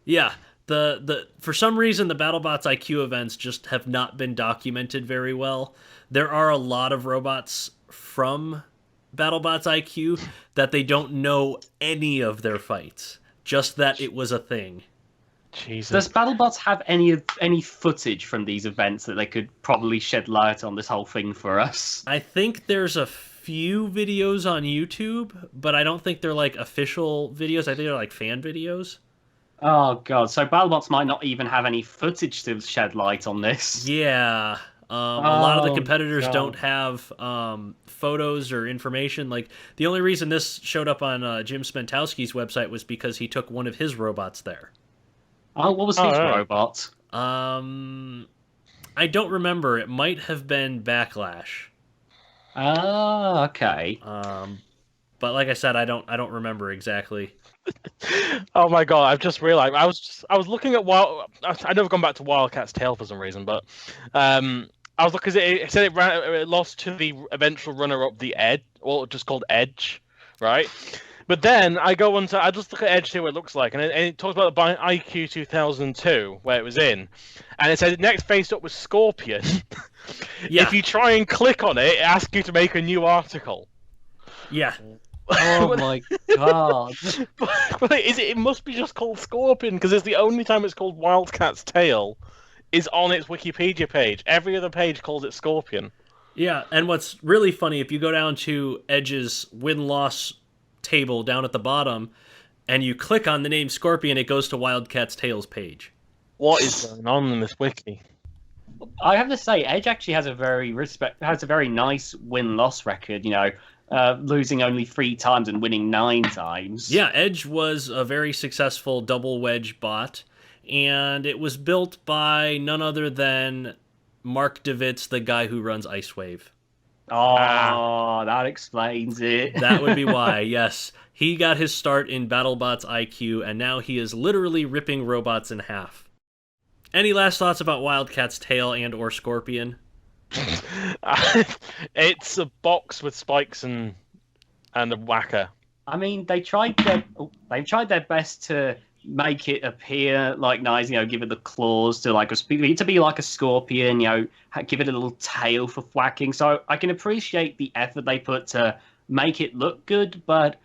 Yeah, the for some reason the BattleBots IQ events just have not been documented very well. There are a lot of robots from BattleBots IQ that they don't know any of their fights, just that it was a thing. Jesus. Does BattleBots have any footage from these events that they could probably shed light on this whole thing for us? I think there's a few videos on YouTube, but I don't think they're like official videos. I think they're like fan videos. Oh god, so BattleBots might not even have any footage to shed light on this. Yeah. A lot of the Oh, competitors God. don't have photos or information. Like, the only reason this showed up on Jim Smentowski's website was because he took one of his robots there. Oh, what was his right. robot? I don't remember. It might have been Backlash. Ah, okay. But like I said, I don't remember exactly. Oh my god! I've just realized I was looking at I never gone back to Wildcat's Tale for some reason, but I was looking at it said it lost to the eventual runner-up, the Edge, or just called Edge, right? But then I just look at Edge, see what it looks like, and it talks about the IQ 2002 where it was in, and it said next faced up was Scorpion. Yeah. If you try and click on it, it asks you to make a new article. Yeah. Oh my god. But it must be just called Scorpion, because it's the only time it's called Wildcat's Tale is on its Wikipedia page. Every other page calls it Scorpion. Yeah, and what's really funny, if you go down to Edge's win-loss table down at the bottom, and you click on the name Scorpion, it goes to Wildcat's Tales page. What is going on in this wiki? I have to say, Edge actually has a very nice win-loss record. You know, losing only 3 times and winning 9 times. Yeah, Edge was a very successful double wedge bot, and it was built by none other than Mark DeWitts, the guy who runs Icewave. Oh, that explains it. That would be why, yes. He got his start in BattleBots IQ, and now he is literally ripping robots in half. Any last thoughts about Wildcat's Tail and or Scorpion? It's a box with spikes and a whacker. I mean, they've tried their best to make it appear like nice, you know, give it the claws to be like a scorpion, you know, give it a little tail for whacking. So I can appreciate the effort they put to make it look good, but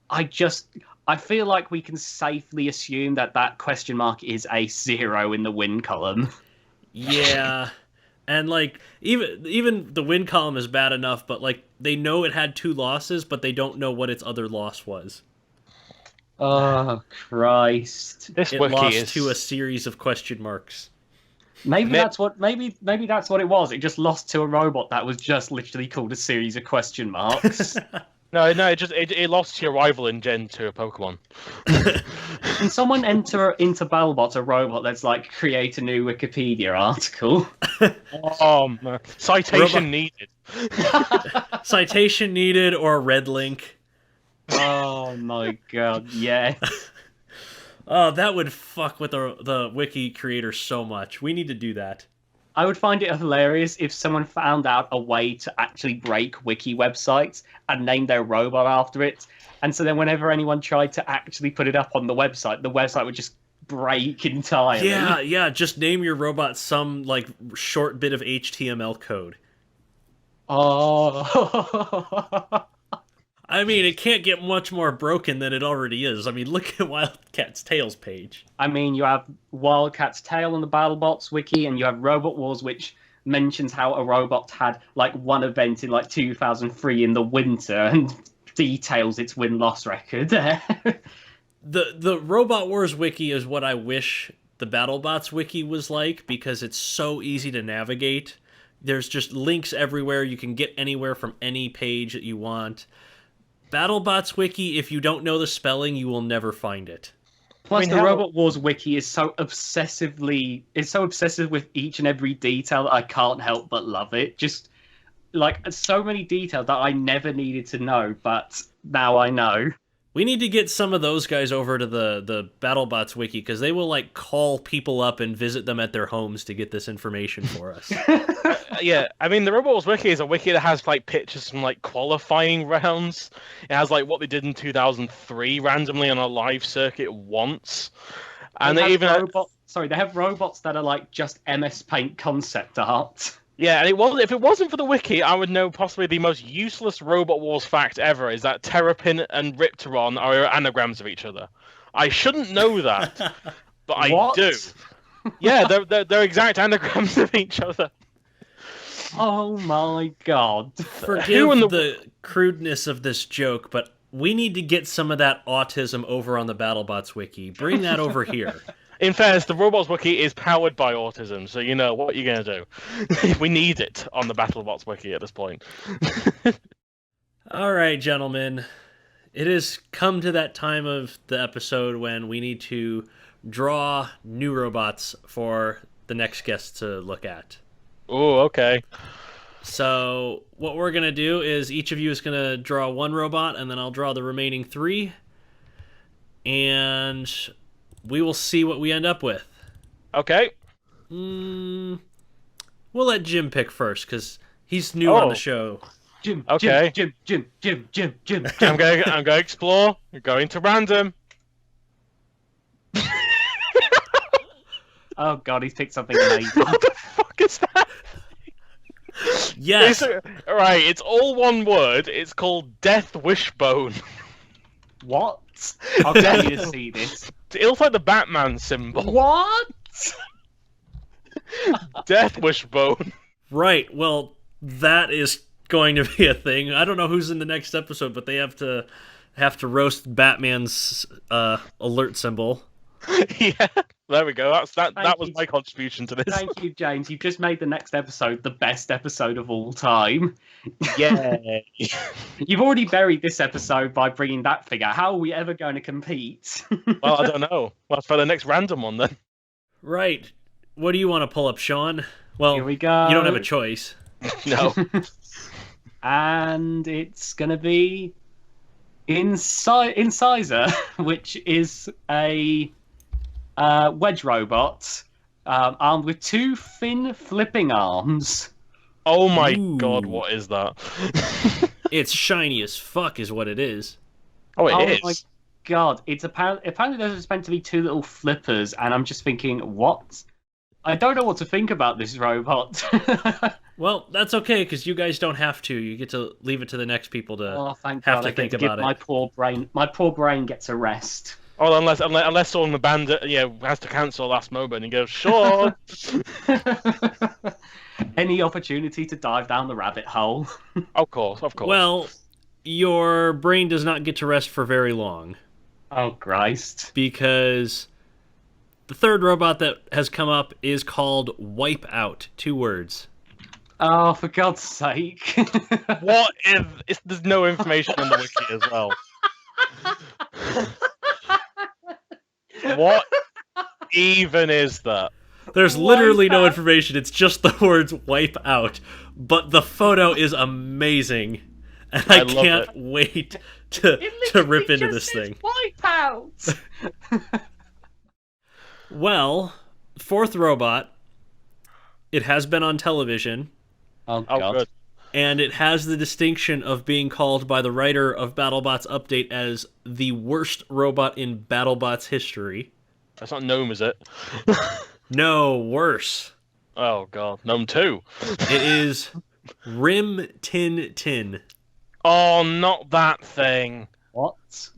I feel like we can safely assume that question mark is a 0 in the win column. Yeah. And like even the win column is bad enough, but like they know it had 2 losses, but they don't know what its other loss was. Oh Christ! This It wiki lost is to a series of question marks. Maybe that's what it was. It just lost to a robot that was just literally called a series of question marks. no. It lost to your rival in Gen 2 of Pokemon. Can someone enter into BattleBot a robot that's like create a new Wikipedia article? Oh man. Citation needed. Citation needed or red link. Oh my god, yeah. Oh, that would fuck with the wiki creator so much. We need to do that. I would find it hilarious if someone found out a way to actually break wiki websites and name their robot after it. And so then whenever anyone tried to actually put it up on the website would just break entirely. Yeah, just name your robot some like short bit of HTML code. Oh. I mean, it can't get much more broken than it already is. I mean, look at Wildcat's Tales page. I mean, you have Wildcat's Tale on the BattleBots wiki, and you have Robot Wars, which mentions how a robot had like one event in like 2003 in the winter and details its win-loss record there. The Robot Wars wiki is what I wish the BattleBots wiki was like, because it's so easy to navigate. There's just links everywhere. You can get anywhere from any page that you want. BattleBots wiki, if you don't know the spelling, you will never find it. Plus, the Robot Wars wiki is so obsessive with each and every detail that I can't help but love it. Just like so many details that I never needed to know, but now I know. We need to get some of those guys over to the BattleBots wiki, because they will like call people up and visit them at their homes to get this information for us. Yeah, I mean, the Robots wiki is a wiki that has like pictures from like qualifying rounds. It has like what they did in 2003 randomly on a live circuit once, and they even they have robots that are like just MS Paint concept art. Yeah, and if it wasn't for the wiki, I would know possibly the most useless Robot Wars fact ever is that Terrapin and Ripteron are anagrams of each other. I shouldn't know that, but I do. Yeah, they're exact anagrams of each other. Oh my god. Forgive the crudeness of this joke, but we need to get some of that autism over on the BattleBots wiki. Bring that over here. In fairness, the Robots wiki is powered by autism, so you know what you're going to do. We need it on the BattleBots wiki at this point. All right, gentlemen. It has come to that time of the episode when we need to draw new robots for the next guest to look at. Oh, okay. So what we're going to do is each of you is going to draw one robot, and then I'll draw the remaining 3. And we will see what we end up with. Okay. We'll let Jim pick first, because he's new on the show. Jim, okay. Jim. I'm going to explore. We're going to random. Oh god, he's picked something amazing. What the fuck is that? Yes. Right, it's all one word. It's called Death Wishbone. What? I'll get you to see this. It looks like the Batman symbol. What? Death Wishbone. Right, well, that is going to be a thing. I don't know who's in the next episode, but they have to roast Batman's alert symbol. Yeah, there we go. That was you. my contribution to this. Thank you, James. You've just made the next episode the best episode of all time. Yeah. You've already buried this episode by bringing that figure. How are we ever going to compete? Well, I don't know. Well, for the next random one then. Right. What do you want to pull up, Sean? Well, Here we go. You don't have a choice. No. And it's going to be Incisor, which is a wedge robot armed with 2 thin flipping arms. Oh my Ooh. god, what is that? It's shiny as fuck is what it is. Oh, it is. My god, it's apparently there's meant to be 2 little flippers, and I'm just thinking, what? I don't know what to think about this robot. Well, that's okay, because you guys don't have to. You get to leave it to the next people to Thank have God, to I get think to about give it. My poor brain gets a rest. Oh, unless someone in the band has to cancel last moment and goes, sure. Any opportunity to dive down the rabbit hole. Of course. Well, your brain does not get to rest for very long. Oh, Christ. Because the third robot that has come up is called Wipeout. 2 words. Oh, for God's sake. What if there's no information on the wiki as well? What even is that? There's literally no information. It's just the words "wipe out," but the photo is amazing, and I can't wait to rip into this thing. Wipe out. Well, 4th robot. It has been on television. Oh God. Good. And it has the distinction of being called by the writer of BattleBots Update as the worst robot in BattleBots history. That's not Gnome, is it? No, worse. Oh god, Gnome 2. It is Rim Tin Tin. Oh, not that thing. What?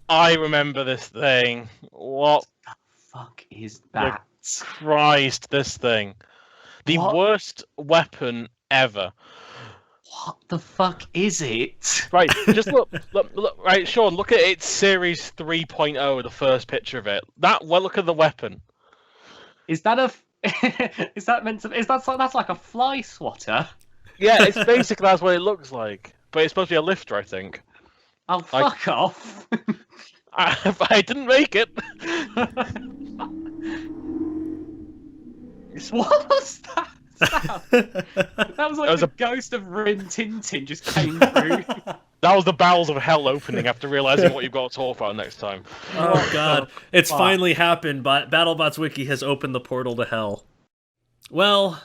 I remember this thing. What the fuck is that? Christ, this thing. The worst weapon ever. What the fuck is it? Right, just look, right, Sean, look at its Series 3.0, the first picture of it. Look at the weapon. Is that is that meant to? That's like a fly swatter? Yeah, it's basically that's what it looks like, but it's supposed to be a lifter, I think. Oh, fuck off! I didn't make it. What was that? That was like the ghost of Rin Tintin just came through. That was the bowels of hell opening after realizing what you've got to talk about next time. Oh god, it's fuck? finally happened, but BattleBots Wiki has opened the portal to hell. Well,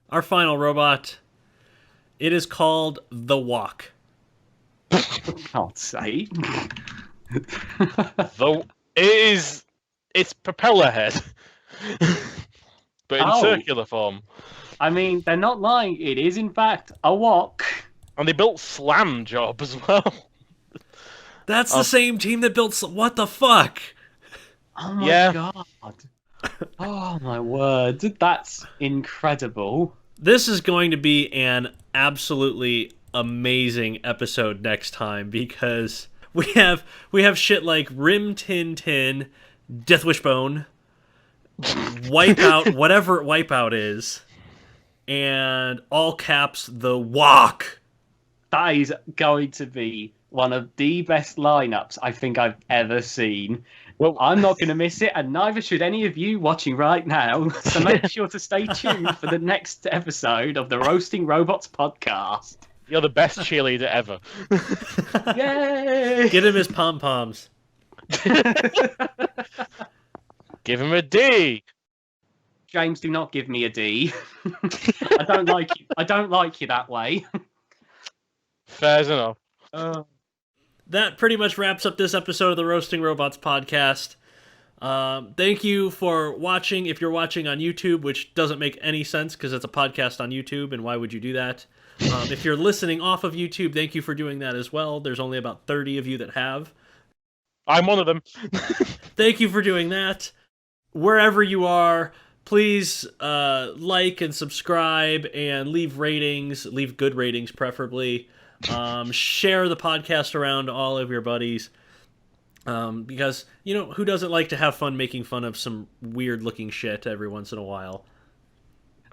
our final robot, it is called the Walk. Can't say. Though it's propeller head, but in circular form. I mean, they're not lying. It is, in fact, a walk. And they built Slam Job as well. That's the same team that built... What the fuck? Oh my god. Oh my word. That's incredible. This is going to be an absolutely amazing episode next time because we have shit like Rim Tin Tin, Death Wishbone, Wipeout, whatever Wipeout is, and all caps the Walk. That is going to be one of the best lineups I think I've ever seen. Well, I'm not going to miss it, and neither should any of you watching right now. So make sure to stay tuned for the next episode of the Roasting Robots podcast. You're the best cheerleader ever. Yay! Get him his pom-poms. Give him a D. James, do not give me a D. I don't like you. I don't like you that way. Fair enough. That pretty much wraps up this episode of the Roasting Robots podcast. Thank you for watching. If you're watching on YouTube, which doesn't make any sense because it's a podcast on YouTube, and why would you do that? If you're listening off of YouTube, thank you for doing that as well. There's only about 30 of you that have. I'm one of them. Thank you for doing that. Wherever you are, please like and subscribe and leave ratings. Leave good ratings, preferably. Share the podcast around to all of your buddies. Because, you know, who doesn't like to have fun making fun of some weird-looking shit every once in a while?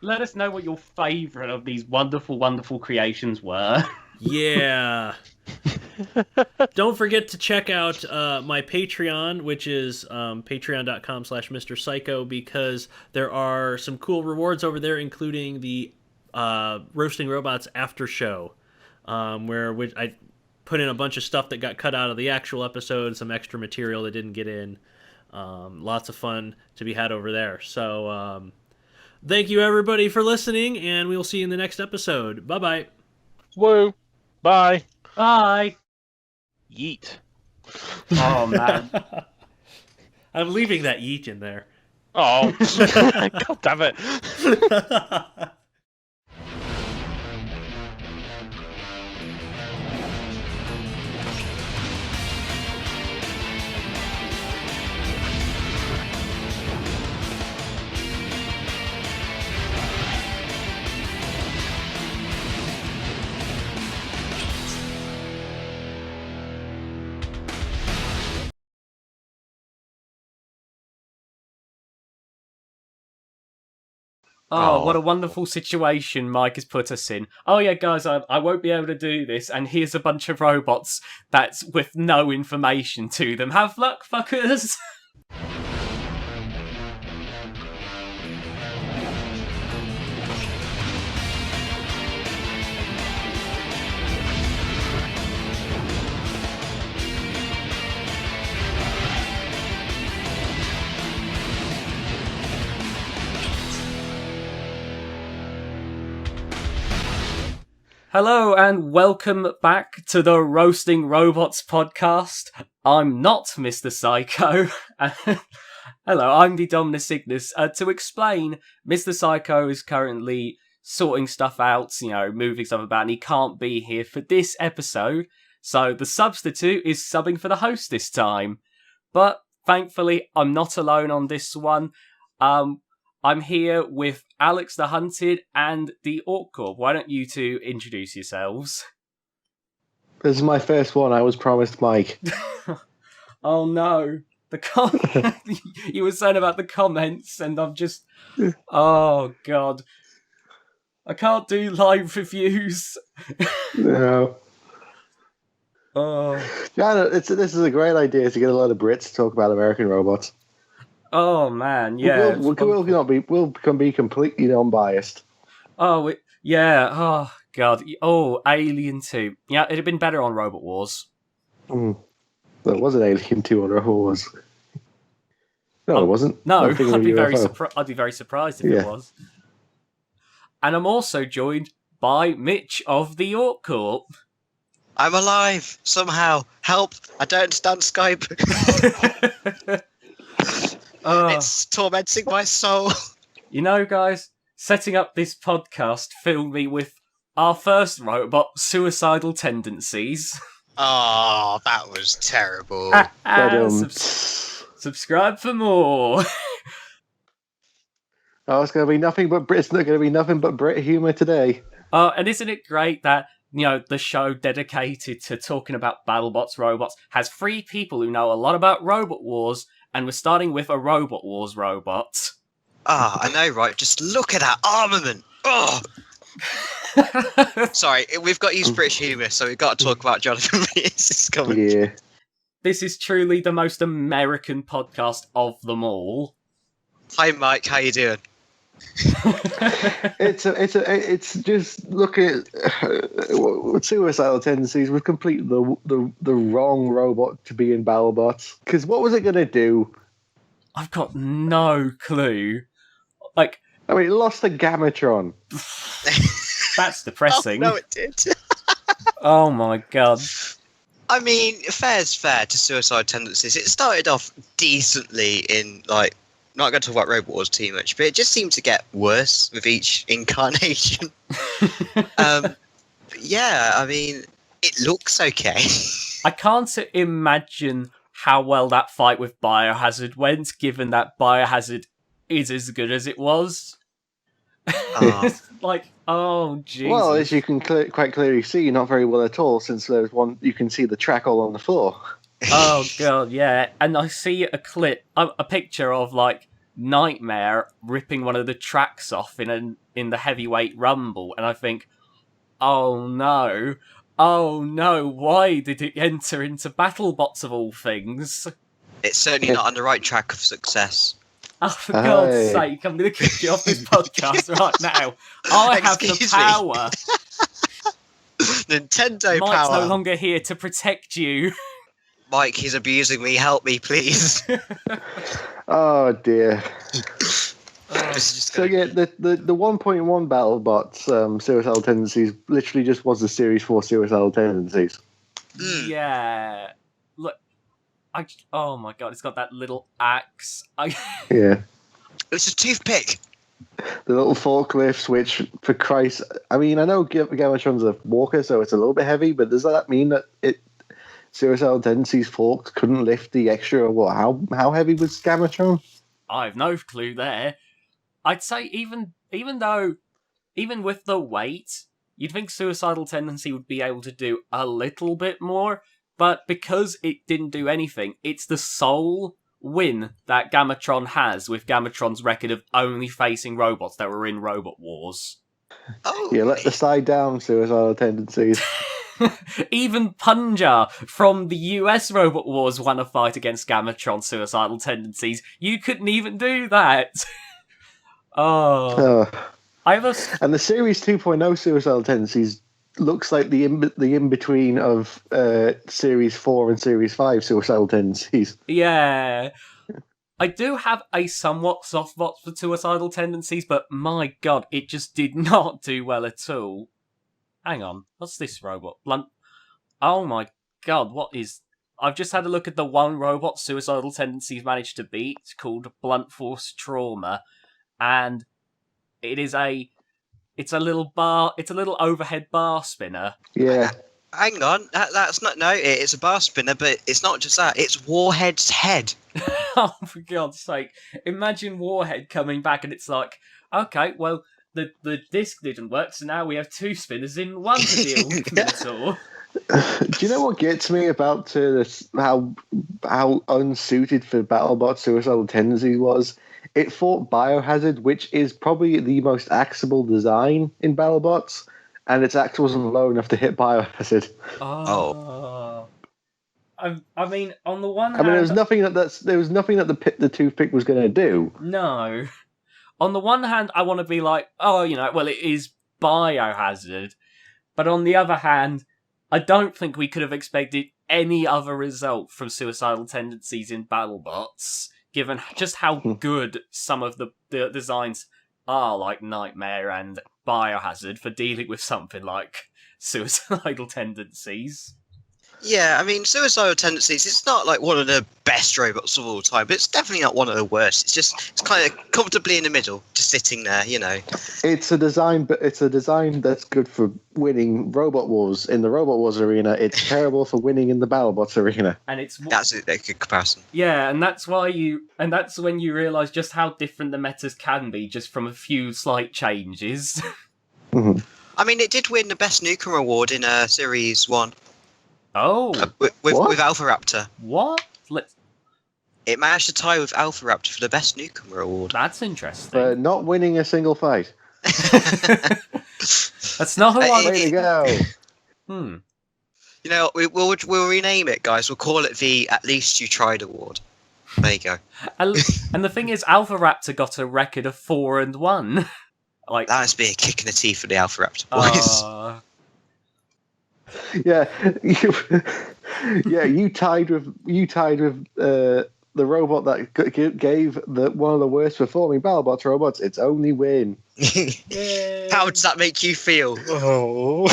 Let us know what your favourite of these wonderful, wonderful creations were. Yeah. Don't forget to check out my Patreon, which is patreon.com/MrPsycho, because there are some cool rewards over there, including the Roasting Robots after show, where I put in a bunch of stuff that got cut out of the actual episode, some extra material that didn't get in. Lots of fun to be had over there. So thank you, everybody, for listening, and we'll see you in the next episode. Bye-bye. Woo. Bye. Bye. Yeet. Oh, man. I'm leaving that yeet in there. Oh. God damn it. Oh, what a wonderful situation Mike has put us in. Oh yeah, guys, I won't be able to do this, and here's a bunch of robots that's with no information to them. Have luck, fuckers! Hello and welcome back to the Roasting Robots podcast. I'm not Mr. Psycho. Hello, I'm TheDominusIgnis. To explain, Mr. Psycho is currently sorting stuff out, moving stuff about, and he can't be here for this episode. So the substitute is subbing for the host this time. But thankfully, I'm not alone on this one. I'm here with Alex the Hunted and the Orc. Why don't you two introduce yourselves? This is my first one. I was promised Mike. Oh no. You were saying about the comments, and I'm just... Oh god. I can't do live reviews. No. Oh. Yeah, this is a great idea to get a lot of Brits to talk about American robots. Oh man, yeah. We can be completely unbiased. Yeah. Oh god. Oh, Alien 2. Yeah, it'd have been better on Robot Wars. There was an Alien 2 on Robot Wars. No, it wasn't. No, I'm thinking I'd of be very UFO. I'd be very surprised if Yeah. it was. And I'm also joined by Mitch of the Orc Corp. I'm alive somehow. Help! I don't understand Skype. It's tormenting my soul. You know, guys, setting up this podcast filled me with our first robot, suicidal tendencies. Oh, that was terrible. Subscribe for more. Oh, it's going to be nothing but Brit. It's not going to be nothing but Brit humor today. And isn't it great that, the show dedicated to talking about BattleBots robots has 3 people who know a lot about Robot Wars, and we're starting with a Robot Wars robot. Ah, I know, right? Just look at that armament. Oh. Sorry, we've got to use British humour, so we've got to talk about Jonathan Pierce's comment. Yeah. This is truly the most American podcast of them all. Hi, Mike. How you doing? It's just look at suicidal tendencies with complete the wrong robot to be in BattleBots. Because what was it going to do? I've got no clue. Like, I mean, it lost to Gamatron. That's depressing. Oh, no, it did. Oh my god. I mean, fair's fair to suicide tendencies. It started off decently in, like, not going to talk about Robot Wars too much, but it just seemed to get worse with each incarnation. But yeah, I mean, it looks okay. I can't imagine how well that fight with Biohazard went, given that Biohazard is as good as it was. Like, oh, Jesus. Well, as you can quite clearly see, not very well at all, since there's one you can see the track all on the floor. Oh god, yeah. And I see a picture of like Nightmare ripping one of the tracks off in the heavyweight rumble, and I think, oh no, why did it enter into BattleBots of all things? It's certainly not on the right track of success. Oh, for God's sake, I'm going to kick you off this podcast right now. I have the power. Nintendo Mike's power. no longer here to protect you. Mike, he's abusing me. Help me, please. Oh dear. So yeah, the 1.1 BattleBots suicidal tendencies literally just was the Series 4 suicidal tendencies. Yeah. Look, oh my god, it's got that little axe. Yeah. It's a toothpick. The little forklift, which, for Christ, I mean, I know Gamatron's a walker, so it's a little bit heavy, but does that mean that suicidal tendencies forks couldn't lift the extra? How heavy was Gamatron? I've no clue there. I'd say even with the weight, you'd think suicidal tendency would be able to do a little bit more, but because it didn't do anything, it's the sole win that Gamatron has, with Gamatron's record of only facing robots that were in Robot Wars. Oh, Yeah, let the side down, suicidal tendencies. Even Punja from the US Robot Wars won a fight against Gamatron suicidal tendencies. You couldn't even do that. I have a... And the Series 2.0 suicidal tendencies looks like the in-between of Series 4 and Series 5 suicidal tendencies. Yeah. I do have a somewhat soft spot for suicidal tendencies, but my god, it just did not do well at all. Hang on, what's this robot? Blunt... Oh my god, what is... I've just had a look at the one robot suicidal tendencies managed to beat, called Blunt Force Trauma, and it's a little overhead bar spinner. Yeah. Hang on, that's not... No, it's a bar spinner, but it's not just that. It's Warhead's head. Oh, for God's sake. Imagine Warhead coming back and it's like, okay, well, the disc didn't work, so now we have 2 spinners in one to deal with Minotaur. Do you know what gets me about this, how unsuited for BattleBot suicidal tendencies was? It fought Biohazard, which is probably the most axable design in BattleBots, and its axe wasn't low enough to hit Biohazard. Oh. I mean, on the one hand... I mean, there was nothing that the toothpick was going to do. No. on the one hand, I want to be like, oh, well, it is Biohazard. But on the other hand, I don't think we could have expected any other result from Suicidal Tendencies in BattleBots, given just how good some of the designs are, like Nightmare and Biohazard, for dealing with something like Suicidal Tendencies. Yeah, I mean, Suicidal Tendencies, it's not like one of the best robots of all time, but it's definitely not one of the worst. It's kind of comfortably in the middle, just sitting there, It's a design, but it's a design that's good for winning Robot Wars in the Robot Wars arena. It's terrible for winning in the BattleBots arena. And it's That's a good comparison. Yeah, and that's when you realise just how different the metas can be, just from a few slight changes. Mhm. I mean, it did win the Best Newcomer Award in Series 1 Oh, with Alpha Raptor. what? It managed to tie with Alpha Raptor for the Best Newcomer Award. That's interesting. But not winning a single fight. That's not who I... Way to go. We'll rename it, guys. We'll call it the At Least You Tried Award. There you go. And the thing is, Alpha Raptor got a record of 4-1. Like, That must be a kick in the teeth for the Alpha Raptor boys. Yeah, you tied with the robot that gave one of the worst performing BattleBots robots its only win. How does that make you feel? Oh.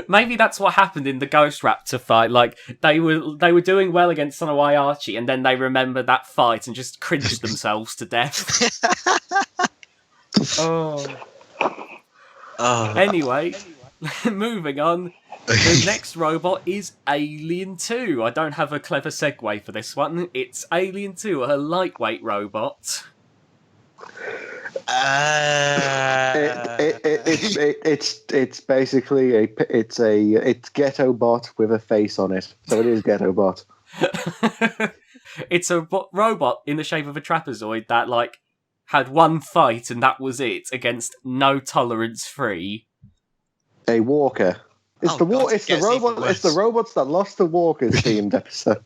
maybe that's what happened in the Ghost Raptor fight. Like, they were doing well against Sonowai Archie, and then they remembered that fight and just cringed themselves to death. Anyway, moving on. The next robot is Alien 2. I don't have a clever segue for this one. It's Alien 2, a lightweight robot. It's basically it's Ghetto Bot with a face on it. So it is Ghetto Bot. It's a robot in the shape of a trapezoid that, like, had one fight and that was it, against No Tolerance Free. A walker. It's the robots that lost the walkers themed episode.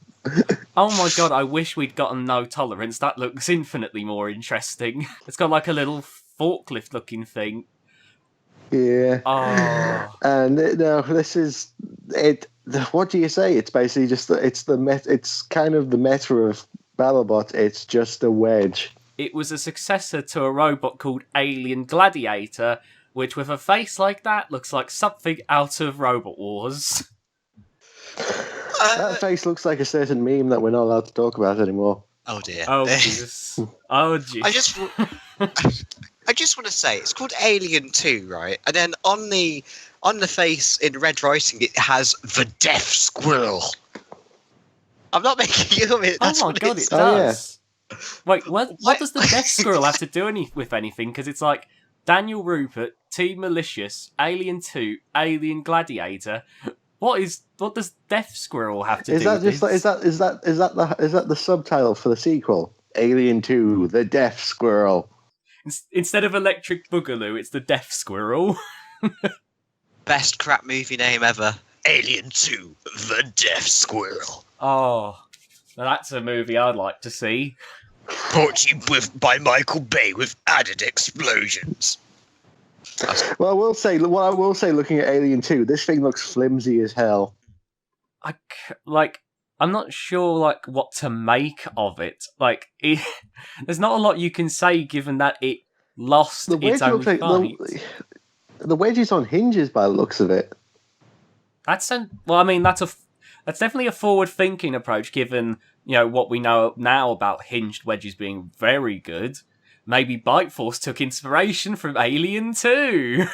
Oh my god, I wish we'd gotten No Tolerance. That looks infinitely more interesting. It's got like a little forklift looking thing. Yeah. Oh. And this is it. What do you say? It's basically just it's kind of the meta of BattleBot. It's just a wedge. It was a successor to a robot called Alien Gladiator, which with a face like that looks like something out of Robot Wars. That face looks like a certain meme that we're not allowed to talk about anymore. Oh dear. Oh Jesus. Oh jeez. I just want to say it's called Alien 2, right? And then on the face in red writing it has the Death Squirrel. I'm not making you up. That's oh my what god, it it does. Wait, what does the Death Squirrel have to do with anything? Because it's like Daniel Rupert, Team Malicious, Alien 2, Alien Gladiator. What does Death Squirrel have to do with this? Is that the subtitle for the sequel? Alien 2, The Death Squirrel. Instead of Electric Boogaloo, it's the Death Squirrel. Best crap movie name ever. Alien 2, The Death Squirrel. Oh, now that's a movie I'd like to see. Brought to you by Michael Bay with added explosions. Well, what I will say, looking at Alien 2, this thing looks flimsy as hell. I'm not sure what to make of it. There's not a lot you can say given that it lost its own fight. The wedge is on hinges by the looks of it. That's definitely a forward-thinking approach, given what we know now about hinged wedges being very good. Maybe Bite Force took inspiration from Alien 2.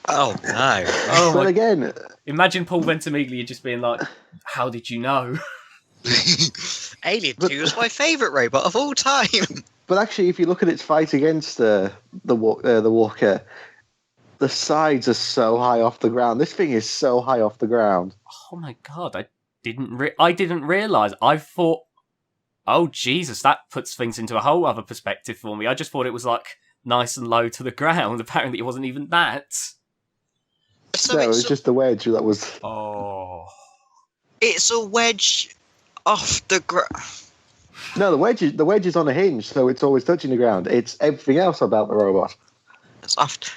Oh no! But again, imagine Paul Ventimiglia just being like, "How did you know?" Alien 2 is my favourite robot of all time. But actually, if you look at its fight against the walker, the sides are so high off the ground. This thing is so high off the ground. Oh my god! I didn't realize. I thought, oh Jesus, that puts things into a whole other perspective for me. I just thought it was nice and low to the ground. Apparently, it wasn't even that. So no, it was just the wedge that was. Oh. It's a wedge off the ground. No, the wedge is on a hinge, so it's always touching the ground. It's everything else about the robot. It's soft.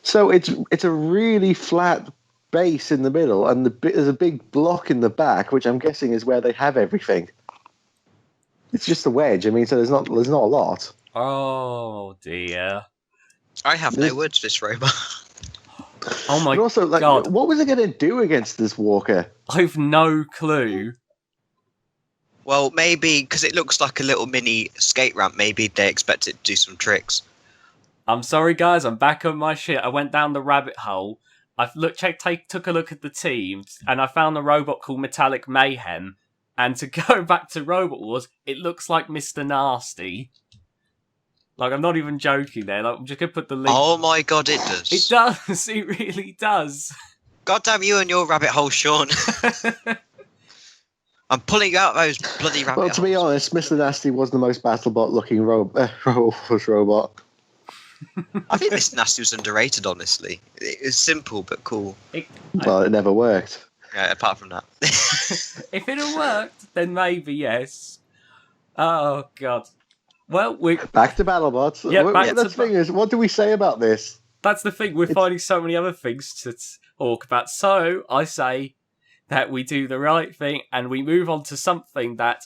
So it's a really flat base in the middle, and there's a big block in the back, which I'm guessing is where they have everything. It's just a wedge. I mean, so there's not a lot. Oh dear. I have no words for this robot. Oh my But also, like, god. what was it going to do against this walker? I've no clue. Well, maybe because it looks like a little mini skate ramp, maybe they expect it to do some tricks. I'm sorry, guys. I'm back on my shit. I went down the rabbit hole. I've took a look at the teams, and I found a robot called Metallic Mayhem. And to go back to Robot Wars, it looks like Mr. Nasty. Like, I'm not even joking there. Like, I'm just gonna put the link. Oh my god, it does. It does. It really does. God damn you and your rabbit hole, Sean. I'm pulling you out those bloody rabbit Well, holes. to be honest, Mr. Nasty was the most BattleBot-looking robot. I think Mr. Nasty was underrated, honestly. It was simple but cool. Well, it never worked. Yeah, apart from that. If it had worked, then maybe yes. Oh god. Well, Back to BattleBots. Yeah, back That's to the thing is, what do we say about this? that's the thing. We're finding so many other things to talk about. So I say that we do the right thing and we move on to something that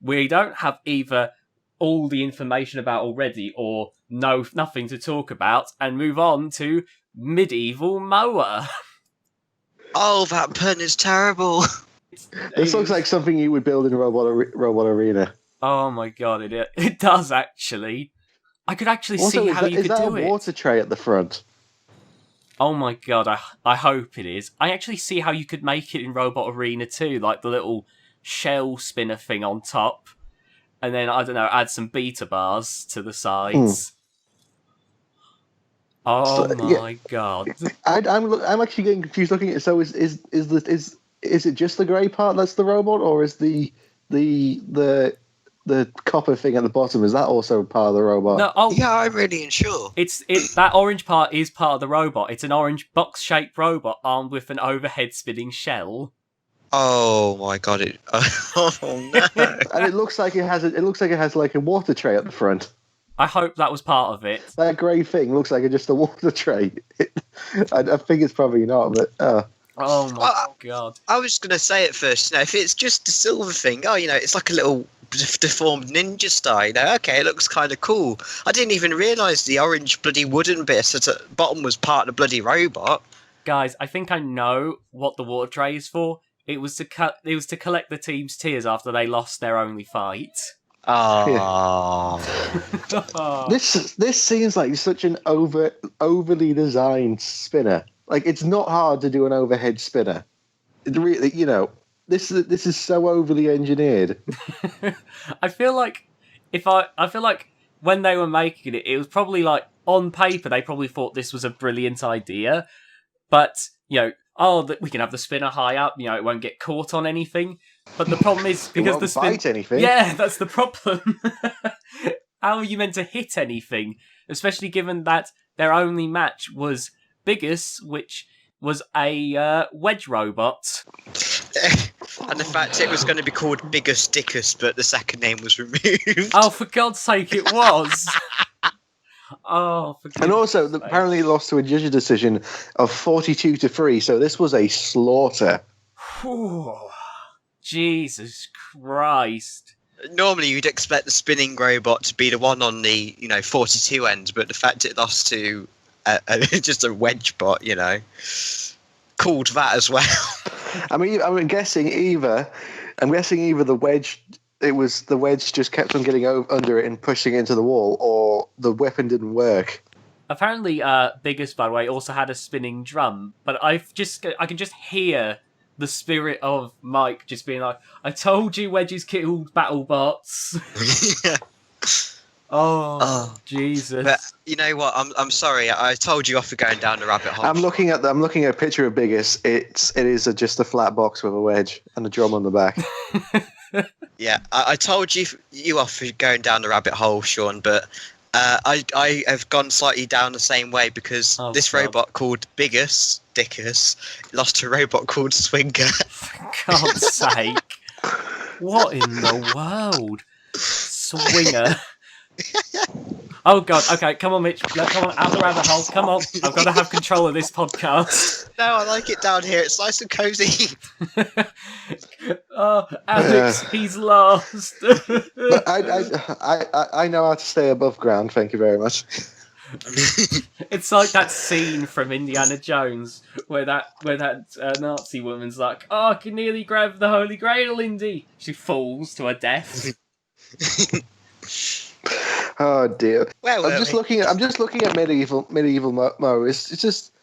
we don't have either all the information about already or nothing to talk about, and move on to Medieval Mower. Oh, that pun is terrible. This looks like something you would build in a robot arena. Oh my god, it does actually. I could actually Also, see how you is could that do a it. water tray at the front? Oh my god, I hope it is. I actually see how you could make it in Robot Arena too, like the little shell spinner thing on top. And then, I don't know, add some beta bars to the sides. Oh So, my god. I'm actually getting confused looking at it. So is it just the grey part that's the robot, or is the copper thing at the bottom, is that also part of the robot? No, Yeah, I'm really unsure. that orange part is part of the robot. It's an orange box-shaped robot armed with an overhead spinning shell. Oh my god, it. Oh no. And it looks like it has like a water tray at the front. I hope that was part of it. That grey thing looks like just a water tray. I think it's probably not, but Oh my god. I was going to say at first, if it's just a silver thing, it's like a little deformed ninja star, okay, it looks kind of cool. I didn't even realise the orange bloody wooden bit at the bottom was part of the bloody robot. Guys, I think I know what the water tray is for. It was to collect the team's tears after they lost their only fight. Oh. this seems like such an overly designed spinner. Like, it's not hard to do an overhead spinner. It really, this is so overly engineered. I feel like when they were making it, it was probably like on paper they probably thought this was a brilliant idea, but we can have the spinner high up, it won't get caught on anything. But the problem is because it won't bite anything. Yeah, that's the problem. How are you meant to hit anything, especially given that their only match was Biggest, which was a wedge robot. And the fact it was going to be called Biggest Dickus, but the second name was removed. Oh, for God's sake, it was! Oh, for And also, goodness sake. apparently lost to a judge decision of 42-3, so this was a slaughter. Whew. Jesus Christ. Normally, you'd expect the spinning robot to be the one on the 42 end, but the fact it lost to just a wedge bot, called that as well. I'm guessing either the wedge. It was the wedge just kept on getting under it and pushing it into the wall, or the weapon didn't work. Apparently, Biggest, by the way, also had a spinning drum, but I can just hear the spirit of Mike just being like, I told you wedges killed BattleBots. Yeah. Oh, Jesus. But you know what? I'm sorry. I told you off for going down the rabbit hole. I'm looking at a picture of Biggest. It is just a flat box with a wedge and a drum on the back. Yeah, I told you off for going down the rabbit hole, Sean, but I have gone slightly down the same way because this robot called Biggest Dickus lost to a robot called Swinger. For God's sake. What in the world? swinger. Oh god, okay, come on, Mitch. Come on, out the rabbit hole. Come on, I've got to have control of this podcast. No, I like it down here. It's nice and cozy. Oh, Alex, he's lost. But I know how to stay above ground. Thank you very much. It's like that scene from Indiana Jones where that Nazi woman's like, "Oh, I can nearly grab the Holy Grail, Indy." She falls to her death. Oh dear. Where were I'm just we? looking at medieval Mo. It's just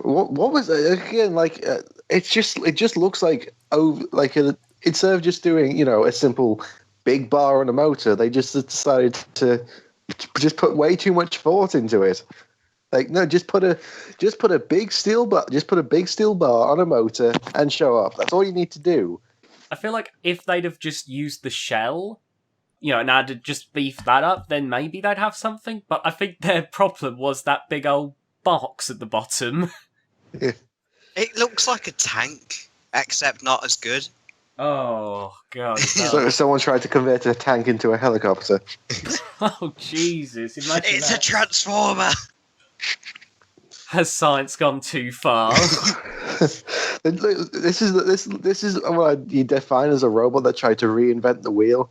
what was it again? Like it just looks like instead of just doing a simple big bar on a motor, they just decided to just put way too much thought into it. Like no, just put a big steel bar on a motor and show up. That's all you need to do. I feel like if they'd have just used the shell, and I'd just beef that up, then maybe they'd have something. But I think their problem was that big old box at the bottom. It looks like a tank, except not as good. Oh god! So someone tried to convert a tank into a helicopter. Oh Jesus! Imagine It's that. a transformer. Has science gone too far? This is what you define as a robot that tried to reinvent the wheel.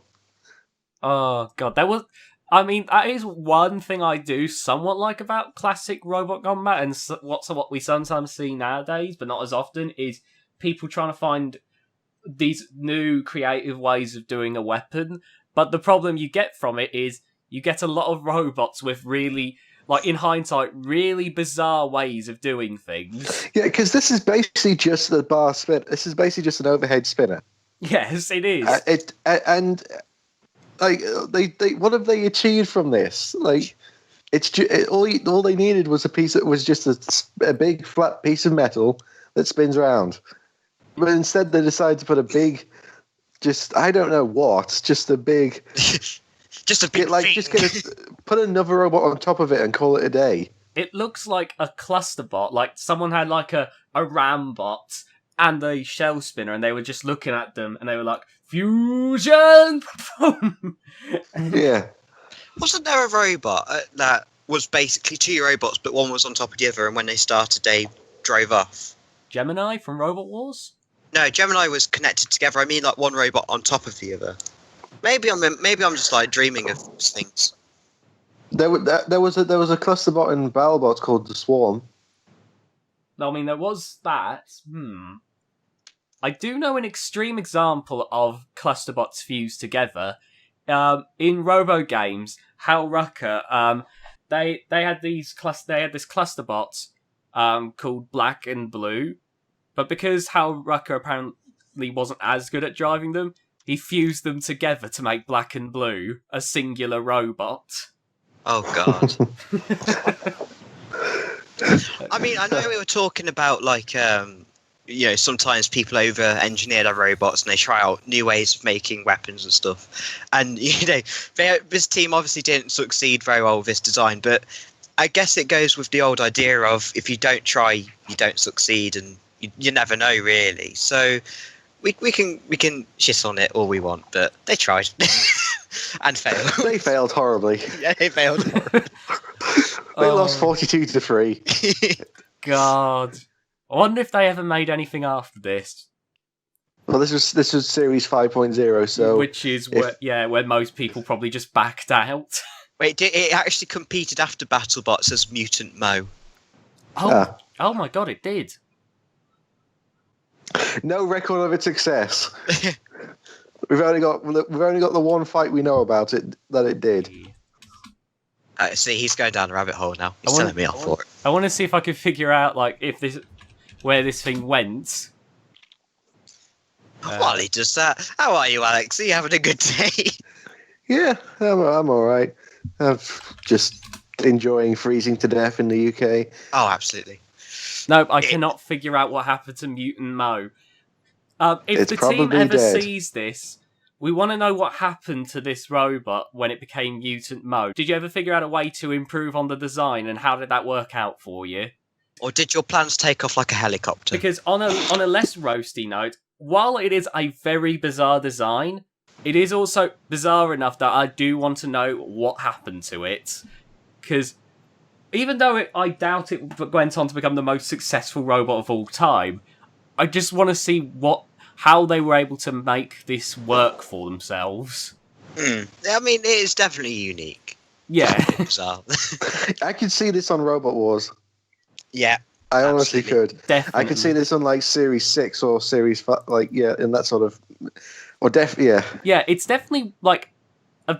Oh god, that is one thing I do somewhat like about classic robot combat, and what we sometimes see nowadays, but not as often, is people trying to find these new creative ways of doing a weapon. But the problem you get from it is you get a lot of robots with really, like in hindsight, really bizarre ways of doing things. Yeah, because this is basically just the bar spin. This is basically just an overhead spinner. Yes, it is. Like what have they achieved from this? Like all they needed was just a big flat piece of metal that spins around. But instead they decided to put a big, I don't know what, just a big thing. Put another robot on top of it and call it a day. It looks like a cluster bot, like someone had like a RAM bot and a shell spinner, and they were just looking at them, and they were like, fusion! Yeah. Wasn't there a robot that was basically two robots, but one was on top of the other, and when they started, they drove off? Gemini from Robot Wars? No, Gemini was connected together. I mean, like one robot on top of the other. Maybe I'm just like dreaming of things. There was a cluster bot in BattleBots called the Swarm. I mean, there was that. I do know an extreme example of clusterbots fused together. In Robo games, Hal Rucker, they had this clusterbot called Black and Blue, but because Hal Rucker apparently wasn't as good at driving them, he fused them together to make Black and Blue a singular robot. Oh god. I mean, I know we were talking about like sometimes people over-engineer their robots and they try out new ways of making weapons and stuff. And this team obviously didn't succeed very well with this design, but I guess it goes with the old idea of if you don't try, you don't succeed, and you never know really. So we can shit on it all we want, but they tried and failed. They failed horribly. Yeah, they failed. They lost 42-3. God. I wonder if they ever made anything after this. Well, this was Series 5.0, so which is where most people probably just backed out. Wait, it actually competed after BattleBots as Mutant Mo. Oh my god, it did. No record of its success. We've only got the one fight we know about it that it did. See, he's going down the rabbit hole now. He's telling me off for it. I want to see if I can figure out like where this thing went. While he does that, how are you, Alex? Are you having a good day? Yeah, I'm all right. I'm just enjoying freezing to death in the UK. Oh, absolutely. No, I cannot figure out what happened to Mutant Mo. If It's the team probably ever dead. sees this, we want to know what happened to this robot when it became Mutant Mo. Did you ever figure out a way to improve on the design, and how did that work out for you? Or did your plans take off like a helicopter? Because on a less roasty note, while it is a very bizarre design, it is also bizarre enough that I do want to know what happened to it. Because even though I doubt it went on to become the most successful robot of all time, I just want to see how they were able to make this work for themselves. I mean, it is definitely unique. Yeah. So, I could see this on Robot Wars. yeah. I honestly could. Definitely. I could see this on like Series 6 or Series 5, like, yeah, in that sort of. Yeah. Yeah, it's definitely, like,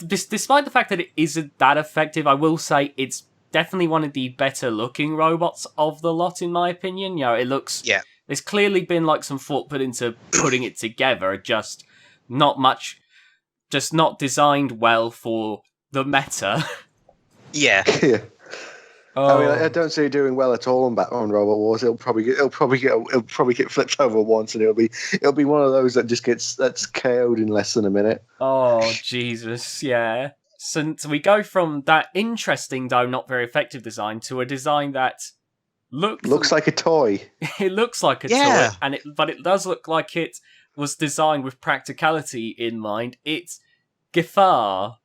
despite the fact that it isn't that effective, I will say it's definitely one of the better looking robots of the lot, in my opinion. You know, it looks. Yeah. There's clearly been, like, some thought put into putting it together, just not not designed well for the meta. Yeah. Yeah. Oh. I mean, I don't see it doing well at all on Robot Wars. It'll probably get flipped over once, and it'll be one of those that's KO'd in less than a minute. Oh, Jesus, yeah. So we go from that interesting, though not very effective design to a design that looks like a toy. It looks like a Yeah. toy, but it does look like it was designed with practicality in mind. It's Gifar,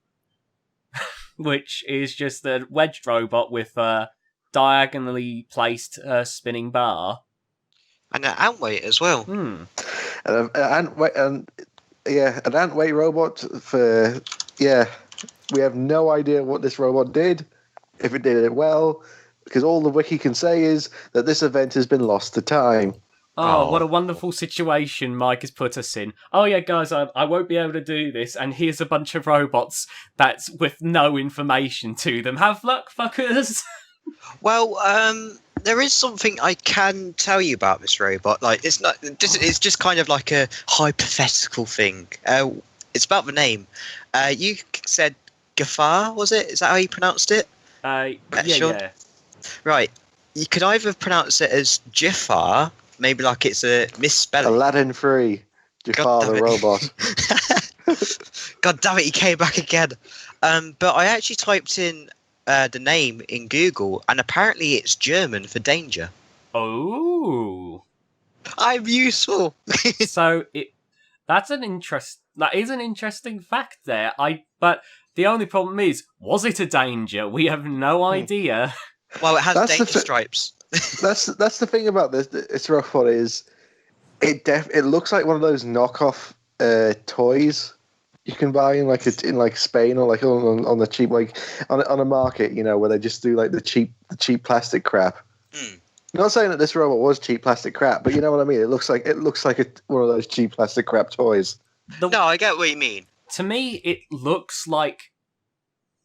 which is just a wedged robot with a diagonally placed spinning bar. And an antweight as well. Hmm. An antweight robot for we have no idea what this robot did, if it did it well, because all the wiki can say is that this event has been lost to time. Oh, what a wonderful situation Mike has put us in. Oh yeah, guys, I won't be able to do this, and here's a bunch of robots that's with no information to them. Have luck, fuckers! Well, there is something I can tell you about this robot. Like, it's just kind of like a hypothetical thing. It's about the name. You said Gafar, was it? Is that how you pronounced it? Sure. Yeah. Right. You could either pronounce it as Jafar, maybe like it's a misspelling. Aladdin free. Jafar the robot. God damn it, he came back again. But I actually typed in the name in Google, and apparently it's German for danger. Oh. I'm useful. So that is an interesting fact there. But the only problem is, was it a danger? We have no idea. Well, it has That's danger the stripes. That's the thing about this robot is it looks like one of those knockoff toys you can buy in like Spain or like on the cheap, like on a market, you know, where they just do like the cheap plastic crap. I'm not saying that this robot was cheap plastic crap, but you know what I mean. It looks like one of those cheap plastic crap toys. No, I get what you mean. To me, it looks like,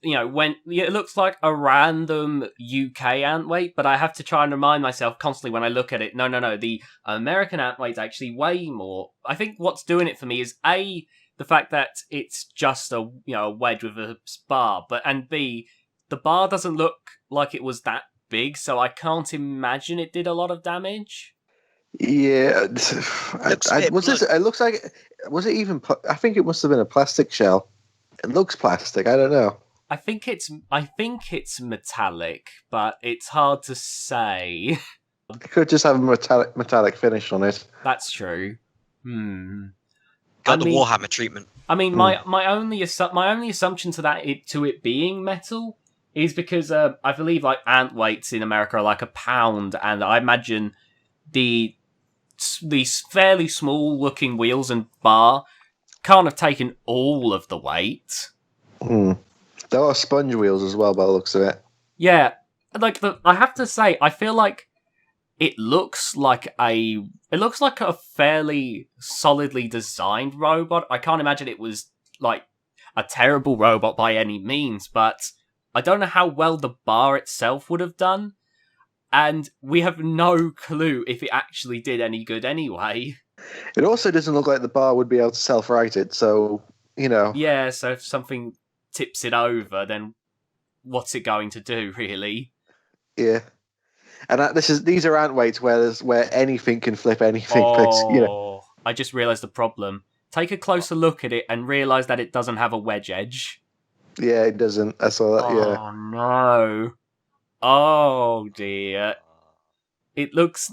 you know, it looks like a random UK antweight, but I have to try and remind myself constantly when I look at it, no, the American antweight's actually way more. I think what's doing it for me is A, the fact that it's just a wedge with a bar, and B, the bar doesn't look like it was that big, so I can't imagine it did a lot of damage. Yeah, It looks like, was it even? I think it must have been a plastic shell. It looks plastic. I don't know. I think it's metallic, but it's hard to say. It could just have a metallic finish on it. That's true. Got the Warhammer treatment. I mean, my only assumption to it being metal is because I believe like ant weights in America are like a pound, and I imagine these fairly small looking wheels and bar can't have taken all of the weight. There are sponge wheels as well, by the looks of it. Yeah, like I have to say, I feel like it looks like a fairly solidly designed robot. I can't imagine it was like a terrible robot by any means, but I don't know how well the bar itself would have done, and we have no clue if it actually did any good anyway. It also doesn't look like the bar would be able to self-right it, so, you know. Yeah, so if something tips it over, then what's it going to do, really? Yeah. And these are ant weights where anything can flip anything. I just realised the problem. Take a closer look at it and realise that it doesn't have a wedge edge. Yeah, it doesn't. I saw that. Oh no! Oh dear! It looks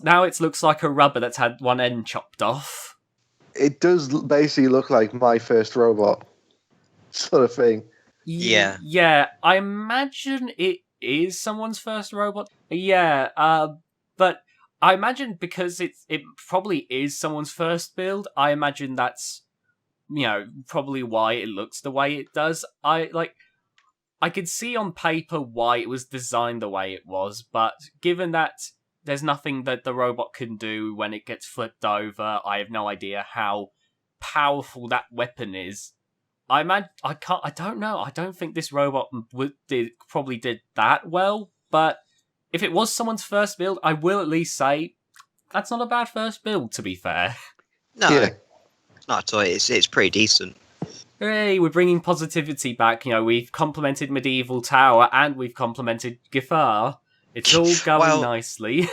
like a rubber that's had one end chopped off. It does basically look like my first robot. sort of thing. Yeah. Yeah, I imagine it is someone's first robot. Yeah, but I imagine because it probably is someone's first build, I imagine that's, probably why it looks the way it does. I could see on paper why it was designed the way it was, but given that there's nothing that the robot can do when it gets flipped over, I have no idea how powerful that weapon is. I don't know. I don't think this robot probably did that well, but if it was someone's first build, I will at least say that's not a bad first build, to be fair. No, Yeah. not at all. It's pretty decent. Hey, we're bringing positivity back. We've complimented Medieval Tower and we've complimented Gifar. It's all going nicely.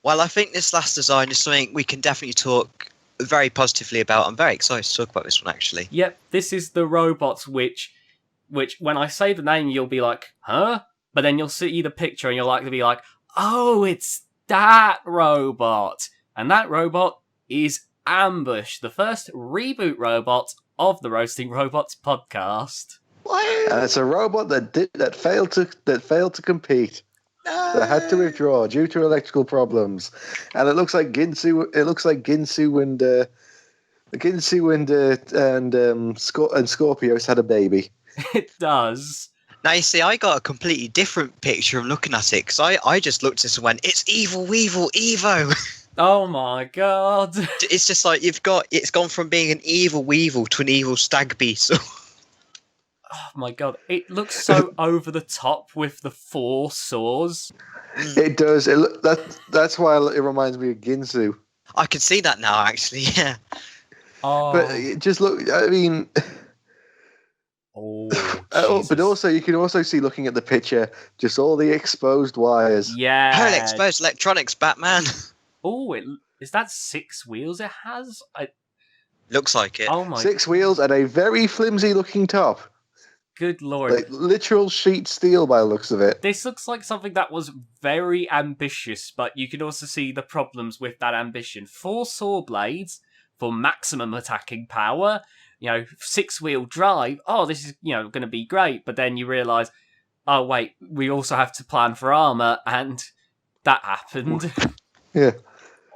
Well, I think this last design is something we can definitely talk very positively about. I'm very excited to talk about this one, actually. Yep, this is the robots which when I say the name, you'll be like, huh? But then you'll see the picture and you'll likely be like, oh, it's that robot. And that robot is Ambush, the first reboot robot of the Roasting Robots podcast. And it's a robot that failed to compete. That had to withdraw due to electrical problems, and it looks like Ginsu and Scorpios had a baby. It does. Now, you see, I got a completely different picture of looking at it, because I just looked at this and went, it's Evil Weevil Evo! Oh my god. It's just like, it's gone from being an evil weevil to an evil stag beast. Oh my god, it looks so over the top with the 4 saws. It does. That's why it reminds me of Ginsu. I can see that now, actually, yeah. Oh. But just look, I mean... but also, you can also see, looking at the picture, just all the exposed wires. Yeah. Whole exposed electronics, Batman. Oh, is that 6 wheels it has? Looks like it. Oh my... 6 wheels and a very flimsy-looking top. Good lord. Like literal sheet steel by the looks of it. This looks like something that was very ambitious, but you can also see the problems with that ambition. 4 saw blades for maximum attacking power, 6-wheel drive. Oh, this is, going to be great. But then you realise, oh wait, we also have to plan for armour, and that happened. Yeah.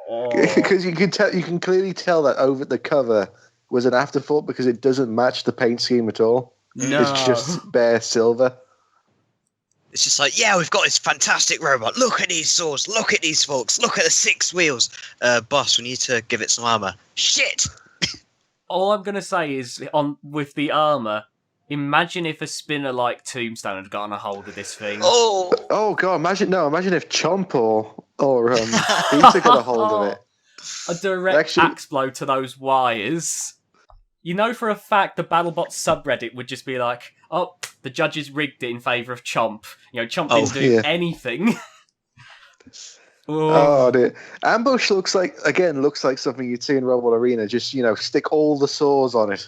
Oh. Because you can clearly tell that over the cover was an afterthought because it doesn't match the paint scheme at all. No. It's just bare silver. It's just like, yeah, we've got this fantastic robot. Look at these saws. Look at these forks. Look at the 6 wheels. Boss, we need to give it some armor. Shit! All I'm going to say is, with the armour, imagine if a spinner like Tombstone had gotten a hold of this thing. Oh god, imagine if Chomp or Pizza got a hold of it. A direct axe blow to those wires. You know for a fact the BattleBots subreddit would just be like, oh, the judges rigged it in favour of Chomp. Chomp didn't do anything. Oh dear. Ambush looks like something you'd see in Robot Arena. Just, stick all the saws on it.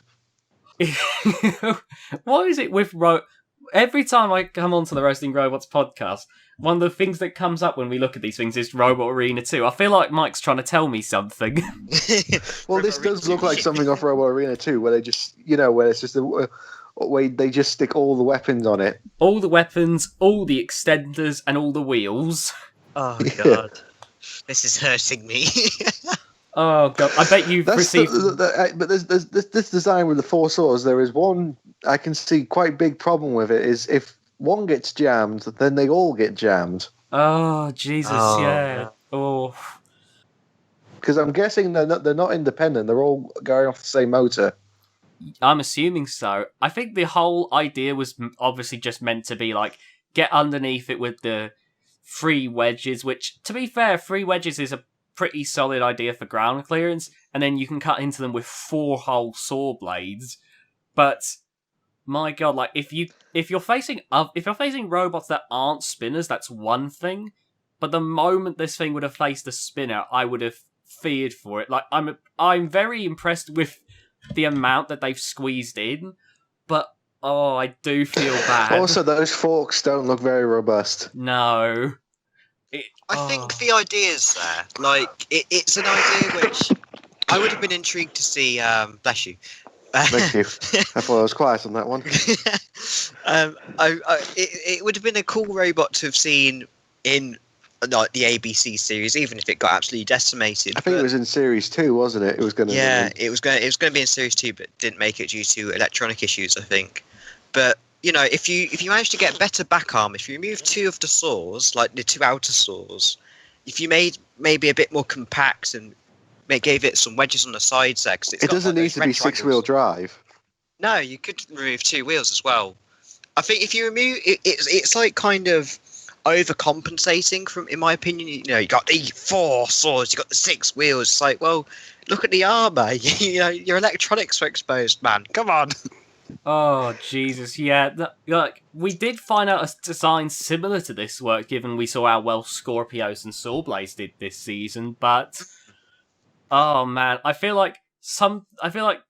What is it with every time I come onto the Roasting Robots podcast, one of the things that comes up when we look at these things is Robot Arena 2. I feel like Mike's trying to tell me something. Well, this does look like something off Robot Arena 2, where they just, where it's just where they just stick all the weapons on it. All the weapons, all the extenders, and all the wheels. Oh god, this is hurting me. Oh god, I bet you've received. But there's this design with the 4 saws. There is one I can see quite big problem with it. Is if one gets jammed, then they all get jammed. Oh Jesus, yeah. Oh, because I'm guessing they're not independent. They're all going off the same motor. I'm assuming so. I think the whole idea was obviously just meant to be like, get underneath it with the 3 wedges, which, to be fair, 3 wedges is a pretty solid idea for ground clearance, and then you can cut into them with 4 whole saw blades. But my god, like if you're facing robots that aren't spinners, that's one thing. But the moment this thing would have faced a spinner, I would have feared for it. Like I'm very impressed with the amount that they've squeezed in, but I do feel bad. Also, those forks don't look very robust. No. I think the idea is there. Like, it's an idea which I would have been intrigued to see. Bless you. Thank you. I thought I was quiet on that one. It would have been a cool robot to have seen in like the ABC series, even if it got absolutely decimated. I think it was in Series 2, wasn't it? It was going to. Yeah, it was going to be in Series 2, but didn't make it due to electronic issues, I think. But you know, if you manage to get better back arm, if you remove 2 of the saws, like the 2 outer saws, if you made maybe a bit more compact and gave it some wedges on the sides there, because It doesn't need to be 6-wheel drive. No, you could remove 2 wheels as well. I think if you remove it's like kind of overcompensating from, in my opinion. You know, you got the 4 saws, you got the 6 wheels. It's like, well, look at the armor. You know, your electronics were exposed, man. Come on. Oh Jesus, yeah. Like we did find out a design similar to this work, given we saw how well Scorpios and Sawblades did this season. But oh man, I feel like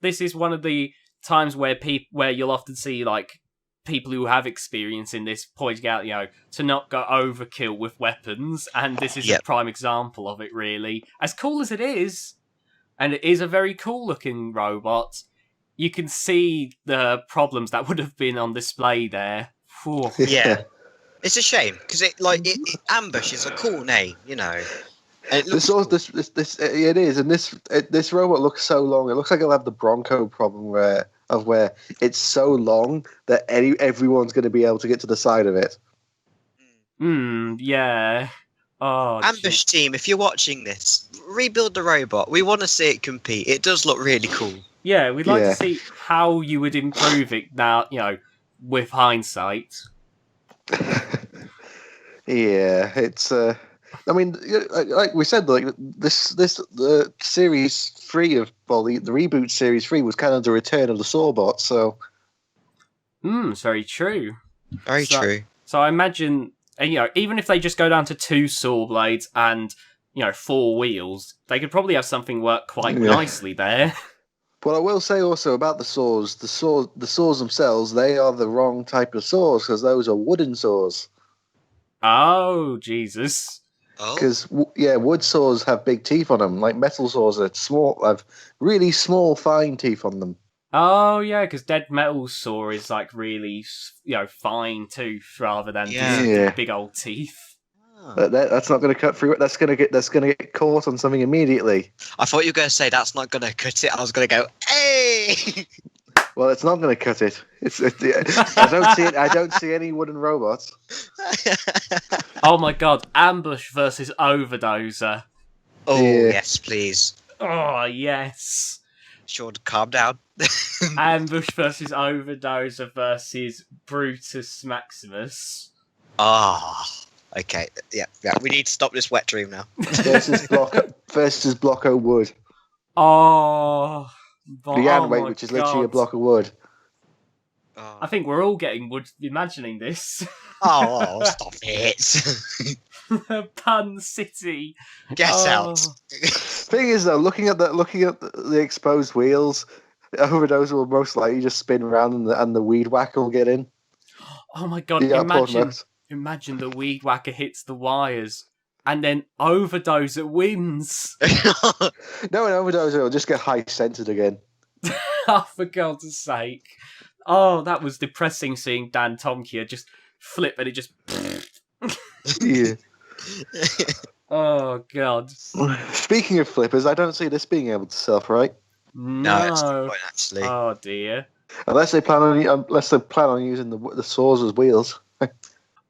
this is one of the times where you'll often see like people who have experience in this pointing out, you know, to not go overkill with weapons, and this is a prime example of it. Really, as cool as it is, and it is a very cool looking robot, you can see the problems that would have been on display there. Whew. Yeah, it's a shame because Ambush is a cool name, you know. It is, and this robot looks so long. It looks like it'll have the Bronco problem where it's so long that everyone's going to be able to get to the side of it. Yeah. Oh, Ambush team, if you're watching this, rebuild the robot. We want to see it compete. It does look really cool. Yeah, we'd like to see how you would improve it now, you know, with hindsight. Yeah, it's. I mean, like we said, like the series 3 of the reboot series 3 was kind of the return of the Sawbot. So. It's very true. Very true. So I imagine, you know, even if they just go down to 2 saw blades and, you know, 4 wheels, they could probably have something work quite nicely there. But I will say also about the saws themselves, they are the wrong type of saws because those are wooden saws. Oh, Jesus. Because, wood saws have big teeth on them, like metal saws have really small, fine teeth on them. Oh, yeah, because dead metal saw is, like, really, you know, fine tooth rather than just big old teeth. That's not going to cut through it. That's going to get caught on something immediately. I thought you were going to say that's not going to cut it. I was going to go, hey! Well, it's not going to cut it. I don't see any wooden robots. Oh my god, Ambush versus Overdoser. Oh, yes, please. Oh, yes. Sure, calm down. Ambush versus Overdoser versus Brutus Maximus. Okay, yeah. We need to stop this wet dream now. versus Blocko Wood. Oh, the Anway, which is literally a block of wood. I think we're all getting wood imagining this. Oh, stop it. Pun City. Get out. Thing is, though, looking at the exposed wheels, Overdoser will most likely just spin around and the weed whacker will get in. Oh my god, imagine the weed whacker hits the wires and then Overdoser wins. No, an Overdoser will just get high-centered again. Oh, for God's sake. Oh, that was depressing seeing Dan Tomkia just flip and it just... Yeah. Oh, God. Speaking of flippers, I don't see this being able to self-right. No, it's not point, actually. Oh, dear. Unless they plan on using the saws as wheels.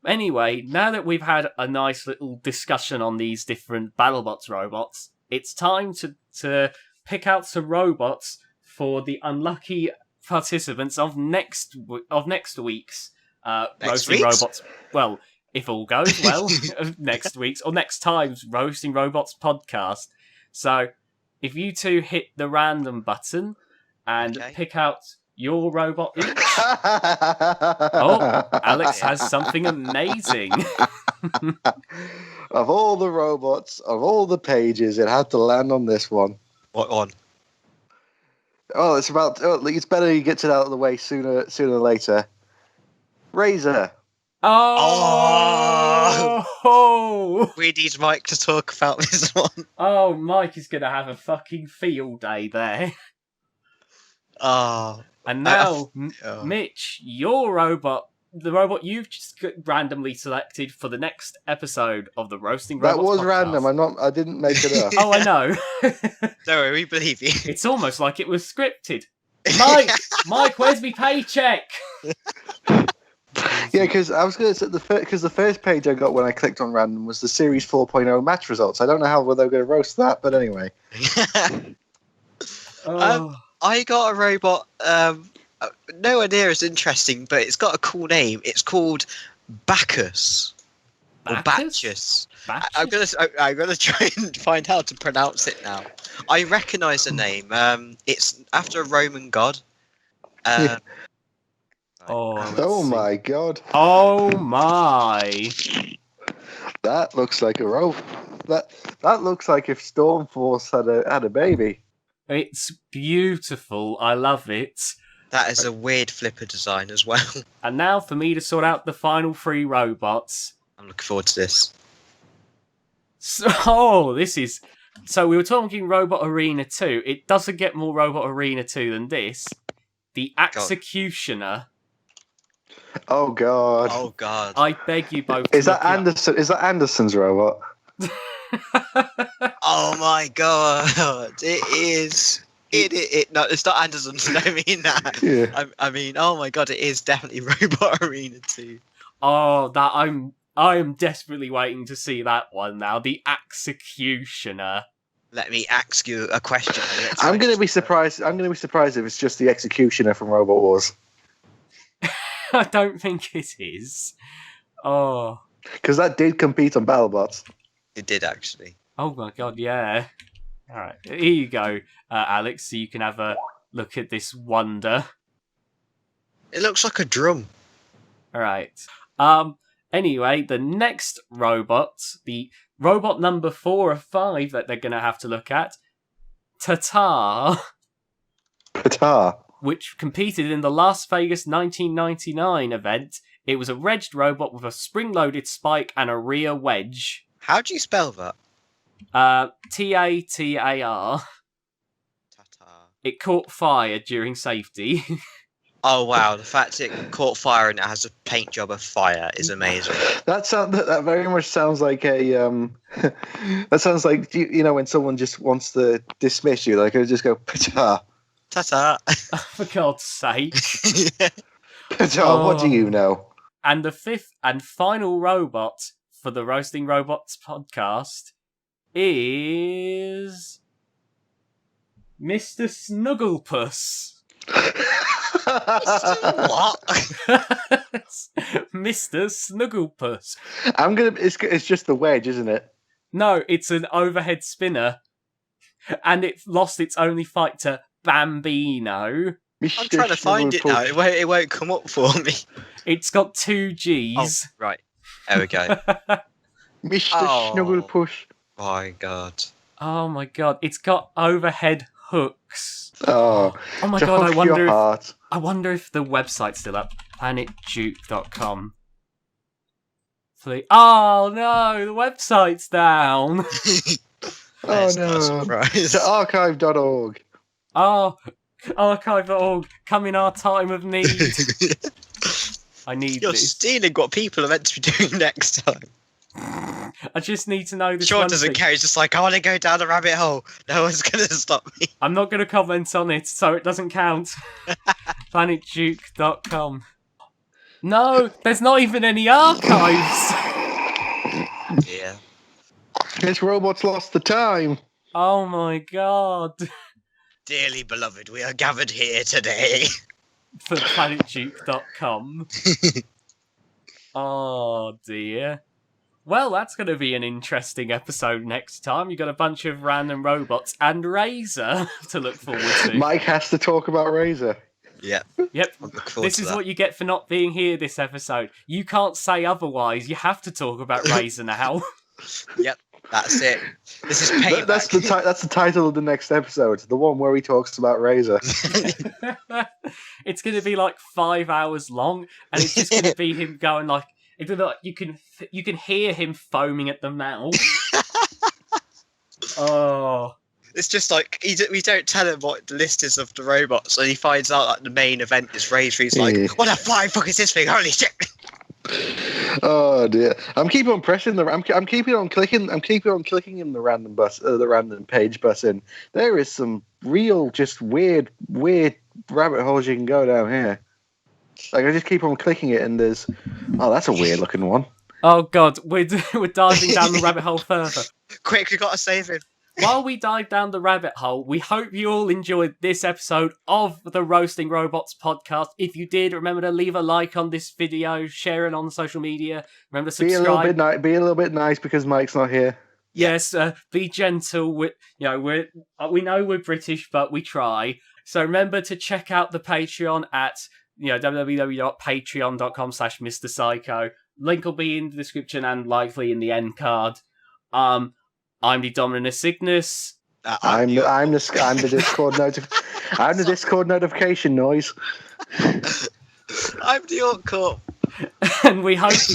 Anyway, now that we've had a nice little discussion on these different BattleBots robots, it's time to pick out some robots for the unlucky participants of next week's Roasting Robots. Well, if all goes well, next week's or next time's Roasting Robots podcast. So, if you two hit the random button and pick out your robot each. Oh, Alex has something amazing. Of all the robots, of all the pages, it had to land on this one. What one? Oh, it's better you get it out of the way sooner or later. Razor. Oh! We need Mike to talk about this one. Oh, Mike is going to have a fucking field day there. Oh. And now, oh. Mitch, your robot, the robot you've just randomly selected for the next episode of the Roasting Robots That was podcast. random. I didn't make it up. Oh, I know. Don't worry, we believe you. It's almost like it was scripted. Mike, where's my paycheck? Yeah, because I was going to say the first page I got when I clicked on random was the Series 4.0 match results. I don't know how well they're going to roast that, but anyway. I got a robot. Nowhere near as interesting, but it's got a cool name. It's called Bacchus. Or Bacchus. I'm gonna try and find how to pronounce it now. I recognise the name. It's after a Roman god. Oh my god! Oh my! That looks like a rope. That looks like if Stormforce had a baby. It's beautiful. I love it. That is a weird flipper design as well. And now for me to sort out the final 3 robots. I'm looking forward to this. So we were talking Robot Arena 2. It doesn't get more Robot Arena 2 than this. The Executioner. Oh god. Oh god. I beg you both. Is that Anderson? Is that Anderson's robot? Oh my god! It is. No, it's not Anderson's. I don't mean that. Yeah. I mean, oh my god! It is definitely Robot Arena 2. Oh, that I am desperately waiting to see that one now. The Executioner. Let me ask you a question. I'm going to be surprised. I'm going to be surprised if it's just the Executioner from Robot Wars. I don't think it is. Oh, because that did compete on BattleBots. It did actually. Oh my god, yeah. All right, here you go, Alex, so you can have a look at this wonder. It looks like a drum. All right. Anyway, the next robot, the robot number 4 of 5 that they're going to have to look at, Tatar, which competed in the Las Vegas 1999 event. It was a wedged robot with a spring-loaded spike and a rear wedge. How do you spell that? Tatar. Tatar. It caught fire during safety. Oh wow! The fact it caught fire and it has a paint job of fire is amazing. That very much sounds like a that sounds like you know when someone just wants to dismiss you, like I just go Pata. Ta-ta. For God's sake! Pata, what do you know? And the 5th and final robot for the Roasting Robots podcast is Mr. Snugglepuss. What? Mr. Snugglepuss. It's just the wedge, isn't it? No, it's an overhead spinner, and it lost its only fight to Bambino. I'm trying to find it now. It won't come up for me. It's got 2 G's. Oh, right. There we go. Mr. Snugglepuss. My god. Oh my god! It's got overhead hooks. Oh my to god! hook your heart. I wonder if the website's still up. PlanetJuke.com. Oh no! The website's down. Oh no! To archive.org. Oh, archive.org. Come in our time of need. I need You're this. stealing what people are meant to be doing next time. I just need to know this. Sean one doesn't thing. care. He's just like, I want to go down the rabbit hole. No one's going to stop me. I'm not going to comment on it, so it doesn't count. PlanetJuke.com. No, there's not even any archives. Yeah. This robot's lost the time. Oh my god. Dearly beloved, we are gathered here today. For PlanetJuke.com. Oh dear. Well, that's going to be an interesting episode next time. You've got a bunch of random robots and Razor to look forward to. Mike has to talk about Razor. Yep. Yep. This is what you get for not being here this episode. You can't say otherwise. You have to talk about Razor now. Yep. That's it. This is payback. That's the title of the next episode. The one where he talks about Razor. It's going to be like 5 hours long, and it's just going to be him going like, it's gonna be like you can hear him foaming at the mouth. Oh, It's just like we don't tell him what the list is of the robots, and he finds out like the main event is Rage. He's like, Yeah. "What the flying fuck is this thing? Holy shit!" Oh dear! I'm keeping on pressing the. I'm keeping on clicking. I'm keeping on clicking in the random the random page button. There is some real, just weird rabbit holes you can go down here. Like I just keep on clicking it, and there's. Oh, that's a weird looking one. Oh god, we're diving down the rabbit hole further. Quick, we gotta save him. While we dive down the rabbit hole, we hope you all enjoyed this episode of the Roasting Robots podcast. If you did, remember to leave a like on this video, share it on social media. Remember to subscribe. Be a little bit nice because Mike's not here. Yes, be gentle. We know we're British, but we try. So remember to check out the Patreon at www.patreon.com/Mr. Psycho. Link will be in the description and likely in the end card. I'm TheDominusIgnis. I'm the Discord I'm the Discord notification noise. I'm the York Corp. And we hope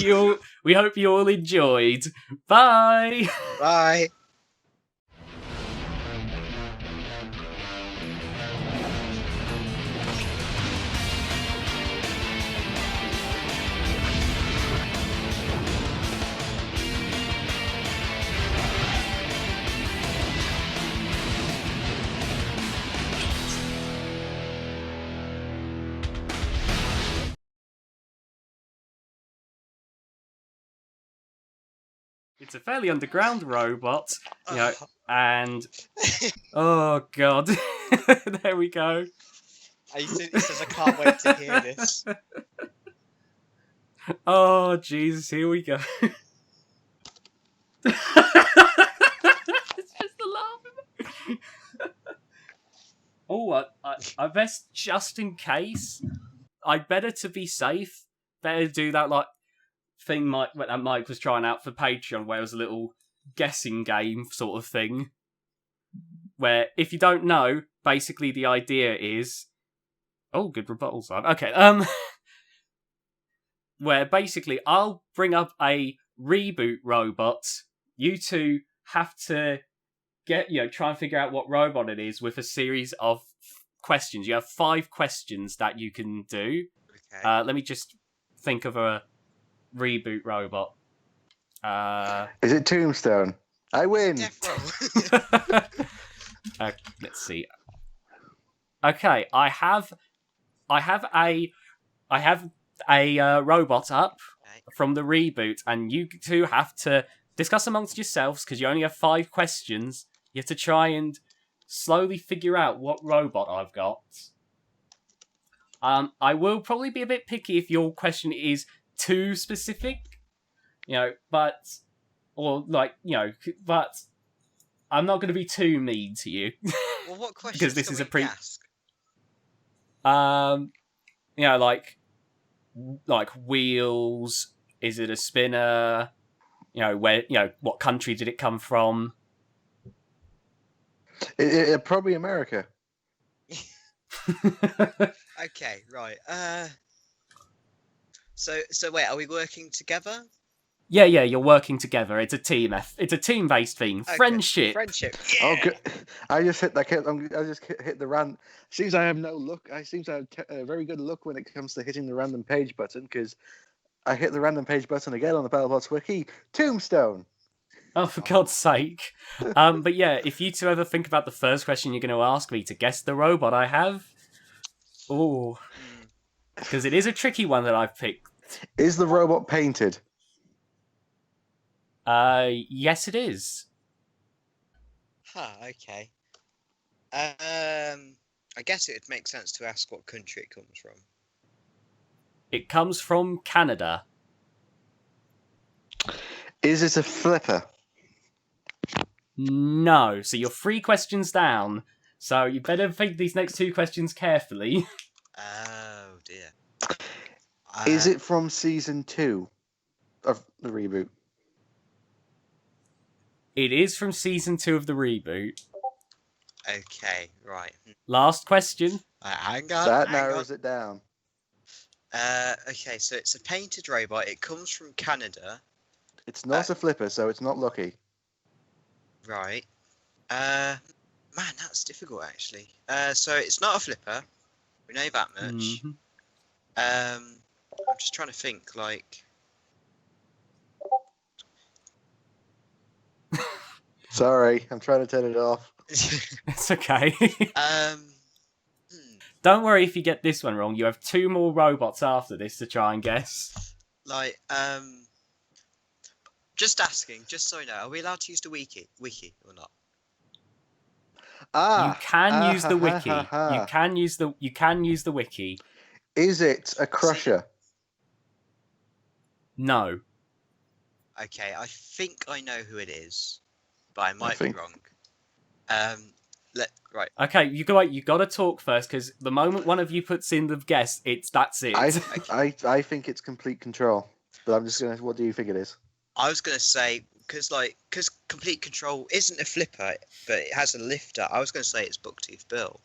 you all enjoyed. Bye. Bye. It's a fairly underground robot, and oh god, there we go. He says, I can't wait to hear this. Oh Jesus, here we go. It's just a laugh. Oh, I best just in case. I'd better to be safe. Better do that like thing that Mike was trying out for Patreon, where it was a little guessing game sort of thing. Where if you don't know, basically the idea is, oh, good rebuttal side. Okay, where basically I'll bring up a reboot robot. You two have to try and figure out what robot it is with a series of questions. You have 5 questions that you can do. Okay. Let me just think of a reboot robot. Is it Tombstone? I win. Let's see. Okay, I have a robot up from the reboot, and you two have to discuss amongst yourselves because you only have 5 questions. You have to try and slowly figure out what robot I've got. I will probably be a bit picky if your question is too specific, but I'm not going to be too mean to you. Well, what questions because this can is we a ask? like wheels. Is it a spinner? Where? What country did it come from? Probably America. Okay, right. So wait, are we working together? Yeah, you're working together. It's a team. It's a team-based thing. Okay. Friendship. Friendship. Oh, Yeah. good. I just hit the random. Seems I have no luck. I seem to have very good luck when it comes to hitting the random page button because I hit the random page button again on the BattleBots wiki. Tombstone. Oh, for God's sake. But yeah, if you two ever think about the first question you're going to ask me to guess the robot I have, oh, because it is a tricky one that I've picked. Is the robot painted? Yes, it is. Huh, okay. I guess it would make sense to ask what country it comes from. It comes from Canada. Is it a flipper? No. So you're 3 questions down. So you better think these next 2 questions carefully. Oh dear. Is it from season 2 of the reboot? It is from season 2 of the reboot. Okay, right. Last question. Hang on. That narrows it down. Okay, so it's a painted robot. It comes from Canada. It's not a flipper, so it's not lucky. Right. Man, that's difficult actually. So it's not a flipper. We know that much. Mhm. I'm just trying to think. Like, Sorry, I'm trying to turn it off. It's okay. hmm, Don't worry if you get this one wrong. You have 2 more robots after this to try and guess. like, just asking, just so I know, are we allowed to use the wiki or not? Ah, You can use the wiki. ha, ha. You can use the wiki. Is it a crusher? No. Okay, I think I know who it is, but I might think- be wrong. Right. Okay, you got to talk first because the moment one of you puts in the guess, that's it. I think it's complete control. But I'm just gonna. What do you think it is? I was gonna say because complete control isn't a flipper, but it has a lifter. I was gonna say it's Bucktooth Bill.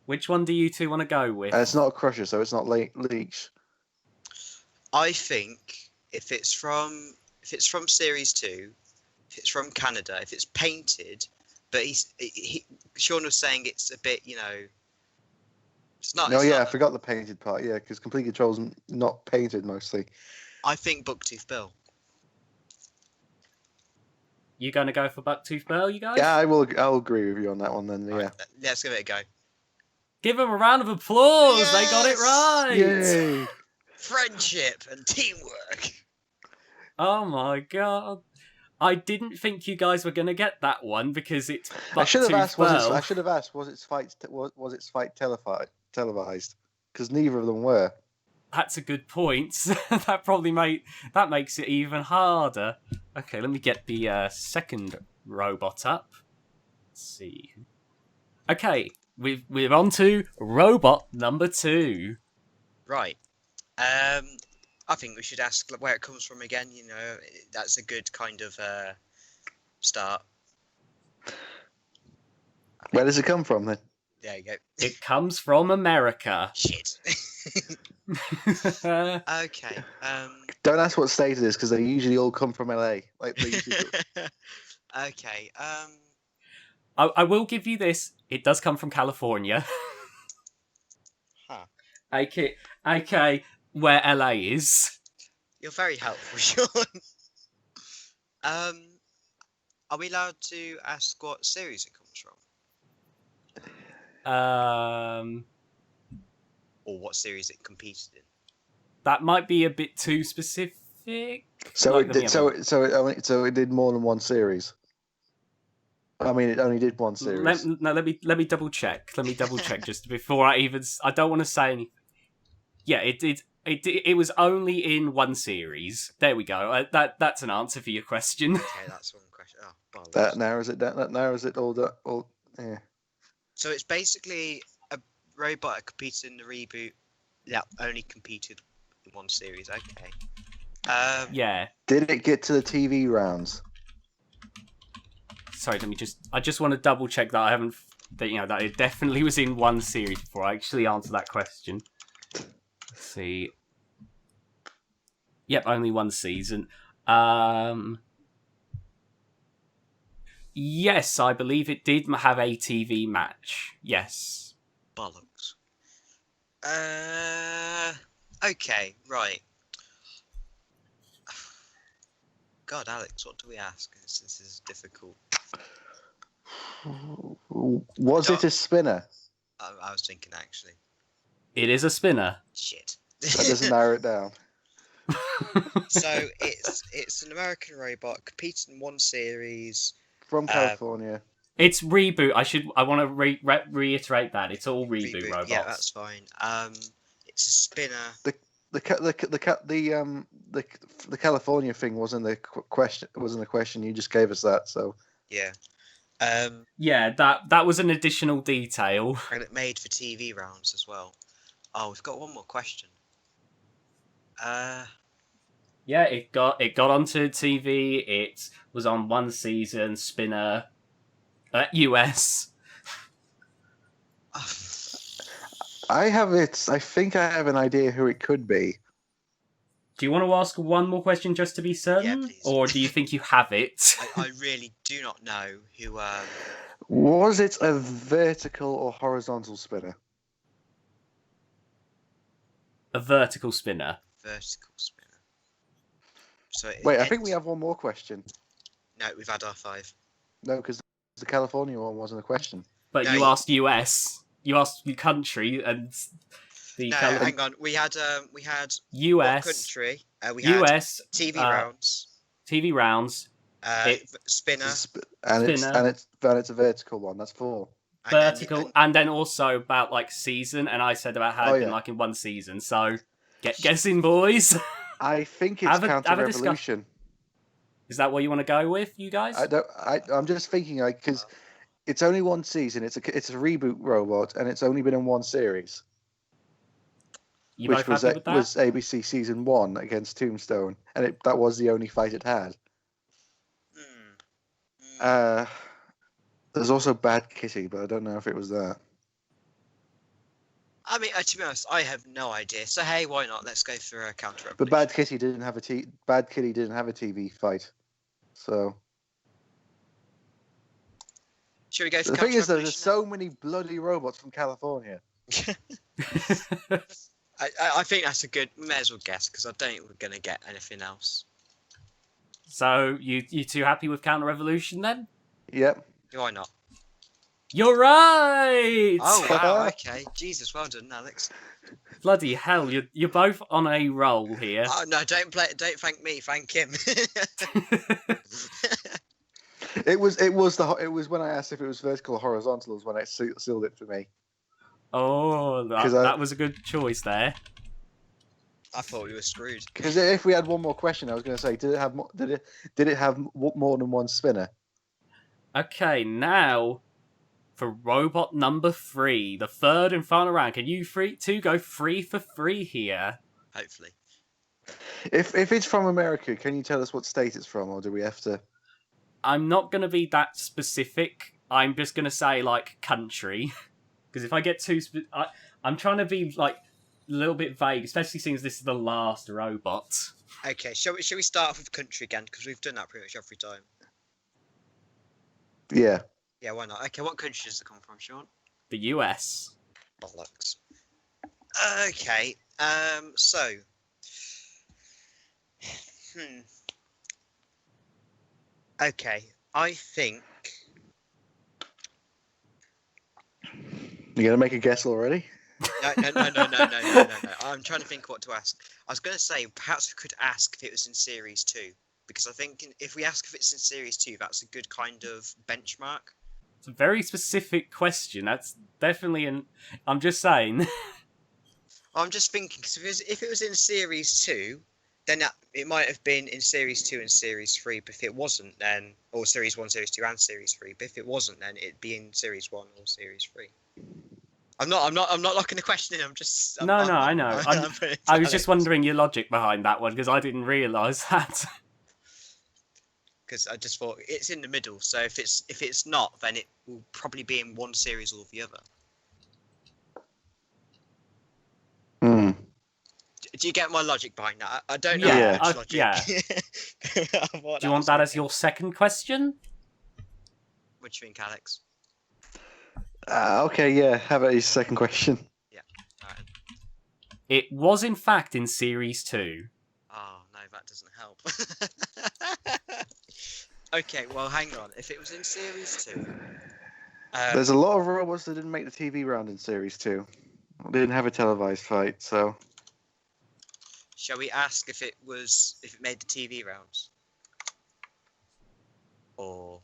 Which one do you two want to go with? It's not a crusher, so it's not leech. I think if it's from Series 2, if it's from Canada, if it's painted, but Sean was saying it's a bit, it's not. No, it's yeah, I not, forgot the painted part. Yeah, because complete control's not painted mostly. I think Bucktooth Bill. You going to go for Bucktooth Bill, you guys? Yeah, I'll agree with you on that one then. Yeah. Right, let's give it a go. Give them a round of applause. They got it Yes! right. Yay! Friendship and teamwork. Oh my god. I didn't think you guys were going to get that one because it's I should have asked. Bucktooth Was its fight televised? Because neither of them were. That's a good point. That makes it even harder. Okay, let me get the second robot up. Let's see. Okay, we're on to robot number 2. Right. I think we should ask where it comes from again. That's a good kind of start. Where does it come from then? There you go. It comes from America. Shit. Okay. Don't ask what state it is, because they usually all come from LA. Like they usually do. Okay. I will give you this. It does come from California. Huh. Okay, where LA is. You're very helpful, Sean. Are we allowed to ask what series it comes from, or what series it competed in? That might be a bit too specific. So Like, it did. So it did more than one series. I mean, it only did one series. Let me double check. Let me double check just before I don't want to say anything. Yeah, it did. It was only in one series. There we go. That's an answer for your question. Okay, that's one question. Oh, bollocks. That narrows it down. That narrows it all. Yeah. So it's basically a robot that competed in the reboot that only competed in one series. Okay. Yeah. Did it get to the TV rounds? Sorry, I just want to double check that that it definitely was in one series before I actually answer that question. Let's see. Yep, only one season. Yes, I believe it did have a TV match. Yes. Bollocks. Okay, right. God, Alex, what do we ask? This is difficult. Was it a spinner? I was thinking, actually. It is a spinner. Shit. That doesn't narrow it down. So it's an American robot competing in one series. From California. It's reboot. I want to reiterate that it's all reboot robots. Yeah, that's fine. It's a spinner. The California thing wasn't the question. Wasn't a question. You just gave us that. So Yeah. Yeah, that was an additional detail. And it made for TV rounds as well. Oh, we've got one more question. Yeah, it got onto TV. It was on one season. Spinner, US. I have it. I think I have an idea who it could be. Do you want to ask one more question just to be certain? please. Or do you think you have it? I really do not know who. Was it a vertical or horizontal spinner? A vertical spinner. Vertical spinner. So Wait, I think we have one more question. No, we've had our 5. No, because the California one wasn't a question. But No, you you- asked US. You asked the country and the No, hang on. We had what US. country? We had US TV rounds. TV rounds. Spinner. And Spinner. it's a vertical one. That's 4. Vertical, and then also about like season, and I said about how Oh, it'd been yeah. like in one season. So guess in, boys. I think it's Have a Counter discuss- Revolution. Is that what you want to go with, you guys? I'm just thinking like because it's only one season. It's a reboot robot, and it's only been in one series, You which both happy with that? was ABC season 1 against Tombstone, and that was the only fight it had. There's also Bad Kitty, but I don't know if it was that. I mean, to be honest, I have no idea. So hey, why not? Let's go for a Counter Revolution. But Bad Kitty didn't have a TV fight, so. Should we go for The thing is, though, there's Counter-Revolution so many bloody robots from California. I think that's a good. We may as well guess because I don't think we're gonna get anything else. So you two happy with Counter Revolution then? Yep. Why not? You're right. Oh wow! Okay, Jesus, well done, Alex. Bloody hell! You're both on a roll here. Oh no! Don't thank me. Thank him. It was when I asked if it was vertical or horizontal is when it sealed it for me. Oh, that was a good choice there. I thought we were screwed. Because if we had one more question, I was going to say, did it have more than one spinner? Okay, now for robot number 3, the third and final round. Can you two go 3 for 3 here? Hopefully. If it's from America, can you tell us what state it's from, or do we have to? I'm not going to be that specific. I'm just going to say, like, country. Because if I get too... I'm trying to be, like, a little bit vague, especially since this is the last robot. Okay, shall we start off with country again? Because we've done that pretty much every time. Yeah. Yeah, why not? Okay, what country does it come from, Sean? The US. Bollocks. Okay, so... Okay, I think... You gonna make a guess already? No. I'm trying to think what to ask. I was going to say, perhaps we could ask if it was in Series 2. Because I think if we ask if it's in Series 2, that's a good kind of benchmark. It's a very specific question. That's definitely an... I'm just saying. I'm just thinking, because if it was in Series 2, then it might have been in Series 2 and Series 3. But if it wasn't, then... Or Series 1, Series 2 and Series 3. But if it wasn't, then it'd be in Series 1 or Series 3. I'm not locking the question in. I know. I was just wondering your logic behind that one, because I didn't realise that. Because I just thought it's in the middle. So if it's not, then it will probably be in one series or the other. Do you get my logic behind that? I don't know much logic. Yeah. Do you want that as your second question? What do you think, Alex? Okay, yeah. How about your second question? Yeah. All right. It was, in fact, in Series 2. Oh, no, that doesn't help. Okay, well, hang on. If it was in Series 2... There's a lot of robots that didn't make the TV round in Series 2. They didn't have a televised fight, so... Shall we ask if it made the TV rounds? Or...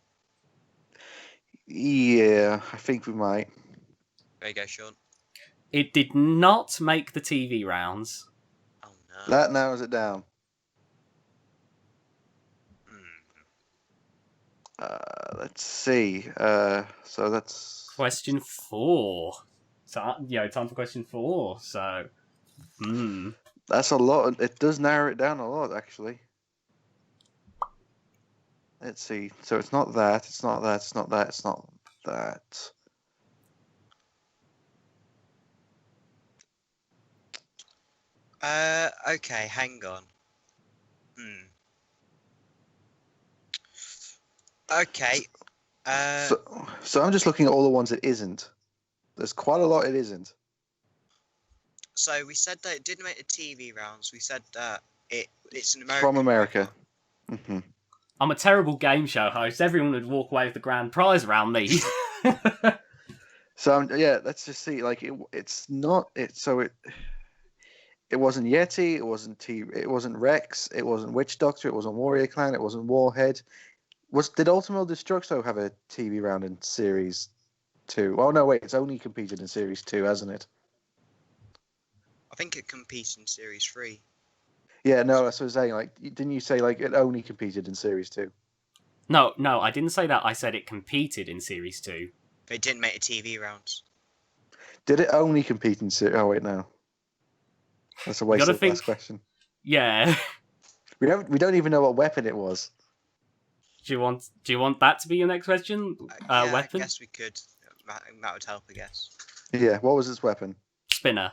Yeah, I think we might. There you go, Sean. It did not make the TV rounds. Oh, no. That narrows it down. Let's see. So that's... Question 4. So, time for question 4. So, That's a lot. It does narrow it down a lot, actually. Let's see. So it's not that. It's not that. It's not that. It's not that. Okay, hang on. Okay. So I'm just looking at all the ones it isn't. There's quite a lot it isn't. So we said that it didn't make the TV rounds. We said that it's an American. From America. I'm a terrible game show host. Everyone would walk away with the grand prize around me. So let's just see. Like it's not it. So it wasn't Yeti. It wasn't Rex. It wasn't Witch Doctor. It wasn't Warrior Clan. It wasn't Warhead. Did Ultimo Destructo have a TV round in Series 2? Oh no, wait. It's only competed in Series 2, hasn't it? I think it competes in Series 3. Yeah, no, that's what I'm saying. Like, didn't you say like it only competed in Series 2? No, I didn't say that. I said it competed in Series 2. It didn't make the TV rounds. Did it only compete in Series? Oh wait, no. That's a waste of the last question. Yeah. We don't even know what weapon it was. Do you want that to be your next question? Yeah, Weapon? I guess we could. That would help, I guess. Yeah, what was its weapon? Spinner.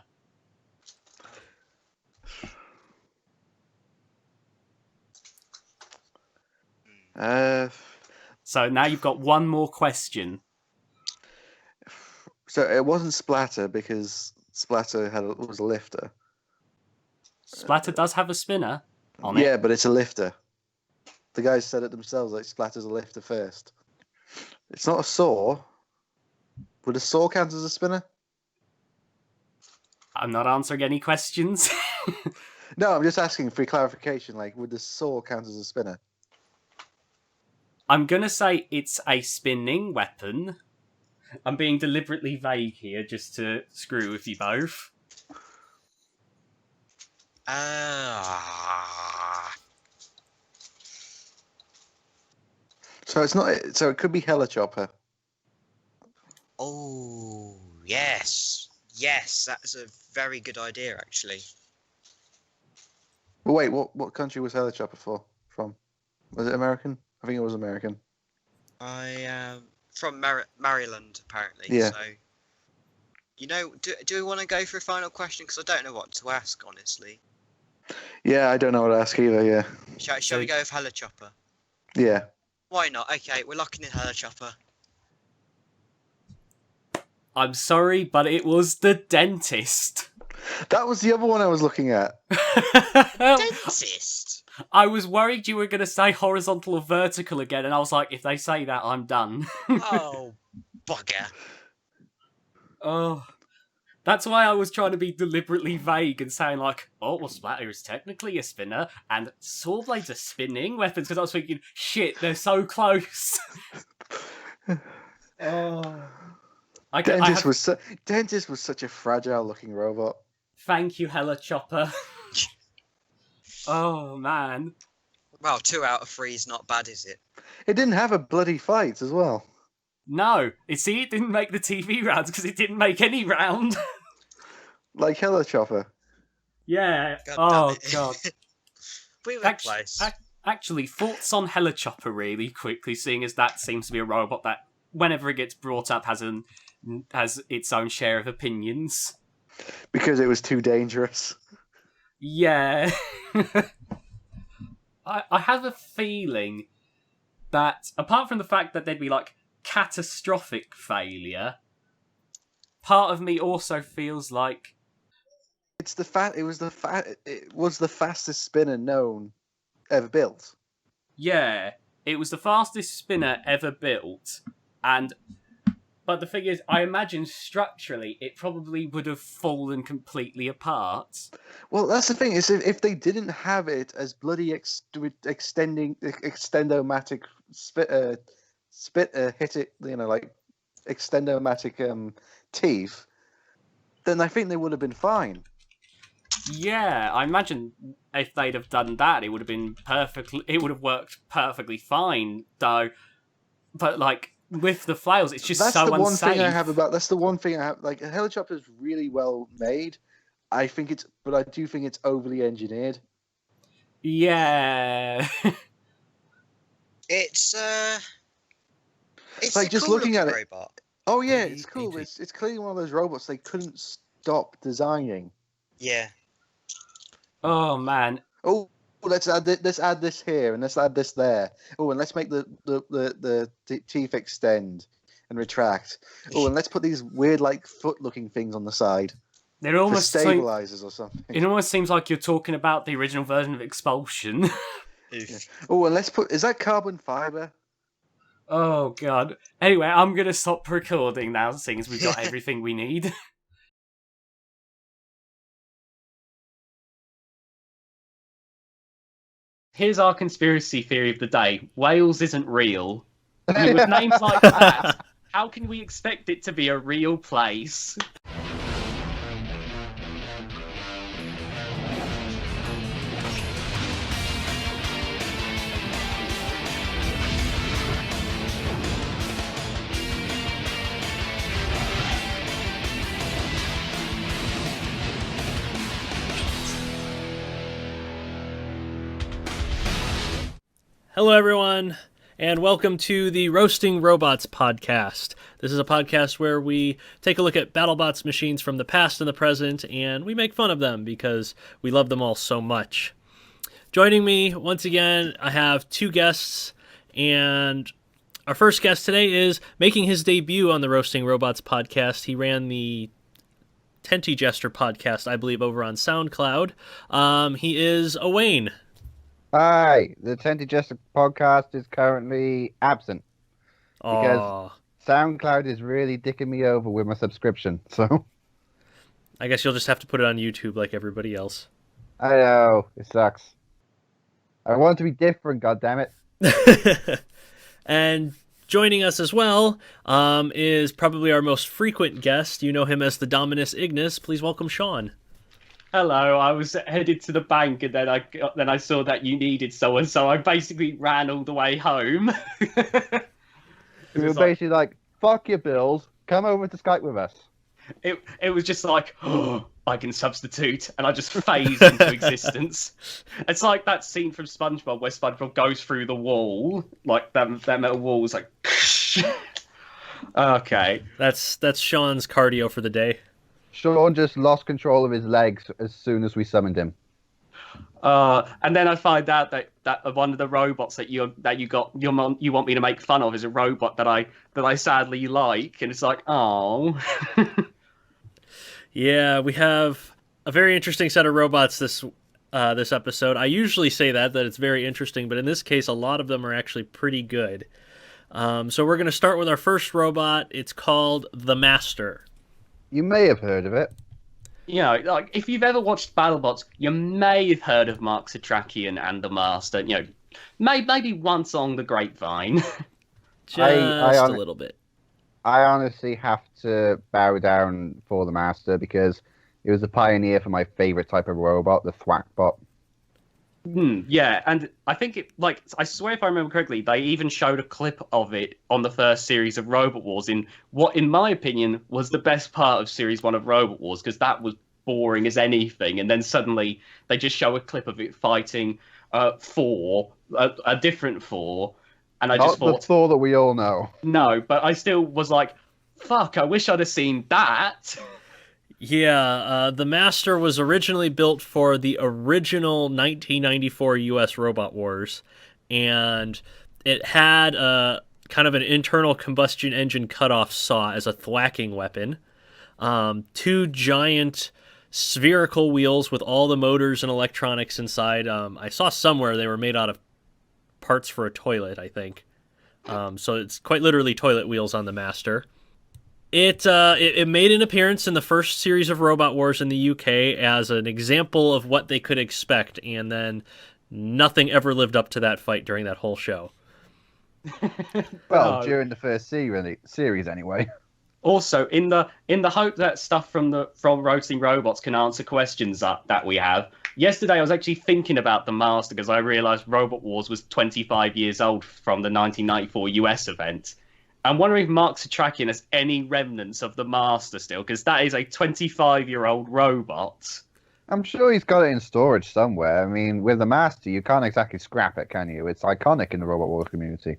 So now you've got one more question. So it wasn't Splatter because Splatter was a lifter. Splatter does have a spinner on it. Yeah, but it's a lifter. The guys said it themselves, like Splatter's a lifter first. It's not a saw. Would a saw count as a spinner? I'm not answering any questions. No, I'm just asking for clarification. Like, would the saw count as a spinner? I'm gonna say it's a spinning weapon. I'm being deliberately vague here just to screw with you both. So it's not. So it could be Helichopper. Oh, yes. Yes, that's a very good idea, actually. Well, wait, what country was Helichopper from? Was it American? I think it was American. From Maryland, apparently. Yeah. So, do we want to go for a final question? Because I don't know what to ask, honestly. Yeah, I don't know what to ask either. Yeah. Shall we go with Helichopper? Yeah. Why not? Okay, we're locking in Helichopper. I'm sorry, but it was the dentist. That was the other one I was looking at. Dentist? I was worried you were going to say horizontal or vertical again, and I was like, if they say that, I'm done. Oh, bugger. Oh. That's why I was trying to be deliberately vague and saying like, oh, well, Splatter is technically a spinner, and saw blades are spinning weapons, because I was thinking, shit, they're so close. Oh. Dentist was such a fragile-looking robot. Thank you, Helichopper. Oh, man. Well, 2 out of 3 is not bad, is it? It didn't have a bloody fight as well. No. It didn't make the TV rounds because it didn't make any round. Like Helichopper. Yeah. God Oh, God. We were close. Actually, thoughts on Helichopper really quickly, seeing as that seems to be a robot that, whenever it gets brought up, has its own share of opinions. Because it was too dangerous. Yeah. I have a feeling that, apart from the fact that there'd be, like, catastrophic failure, part of me also feels like... It was the fastest spinner known ever built. Yeah, it was the fastest spinner ever built, but the thing is, I imagine structurally it probably would have fallen completely apart. Well, that's the thing, is if they didn't have it as bloody extendomatic hit it, like extendomatic teeth, then I think they would have been fine. Yeah, I imagine if they'd have done that, it would have worked perfectly fine, though. But, like, with the flails, it's just so unsafe. That's the one thing I have. Like, Helichopper is really well made. But I do think it's overly engineered. Yeah. It's like, just looking at it. Robot. Oh yeah, it's cool. It's clearly one of those robots they couldn't stop designing. Yeah. Oh man. Oh, let's add this here, and let's add this there. Oh, and let's make the teeth extend and retract. Oh, and let's put these weird like foot-looking things on the side It for almost stabilizers or something. It almost seems like you're talking about the original version of Expulsion. Yeah. Oh, and let's put. Is that carbon fiber? Oh god. Anyway, I'm gonna stop recording now, seeing as we've got everything we need. Here's our conspiracy theory of the day. Wales isn't real. I mean, with names like that, how can we expect it to be a real place? Hello, everyone, and welcome to the Roasting Robots podcast. This is a podcast where we take a look at BattleBots machines from the past and the present, and we make fun of them because we love them all so much. Joining me, once again, I have two guests, and our first guest today is making his debut on the Roasting Robots podcast. He ran the Tenty Jester podcast, I believe, over on SoundCloud. He is Owain. Hi, the Tenty Jester podcast is currently absent because SoundCloud is really dicking me over with my subscription. So I guess you'll just have to put it on YouTube like everybody else. I know, it sucks. I want to be different, goddammit. And joining us as well is probably our most frequent guest. You know him as TheDominusIgnis. Please welcome Sean. Hello, I was headed to the bank and then I saw that you needed someone, so I basically ran all the way home. We were basically like, fuck your bills, come over to Skype with us. It was just like, oh, I can substitute, and I just phased into existence. It's like that scene from SpongeBob where SpongeBob goes through the wall, like that metal wall is like, okay. That's Sean's cardio for the day. Sean just lost control of his legs as soon as we summoned him. And then I find out that one of the robots that you want me to make fun of is a robot that I sadly like, and it's like, oh. Yeah, we have a very interesting set of robots this episode. I usually say that it's very interesting, but in this case, a lot of them are actually pretty good. So we're going to start with our first robot. It's called the Master. You may have heard of it. You know, like, if you've ever watched BattleBots, you may have heard of Mark Satrakian and the Master. You know, maybe once on the grapevine. Just a little bit. I honestly have to bow down for the Master because it was a pioneer for my favorite type of robot, the Thwackbot. Yeah, and I think I swear if I remember correctly, they even showed a clip of it on the first series of Robot Wars in what, in my opinion, was the best part of Series 1 of Robot Wars, because that was boring as anything, and then suddenly they just show a clip of it fighting Thor, a different Thor, and I just thought... Not the Thor that we all know. No, but I still was like, fuck, I wish I'd have seen that. Yeah, the Master was originally built for the original 1994 U.S. Robot Wars, and it had kind of an internal combustion engine cutoff saw as a thwacking weapon, two giant spherical wheels with all the motors and electronics inside. I saw somewhere they were made out of parts for a toilet, I think. So it's quite literally toilet wheels on the Master. It made an appearance in the first series of Robot Wars in the UK as an example of what they could expect, and then nothing ever lived up to that fight during that whole show. Well, during the first series anyway. Also, in the hope that stuff from Roasting Robots can answer questions that we have, yesterday I was actually thinking about the Master because I realised Robot Wars was 25 years old from the 1994 US event. I'm wondering if Mark Satrakian has any remnants of the Master still, because that is a 25-year-old robot. I'm sure he's got it in storage somewhere. I mean, with the Master, you can't exactly scrap it, can you? It's iconic in the Robot Wars community.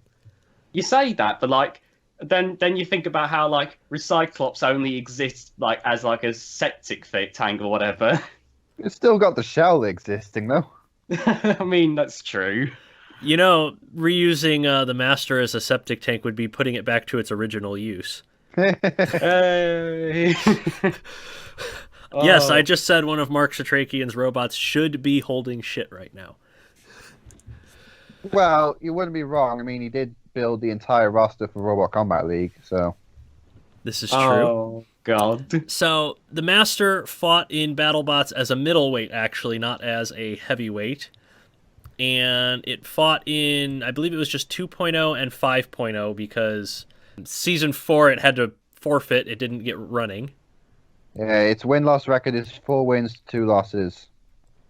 You say that, but then you think about how Recyclops only exists as a septic tank or whatever. It's still got the shell existing though. I mean, that's true. You know, reusing the Master as a septic tank would be putting it back to its original use. Hey. Yes, I Oh. just said one of Mark Satrakian's robots should be holding shit right now. Well, you wouldn't be wrong. I mean, he did build the entire roster for Robot Combat League, so. This is true. Oh, God. So, the Master fought in BattleBots as a middleweight, actually, not as a heavyweight. And it fought in, I believe it was just 2.0 and 5.0 because Season 4 it had to forfeit. It didn't get running. Yeah, its win-loss record is 4 wins, 2 losses.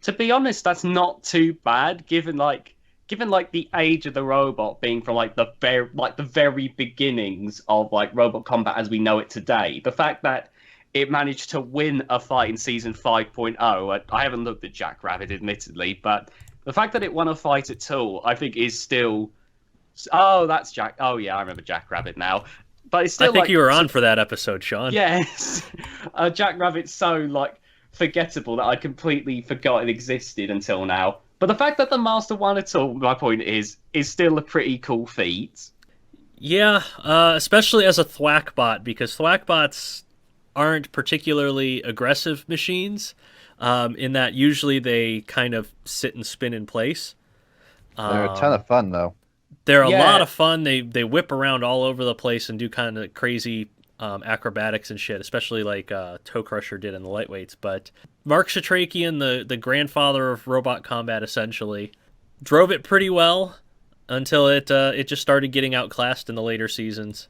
To be honest, that's not too bad, given the age of the robot being from the very beginnings of robot combat as we know it today. The fact that it managed to win a fight in Season 5.0, I haven't looked at Jackrabbit, admittedly, but the fact that it won a fight at all, I think, is still. Oh, that's Jack. Oh yeah, I remember Jackrabbit now. But it's still. I think you were on for that episode, Sean. Yes, Jackrabbit's so forgettable that I completely forgot it existed until now. But the fact that the Master won at all, my point is still a pretty cool feat. Yeah, especially as a thwack bot, because thwack bots aren't particularly aggressive machines, in that usually they kind of sit and spin in place. They're a ton of fun, though. They're a lot of fun. They whip around all over the place and do kind of crazy acrobatics and shit, especially like Toe Crusher did in the lightweights. But Mark Shatrakian, the grandfather of robot combat, essentially, drove it pretty well until it just started getting outclassed in the later seasons.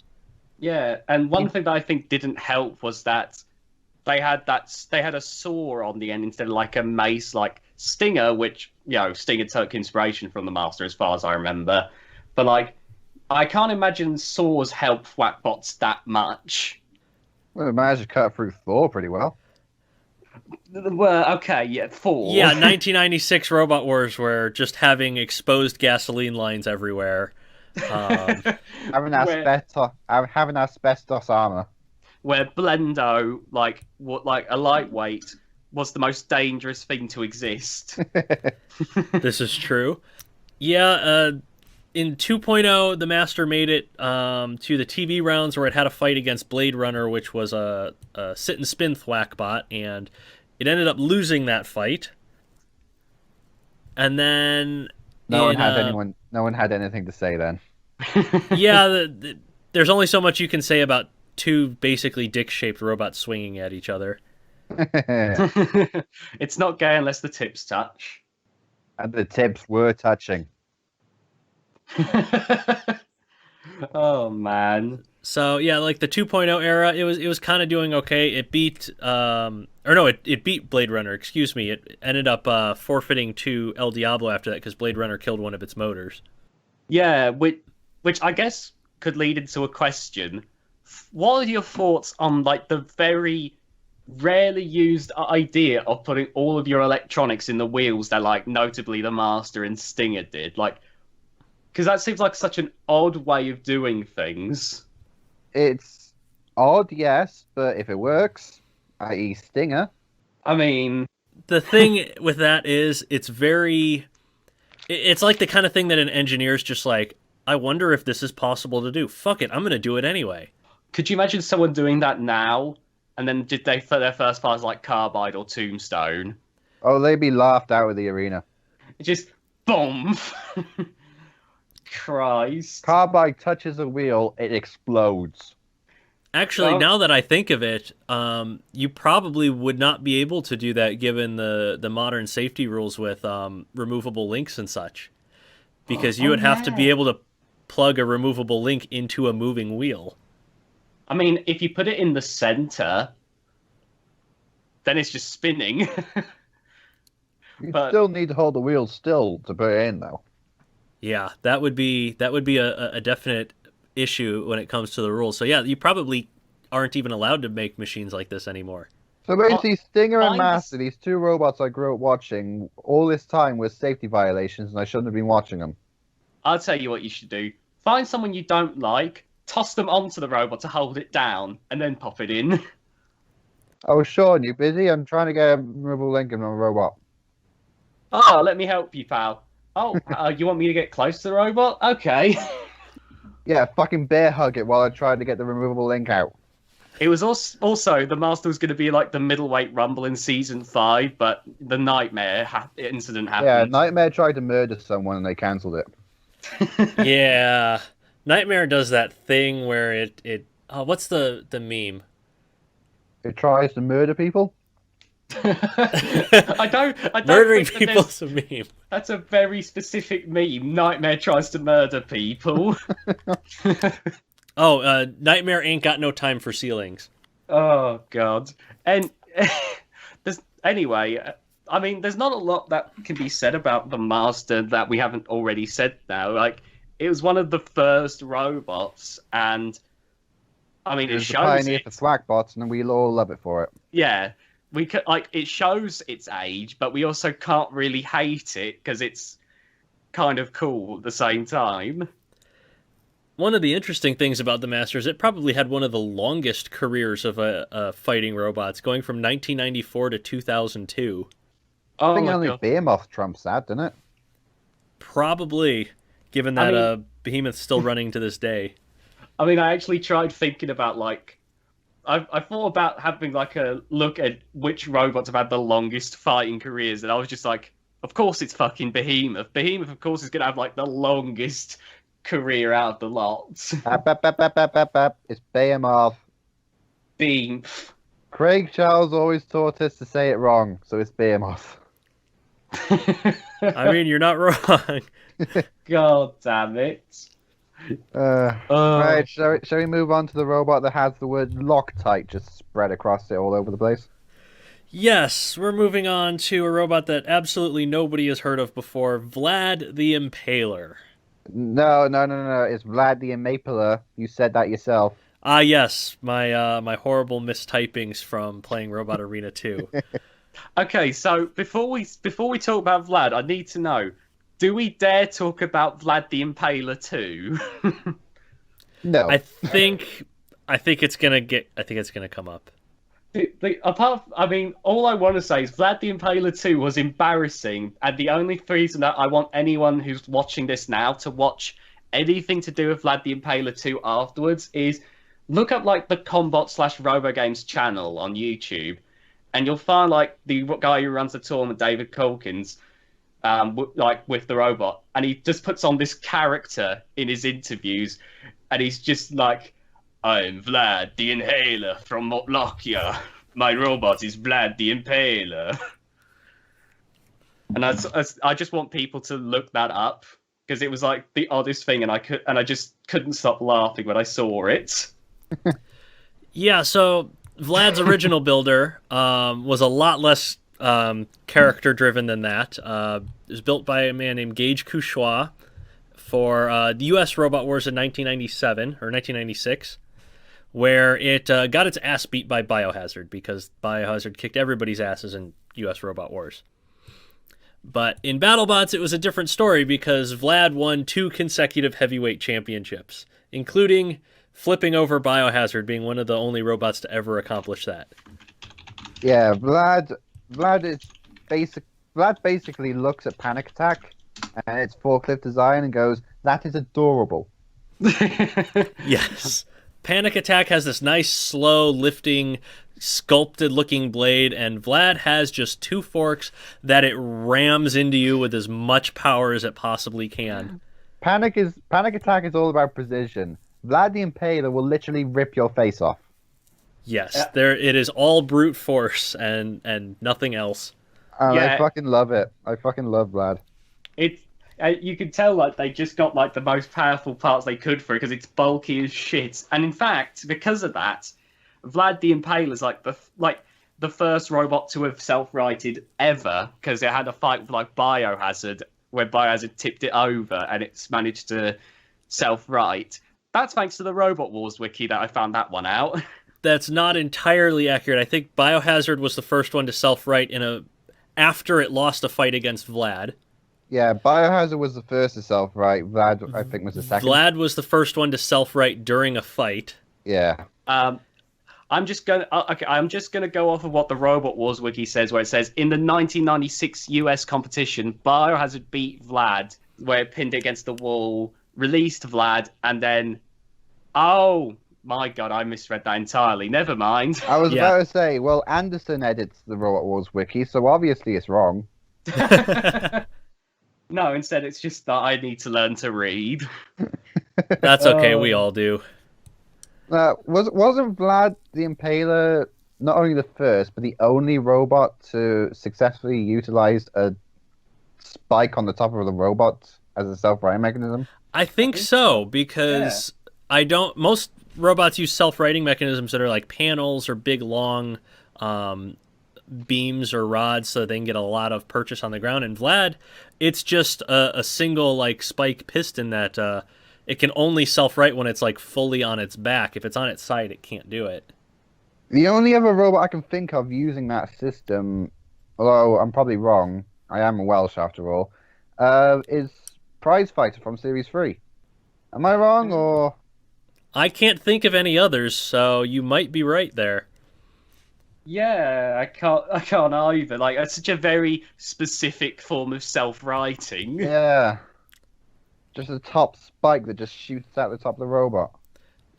Yeah, and one thing that I think didn't help was that they had a saw on the end instead of a mace, like Stinger, which Stinger took inspiration from the Master as far as I remember. But I can't imagine saws help whackbots that much. Well, it managed to cut through Thor pretty well. Well, okay, yeah, Thor. Yeah, 1996 Robot Wars, where just having exposed gasoline lines everywhere. Having asbestos armor. Where Blendo, a lightweight, was the most dangerous thing to exist. This is true. Yeah, in 2.0, the Master made it to the TV rounds where it had a fight against Blade Runner, which was a sit and spin thwack bot, and it ended up losing that fight. And then no one had anything to say then. Yeah, there's only so much you can say about two basically dick-shaped robots swinging at each other. It's not gay unless the tips touch. And the tips were touching. Oh man. So yeah, the 2.0 era, it was kind of doing okay. It beat it beat Blade Runner. Excuse me. It ended up forfeiting to El Diablo after that because Blade Runner killed one of its motors. Yeah, which I guess could lead into a question. What are your thoughts on the very rarely used idea of putting all of your electronics in the wheels that notably the Master and Stinger did? Because that seems like such an odd way of doing things. It's odd, yes, but if it works, i.e. Stinger. I mean... The thing with that is, it's like the kind of thing that an engineer's just I wonder if this is possible to do. Fuck it, I'm going to do it anyway. Could you imagine someone doing that now? And then did they for their first parts Carbide or Tombstone? Oh, they'd be laughed out of the arena. Just boom. Christ. Carbide touches a wheel, it explodes. Actually, now that I think of it, you probably would not be able to do that given the modern safety rules with removable links and such. Because you would have to be able to plug a removable link into a moving wheel. I mean, if you put it in the center, then it's just spinning. You still need to hold the wheel still to put it in, though. Yeah, that would be a definite issue when it comes to the rules. So yeah, you probably aren't even allowed to make machines like this anymore. So basically, Stinger and Master, these two robots I grew up watching, all this time was safety violations, and I shouldn't have been watching them. I'll tell you what you should do. Find someone you don't like, toss them onto the robot to hold it down, and then pop it in. Oh, Sean, you busy? I'm trying to get a removable link in a robot. Oh, let me help you, pal. Oh, you want me to get close to the robot? Okay. Yeah, fucking bear hug it while I tried to get the removable link out. It was also the Master was going to be like the middleweight Rumble in season 5, but the Nightmare incident Yeah, happened. Nightmare tried to murder someone and they cancelled it. Yeah, Nightmare does that thing where it. Oh, what's the meme? It tries to murder people. I don't Murdering think that people's a meme. that's a very specific meme. Nightmare tries to murder people. Oh, Nightmare ain't got no time for ceilings. Oh God! And anyway. I mean, there's not a lot that can be said about the Master that we haven't already said now. Like, it was one of the first robots, and I mean, It was the shows pioneer it. for Thwackbots, and we all love it for it. Yeah, we could like it shows its age, but we also can't really hate it because it's kind of cool at the same time. One of the interesting things about the Masters, it probably had one of the longest careers of fighting robots, going from 1994 to 2002. Oh I think my only God! Behemoth trumps that, didn't it? Probably, given that Behemoth's still running to this day. I mean, I actually tried thinking about like. I thought about having like a look at which robots have had the longest fighting careers, and I was just like, of course it's fucking Behemoth. Behemoth, of course, is going to have like the longest career out of the lot. It's Behemoth. Beam. Craig Charles always taught us to say it wrong, so it's Behemoth. I mean, you're not wrong. God damn it. Right, shall we move on to the robot that has the word Loctite just spread across it all over the place? Yes, we're moving on to a robot that absolutely nobody has heard of before, Vlad the Impaler. No, it's Vlad the Impaler. You said that yourself. Ah, yes, my horrible mistypings from playing Robot Arena 2. Okay, so before we talk about Vlad, I need to know: do we dare talk about Vlad the Impaler 2? No. I think it's gonna come up. I mean, all I want to say is Vlad the Impaler 2 was embarrassing, and the only reason that I want anyone who's watching this now to watch anything to do with Vlad the Impaler 2 afterwards is look up like the Combot/RoboGames channel on YouTube, and you'll find like the guy who runs the tournament, David Calkins, like with the robot, and he just puts on this character in his interviews, and he's just like, I'm Vlad the Inhaler from Motlokia. My robot is Vlad the Impaler. And I just want people to look that up because it was like the oddest thing, and I just couldn't stop laughing when I saw it. Yeah, so Vlad's original builder was a lot less character driven than that. It was built by a man named Gage Couchois for the U.S. Robot Wars in 1997 or 1996, where it got its ass beat by Biohazard because Biohazard kicked everybody's asses in U.S. Robot Wars. But in BattleBots, it was a different story because Vlad won 2 consecutive heavyweight championships, including flipping over Biohazard, being one of the only robots to ever accomplish that. Yeah, Vlad basically looks at Panic Attack and its forklift design and goes, "That is adorable." Yes. Panic Attack has this nice, slow, lifting, sculpted-looking blade, and Vlad has just 2 forks that it rams into you with as much power as it possibly can. Panic Attack is all about precision. Vlad the Impaler will literally rip your face off. Yes, it is all brute force and nothing else. I fucking love it. I fucking love Vlad. You can tell like they just got like the most powerful parts they could for it because it's bulky as shit. And in fact, because of that, Vlad the Impaler is like the first robot to have self-righted ever because it had a fight with like Biohazard where Biohazard tipped it over and it's managed to self-right. That's thanks to the Robot Wars wiki that I found that one out. That's not entirely accurate. I think Biohazard was the first one to self-right after it lost a fight against Vlad. Yeah, Biohazard was the first to self-right. Vlad, I think, was the second. Vlad was the first one to self-right during a fight. Yeah. I'm just gonna go off of what the Robot Wars wiki says, where it says in the 1996 US competition, Biohazard beat Vlad, where it pinned it against the wall, released Vlad, and then, oh my god, I misread that entirely. Never mind. I was Yeah. about to say, well, Anderson edits the Robot Wars wiki, so obviously it's wrong. No, instead it's just that I need to learn to read. That's okay, we all do. Wasn't Vlad the Impaler not only the first, but the only robot to successfully utilize a spike on the top of the robot as a self-righting mechanism? I think so, because most robots use self-righting mechanisms that are like panels or big long beams or rods so they can get a lot of purchase on the ground. And Vlad, it's just a single like spike piston that it can only self-right when it's like fully on its back. If it's on its side, it can't do it. The only other robot I can think of using that system, although I'm probably wrong, I am Welsh after all, is Prize Fighter from Series 3. Am I wrong, or...? I can't think of any others, so you might be right there. Yeah, I can't either. Like, it's such a very specific form of self-writing. Yeah. Just a top spike that just shoots out the top of the robot.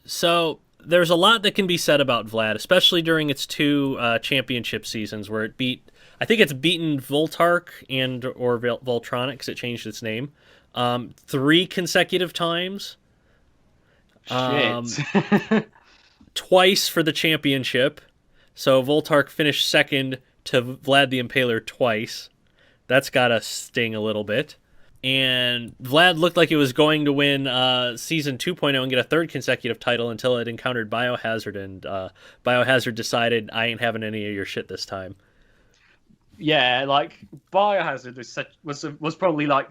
So there's a lot that can be said about Vlad, especially during its two championship seasons where I think it's beaten Voltark or Voltronics. It changed its name 3 consecutive times. Shit. Twice for the championship. So Voltark finished second to Vlad the Impaler twice. That's got to sting a little bit. And Vlad looked like it was going to win Season 2.0 and get a 3rd consecutive title until it encountered Biohazard, and Biohazard decided, I ain't having any of your shit this time. Yeah, like, Biohazard was probably like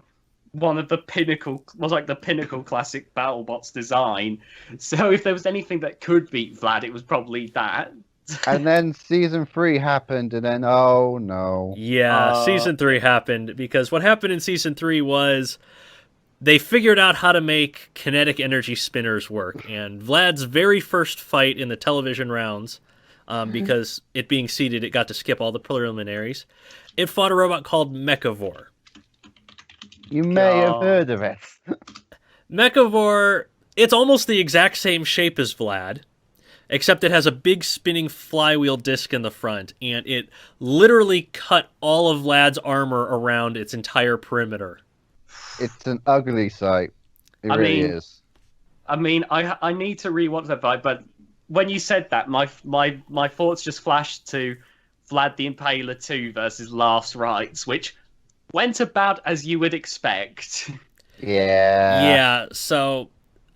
one of the pinnacle classic BattleBots design. So if there was anything that could beat Vlad, it was probably that. And then Season 3 happened, and then, oh no. Yeah, Season 3 happened, because what happened in Season 3 was they figured out how to make kinetic energy spinners work. And Vlad's very first fight in the television rounds, because it being seeded, it got to skip all the preliminaries. It fought a robot called Mechavore. You may have heard of it. Mechavore, it's almost the exact same shape as Vlad, except it has a big spinning flywheel disc in the front, and it literally cut all of Vlad's armor around its entire perimeter. It's an ugly sight. It really is. I mean, I need to rewatch that fight, but when you said that, my thoughts just flashed to Vlad the Impaler 2 versus Last Rites, which went about as you would expect. Yeah. Yeah, so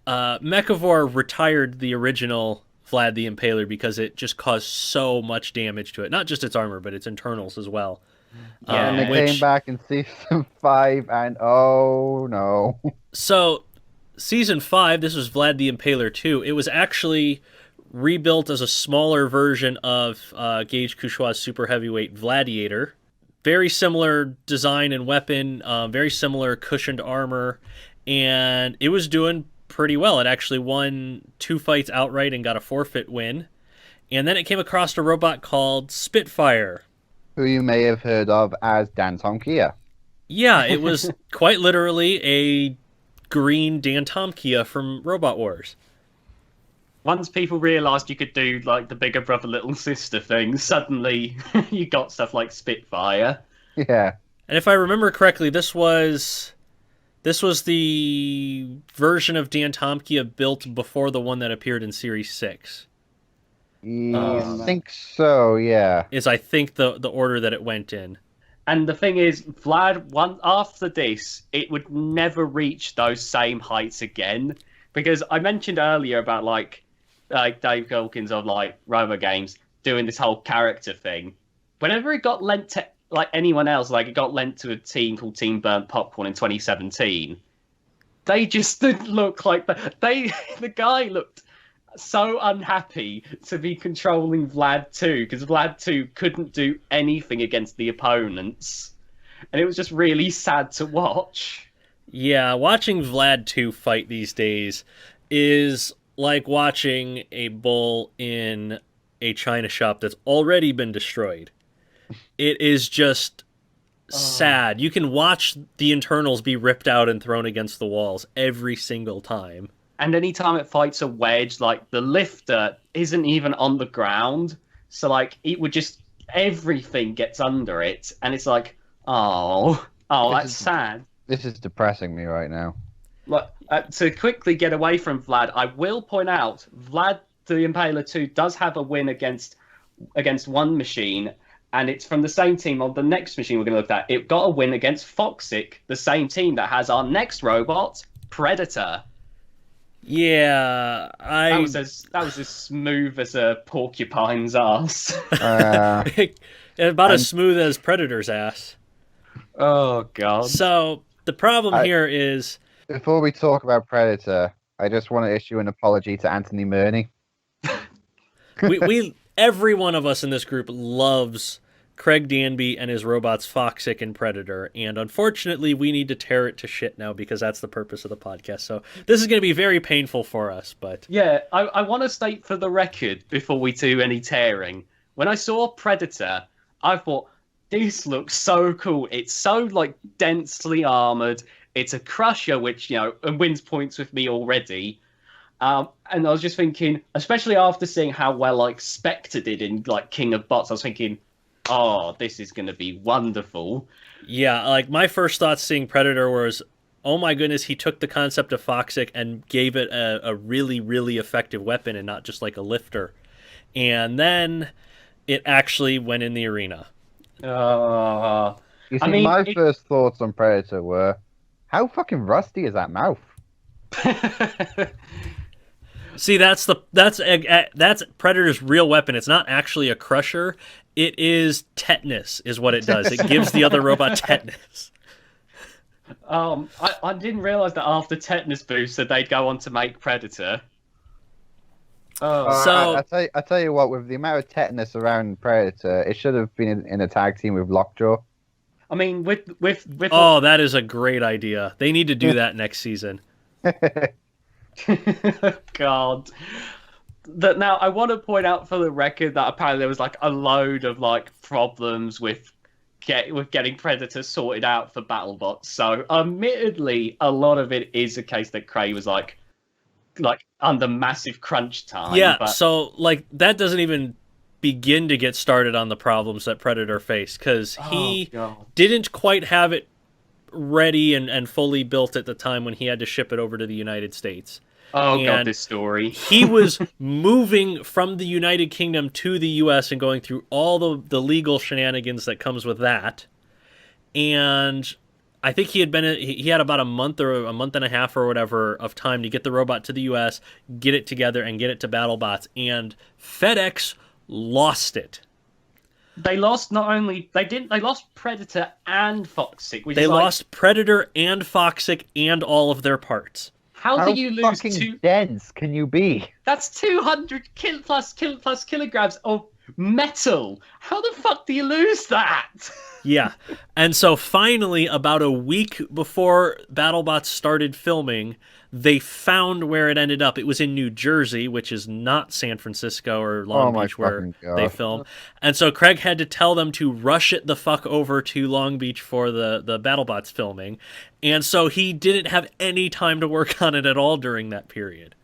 Mechavore retired the original Vlad the Impaler because it just caused so much damage to it. Not just its armor, but its internals as well. Yeah, and they came back in Season 5, and oh no. So, Season 5, this was Vlad the Impaler 2. It was actually rebuilt as a smaller version of Gage Couchoir's super heavyweight Gladiator. Very similar design and weapon, very similar cushioned armor, and it was doing pretty well. It actually won 2 fights outright and got a forfeit win. And then it came across a robot called Spitfire, who you may have heard of as Danton Kia. Yeah, it was quite literally a green Danton Kia from Robot Wars. Once people realised you could do like the bigger brother little sister thing, suddenly you got stuff like Spitfire. Yeah. And if I remember correctly, this was the version of Danton Kia built before the one that appeared in Series 6. I think so, yeah. Is I think the order that it went in. And the thing is, Vlad, after this, it would never reach those same heights again. Because I mentioned earlier about like Dave Gilkins of like Robo Games doing this whole character thing. Whenever it got lent to like anyone else, like it got lent to a team called Team Burnt Popcorn in 2017, they just didn't look like the guy looked so unhappy to be controlling Vlad 2, because Vlad 2 couldn't do anything against the opponents. And it was just really sad to watch. Yeah, watching Vlad 2 fight these days is like watching a bull in a China shop that's already been destroyed. It is just sad. You can watch the internals be ripped out and thrown against the walls every single time. And anytime it fights a wedge, like the lifter isn't even on the ground, so like it would just everything gets under it, and it's like, that's sad. This is depressing me right now. Look, to quickly get away from Vlad, I will point out Vlad the Impaler 2 does have a win against one machine, and it's from the same team on the next machine we're going to look at. It got a win against Foxic, the same team that has our next robot, Predator. Yeah, That was as smooth as a porcupine's ass. About as smooth as Predator's ass. Oh, God. So, the problem here is... Before we talk about Predator, I just want to issue an apology to Anthony Murney. Every one of us in this group loves Craig Danby and his robots Foxic and Predator, and unfortunately we need to tear it to shit now because that's the purpose of the podcast. So this is going to be very painful for us, but... Yeah, I want to state for the record, before we do any tearing, when I saw Predator, I thought, this looks so cool. It's so, like, densely armoured. It's a crusher, which, wins points with me already. And I was just thinking, especially after seeing how well, like, Spectre did in, like, King of Bots, I was thinking, oh, this is going to be wonderful. Yeah, like, my first thoughts seeing Predator was, oh my goodness, he took the concept of Foxic and gave it a really, really effective weapon and not just, like, a lifter. And then it actually went in the arena. You see, my first thoughts on Predator were, how fucking rusty is that mouth? See, that's Predator's real weapon. It's not actually a crusher. It is tetanus, is what it does. It gives the other robot tetanus. I didn't realize that after tetanus boost that they'd go on to make Predator. I tell you what, with the amount of tetanus around Predator, it should have been in a tag team with Lockjaw. I mean, with oh, that is a great idea. They need to do that next season. God. Now, I want to point out for the record that apparently there was like a load of like problems with getting Predator sorted out for BattleBots. So, admittedly, a lot of it is a case that Cray was like under massive crunch time. Yeah, but... so like that doesn't even begin to get started on the problems that Predator faced, because he didn't quite have it ready and fully built at the time when he had to ship it over to the United States. Oh, God, this story. He was moving from the United Kingdom to the U.S. and going through all the legal shenanigans that comes with that. And I think he had about a month or a month and a half or whatever of time to get the robot to the U.S., get it together, and get it to BattleBots. And FedEx lost it. They lost they lost Predator and Foxic. They lost Predator and Foxic and all of their parts. How do you lose fucking dense can you be? That's 200 plus kilograms of metal. How the fuck do you lose that? Yeah. And so finally, about a week before BattleBots started filming, they found where it ended up. It was in New Jersey, which is not San Francisco or Long Beach where they film. And so Craig had to tell them to rush it the fuck over to Long Beach for the BattleBots filming. And so he didn't have any time to work on it at all during that period.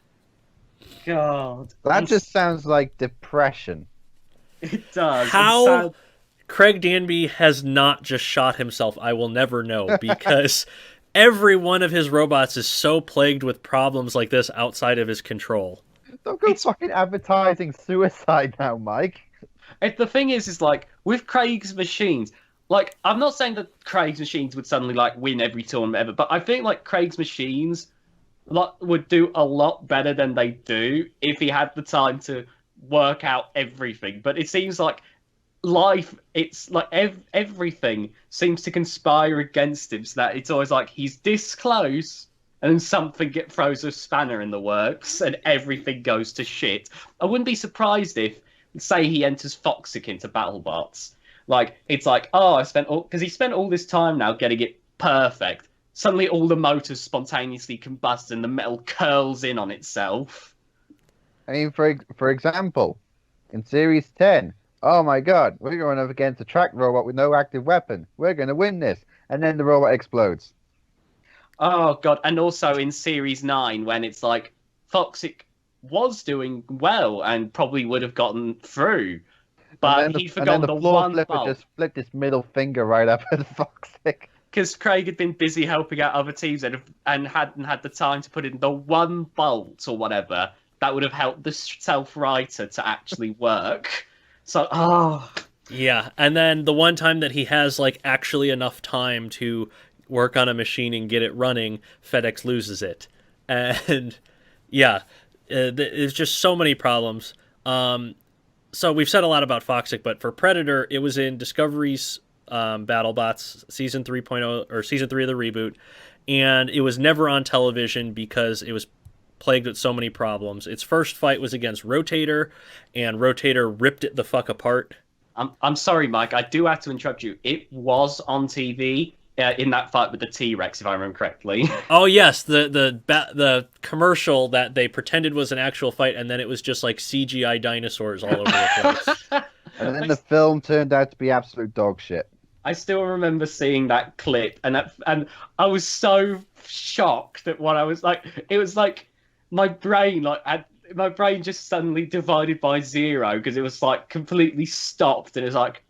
God. That just sounds like depression. It does. How Craig Danby has not just shot himself, I will never know, because every one of his robots is so plagued with problems like this outside of his control. Don't go fucking advertising suicide now, Mike. The thing is like, with Craig's machines, like, I'm not saying that Craig's machines would suddenly, like, win every tournament ever, but I think, like, Craig's machines would do a lot better than they do if he had the time to work out everything. But it seems like it's like everything seems to conspire against him, so that it's always like he's this close and then something throws a spanner in the works and everything goes to shit. I wouldn't be surprised if, say, he enters Foxic into BattleBots. Like, it's like, because he spent all this time now getting it perfect. Suddenly all the motors spontaneously combust and the metal curls in on itself. I mean, for example, In Series 10, oh my god, we're going up against a track robot with no active weapon. We're going to win this. And then the robot explodes. Oh god, and also in Series 9 when it's like Toxic was doing well and probably would have gotten through, but he'd forgotten the floor one flipper bolt. just flipped his middle finger right up at Toxic. Because Craig had been busy helping out other teams and hadn't had the time to put in the one bolt or whatever that would have helped the self-writer to actually work. So, Yeah, and then the one time that he has like actually enough time to work on a machine and get it running, FedEx loses it. And yeah, there's just so many problems. So we've said a lot about Foxic, but for Predator, it was in Discovery's BattleBots season 3.0 or season 3 of the reboot, and it was never on television because it was plagued with so many problems. Its first fight was against Rotator, and Rotator ripped it the fuck apart. I'm sorry, Mike. I do have to interrupt you. It was on TV in that fight with the T-Rex, if I remember correctly. Oh yes, the commercial that they pretended was an actual fight, and then it was just like CGI dinosaurs all over the place. And then the film turned out to be absolute dog shit. I still remember seeing that clip, and I was so shocked at what I was like. It was like my brain just suddenly divided by zero because it was like completely stopped, and it was like,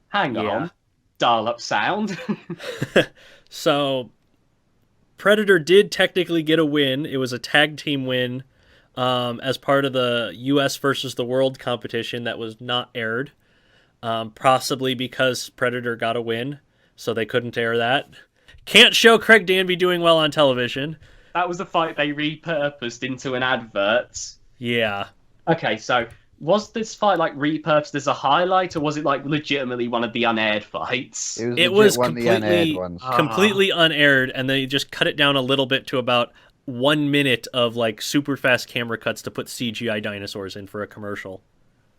hang on, dial-up sound. So Predator did technically get a win. It was a tag team win as part of the U.S. versus the World competition that was not aired, possibly because Predator got a win, so they couldn't air that. Can't show Craig Danby doing well on television. That was the fight they repurposed into an advert. Yeah. Okay, so was this fight like repurposed as a highlight, or was it like legitimately one of the unaired fights? It was completely unaired, and they just cut it down a little bit to about 1 minute of like super fast camera cuts to put CGI dinosaurs in for a commercial.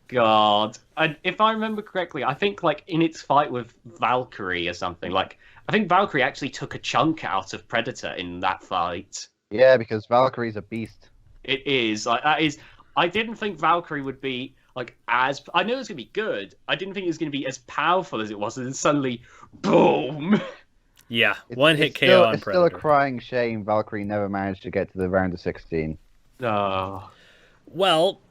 God, if I remember correctly, I think like in its fight with Valkyrie or something, like I think Valkyrie actually took a chunk out of Predator in that fight. Yeah, because Valkyrie's a beast. It is like that is. I didn't think Valkyrie would be like as. I knew it was gonna be good. I didn't think it was gonna be as powerful as it was, and then suddenly, boom. Yeah, one hit KO on Predator. It's still a crying shame Valkyrie never managed to get to the round of 16. Oh. Well,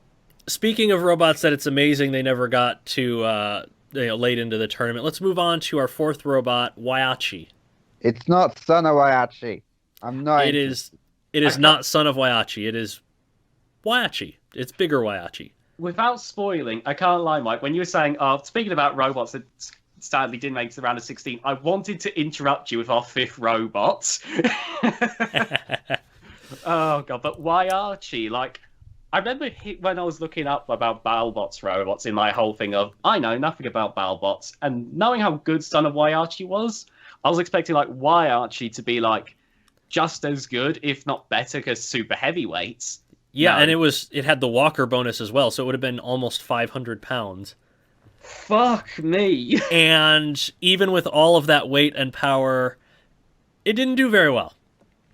speaking of robots that it's amazing they never got to late into the tournament, let's move on to our fourth robot, Waiachi. It's not Son of Waiachi. I'm not. It is not Son of Waiachi. It is Waiachi. It's bigger Waiachi. Without spoiling, I can't lie, Mike. When you were saying, speaking about robots that sadly didn't make it to the round of 16, I wanted to interrupt you with our fifth robot. Oh god, but Waiachi, like, I remember when I was looking up about BattleBots robots in my whole thing of, I know nothing about BattleBots, and knowing how good Son of Waiachi was, I was expecting like Waiachi to be like just as good, if not better, because super heavyweights. Yeah, no. And it had the Walker bonus as well, so it would have been almost 500 pounds. Fuck me. And even with all of that weight and power, it didn't do very well.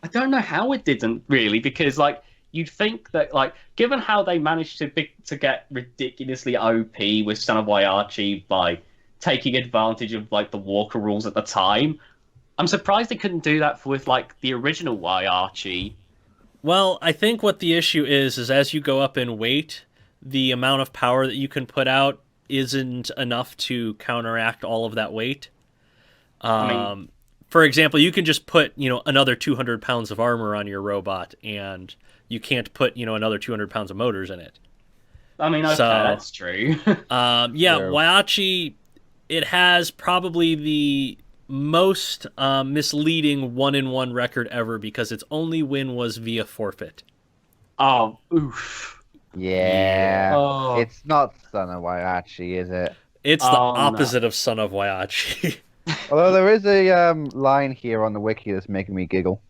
I don't know how it didn't, really, because, like, you'd think that, like, given how they managed to get ridiculously OP with Son of Waiachi by taking advantage of, like, the Walker rules at the time, I'm surprised they couldn't do that with, like, the original Waiachi. Well, I think what the issue is as you go up in weight, the amount of power that you can put out isn't enough to counteract all of that weight. For example, you can just put, another 200 pounds of armor on your robot, and you can't put, another 200 pounds of motors in it. I mean, okay, that's true. Waiachi, it has probably the most misleading 1-in-1 record ever because its only win was via forfeit. Oh, oof. Yeah. Oh. It's not Son of Waiachi, is it? It's the opposite of Son of Waiachi. Although there is a line here on the wiki that's making me giggle.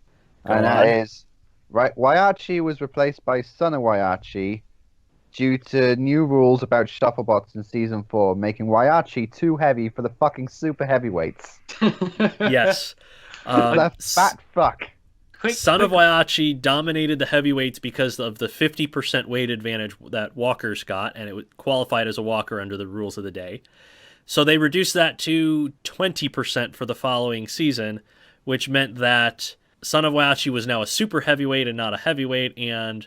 That is, right, Waiachi was replaced by Son of Waiachi due to new rules about shuttlebots in Season 4, making Waiachi too heavy for the fucking super heavyweights. Yes. The fat fuck. Son of Waiachi dominated the heavyweights because of the 50% weight advantage that walkers got, and it qualified as a walker under the rules of the day. So they reduced that to 20% for the following season, which meant that Son of Waiachi was now a super heavyweight and not a heavyweight, and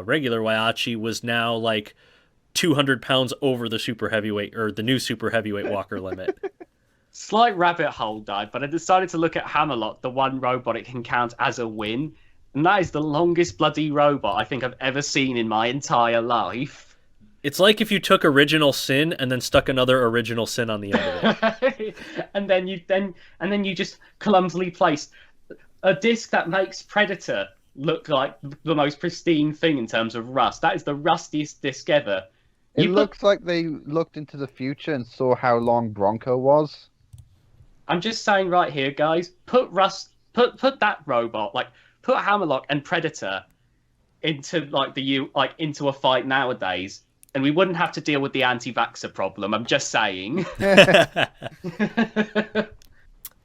regular Waiachi was now like 200 pounds over the super heavyweight, or the new super heavyweight walker limit. Slight rabbit hole dive, but I decided to look at Hammerlock, the one robot it can count as a win. And that is the longest bloody robot I think I've ever seen in my entire life. It's like if you took Original Sin and then stuck another Original Sin on the end of it. and then you just clumsily placed a disc that makes Predator look like the most pristine thing in terms of rust. That is the rustiest disc ever. It looks like they looked into the future and saw how long Bronco was. I'm just saying right here, guys, put that robot, like put Hammerlock and Predator into into a fight nowadays, and we wouldn't have to deal with the anti-vaxxer problem. I'm just saying.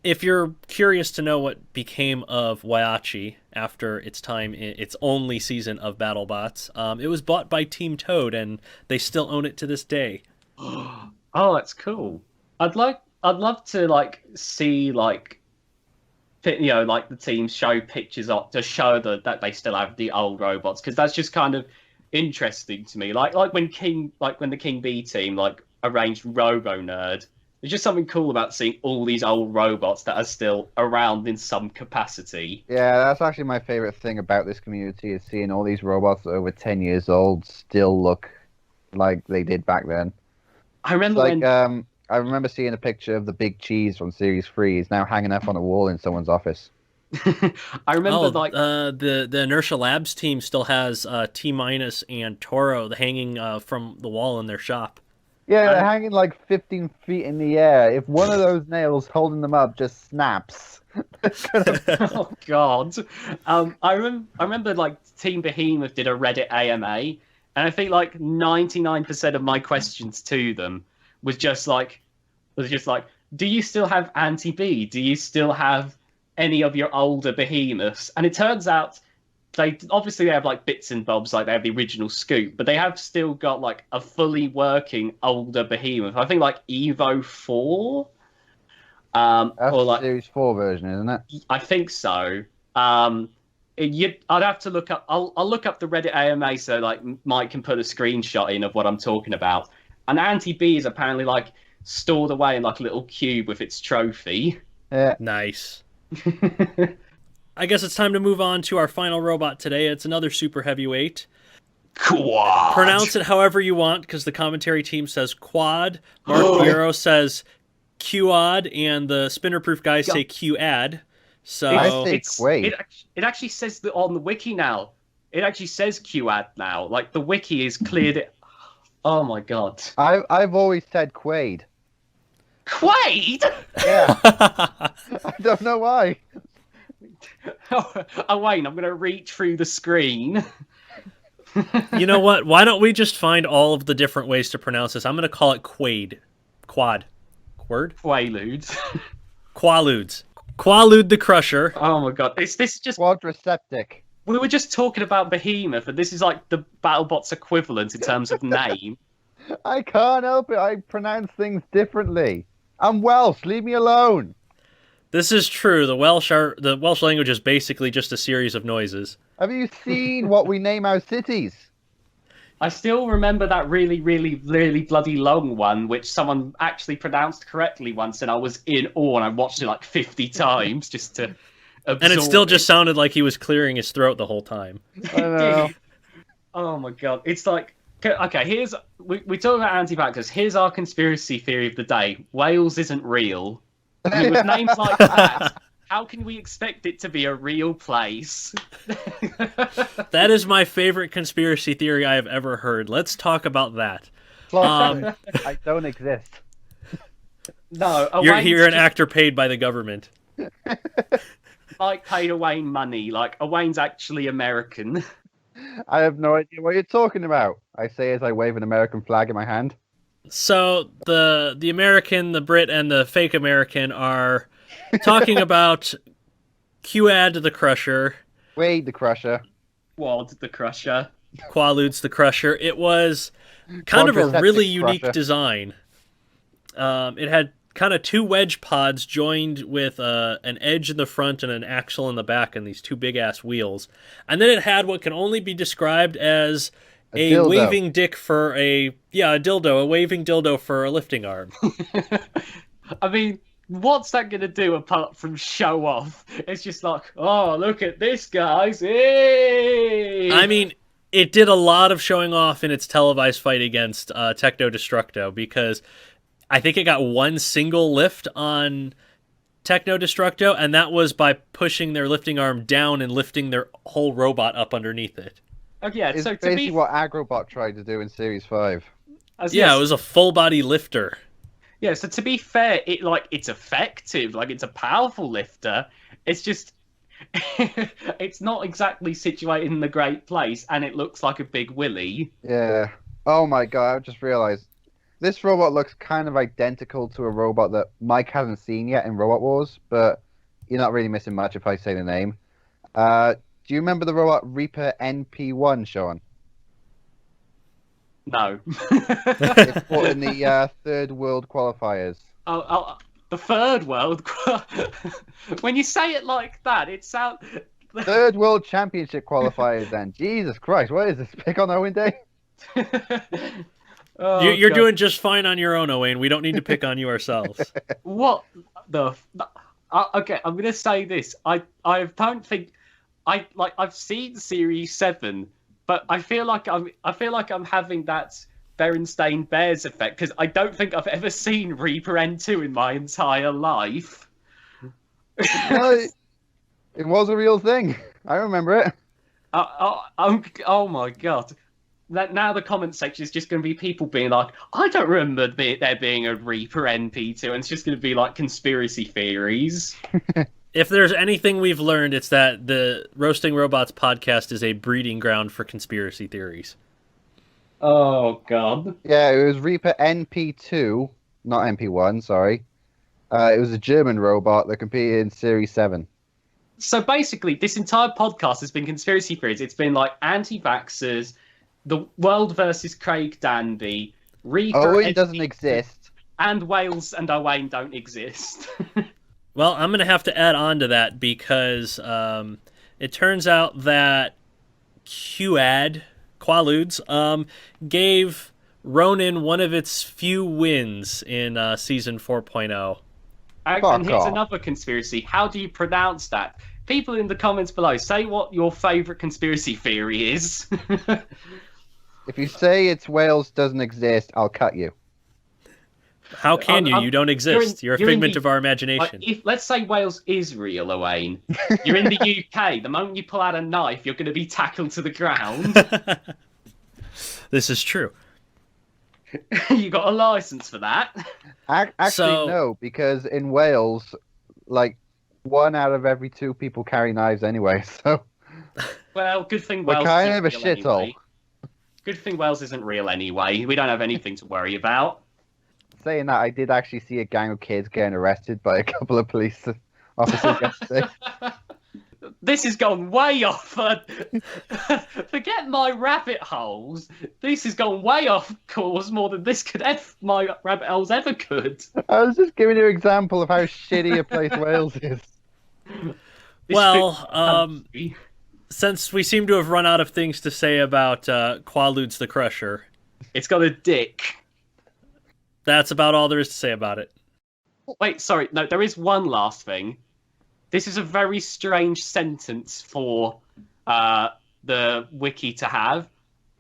If you're curious to know what became of Waiachi after its time in its only season of BattleBots, it was bought by Team Toad, and they still own it to this day. Oh, that's cool. I'd love to see the teams show pictures to show that they still have the old robots, because that's just kind of interesting to me. Like when the King B team arranged Robo Nerd. There's just something cool about seeing all these old robots that are still around in some capacity. Yeah, that's actually my favorite thing about this community, is seeing all these robots that are over 10 years old still look like they did back then. I remember I remember seeing a picture of the Big Cheese from Series 3. He's now hanging up on a wall in someone's office. I remember the Inertia Labs team still has T-Minus and Toro hanging from the wall in their shop. Yeah, they're hanging 15 feet in the air. If one of those nails holding them up just snaps. Oh God! I remember Team Behemoth did a Reddit AMA, and I think 99% of my questions to them was just do you still have Anti-B? Do you still have any of your older behemoths? And it turns out they have bits and bobs, they have the original Scoop, but they have still got a fully working older behemoth. I think Evo 4. That's the Series 4 version, isn't it? I think so. I'd have to look up. I'll look up the Reddit AMA so Mike can put a screenshot in of what I'm talking about. And Anti-B is apparently stored away in a little cube with its trophy. Yeah. Nice. I guess it's time to move on to our final robot today. It's another super heavyweight. Quad. Pronounce it however you want, because the commentary team says quad, Mark Bureau says QAD, and the Spinnerproof guys say QAD. So I say Quaid. It actually says that on the wiki now. It actually says QAD now. The wiki is cleared it. Oh my God. I've always said Quaid. Quaid? Yeah. I don't know why. Oh, Wayne, I'm going to reach through the screen. You know what? Why don't we just find all of the different ways to pronounce this? I'm going to call it Quaid. Quad. Word? Quaaludes. Quaaludes. Quaalude the Crusher. Oh my God. This is just... Quadraceptic. We were just talking about Behemoth, and this is the BattleBots equivalent in terms of name. I can't help it. I pronounce things differently. I'm Welsh. Leave me alone. This is true. The Welsh language is basically just a series of noises. Have you seen what we name our cities? I still remember that really, really, really bloody long one, which someone actually pronounced correctly once, and I was in awe, and I watched it 50 times just to absorb And it still just sounded like he was clearing his throat the whole time. I know. Oh my God. It's okay, we talk about anti-vaxxers. Here's our conspiracy theory of the day. Wales isn't real. I mean, with names like that, how can we expect it to be a real place? That is my favorite conspiracy theory I have ever heard. Let's talk about that. I don't exist. No, you're an actor paid by the government. Paid Wayne money. Wayne's actually American. I have no idea what you're talking about. I say as I wave an American flag in my hand. So the American, the Brit, and the fake American are talking about Quad the Crusher, Wade the Crusher. Quad the Crusher. Qualudes the Crusher. It was kind of a Quadriceps really unique Crusher. design. It had kind of two wedge pods joined with an edge in the front and an axle in the back and these two big-ass wheels. And then it had what can only be described as a dildo. waving dick for a dildo, a waving dildo for a lifting arm. I mean, what's that going to do apart from show off? It's just like, oh, look at this, guys. Hey! I mean, it did a lot of showing off in its televised fight against Techno Destructo because I think it got one single lift on Techno Destructo, and that was by pushing their lifting arm down and lifting their whole robot up underneath it. Oh, yeah, It's so to basically be... what Agrobot tried to do in Series 5. Yeah, it was a full body lifter. Yeah, so to be fair, it's effective, it's a powerful lifter. It's just it's not exactly situated in the great place, and it looks like a big willy. Yeah. Oh my god, I just realized. This robot looks kind of identical to a robot that Mike hasn't seen yet in Robot Wars, but you're not really missing much if I say the name. Do you remember the robot Reaper NP1, Sean? No. It's fought in the Third World qualifiers. Oh, the Third World. When you say it like that, it sounds. Third World Championship qualifiers. Then Jesus Christ, what is this? Pick on Owen Day? Oh, You're God. doing just fine on your own, Owain. We don't need to pick on you ourselves. What the? Okay, I'm gonna say this. I don't think I've seen Series 7, but I feel like I'm having that Berenstain Bears effect because I don't think I've ever seen Reaper N2 in my entire life. No, it was a real thing. I remember it. Oh my god. Now the comment section is just going to be people being like, I don't remember there being a Reaper NP2, and it's just going to be like conspiracy theories. If there's anything we've learned, it's that the Roasting Robots podcast is a breeding ground for conspiracy theories. Oh god. Yeah, it was Reaper NP2, not NP1, sorry. It was a German robot that competed in Series 7. So basically, this entire podcast has been conspiracy theories. It's been like anti-vaxxers, the world versus Craig Danby, Reaper Owen doesn't NP2, exist. and Wales and Owain don't exist. Well, I'm going to have to add on to that because it turns out that Qualudes gave Ronin one of its few wins in Season 4.0. And here's another conspiracy. How do you pronounce that? People in the comments below, say what your favourite conspiracy theory is. If you say it's Wales doesn't exist, I'll cut you. How can you? You don't exist. You're a figment of our imagination. Let's say Wales is real, Owain. You're in the UK. The moment you pull out a knife, you're going to be tackled to the ground. This is true. You got a license for that? Actually, no, because in Wales, 1 out of every 2 people carry knives anyway, so... Well, good thing We're Wales kind isn't of a real shithole. anyway. Good thing Wales isn't real anyway. We don't have anything to worry about. Saying that, I did actually see a gang of kids getting arrested by a couple of police officers yesterday. This has gone way off. Forget my rabbit holes. This has gone way off course more than my rabbit holes ever could. I was just giving you an example of how shitty a place Wales is. Well, since we seem to have run out of things to say about Qualudes the Crusher, it's got a dick. That's about all there is to say about it. Wait, sorry. No, there is one last thing. This is a very strange sentence for the wiki to have.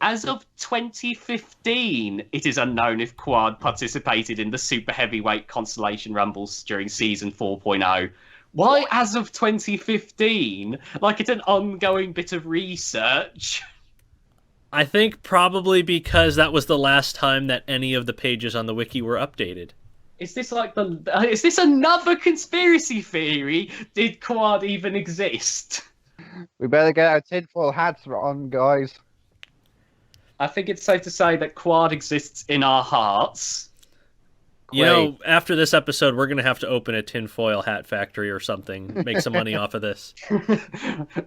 As of 2015, it is unknown if Quad participated in the Super Heavyweight Constellation Rumbles during Season 4.0. Why as of 2015? Like it's an ongoing bit of research. I think probably because that was the last time that any of the pages on the wiki were updated. Is this is this another conspiracy theory? Did Quad even exist? We better get our tinfoil hats on, guys. I think it's safe to say that Quad exists in our hearts. You know, after this episode, we're going to have to open a tinfoil hat factory or something, make some money off of this.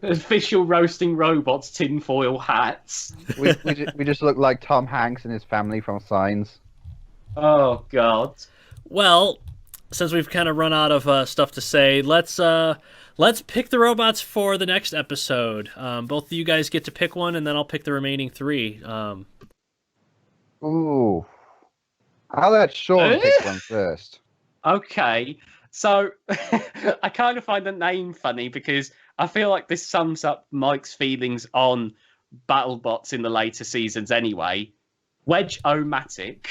Official roasting robots, tinfoil hats. We just look like Tom Hanks and his family from Signs. Oh God. Well, since we've kind of run out of stuff to say, let's pick the robots for the next episode. Both of you guys get to pick one, and then I'll pick the remaining 3. Ooh. I'll let Sean pick one first. Okay, so I kind of find the name funny because I feel like this sums up Mike's feelings on BattleBots in the later seasons anyway. Wedge-O-Matic.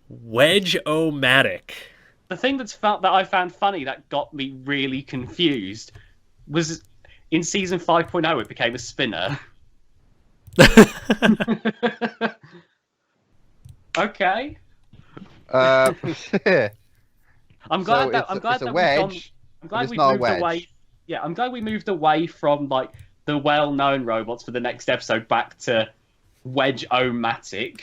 Wedge-O-Matic. The thing that I found funny that got me really confused was in season 5.0 it became a spinner. Okay. I'm glad that we moved away. Yeah, I'm glad we moved away from like the well-known robots for the next episode back to Wedge-O-Matic.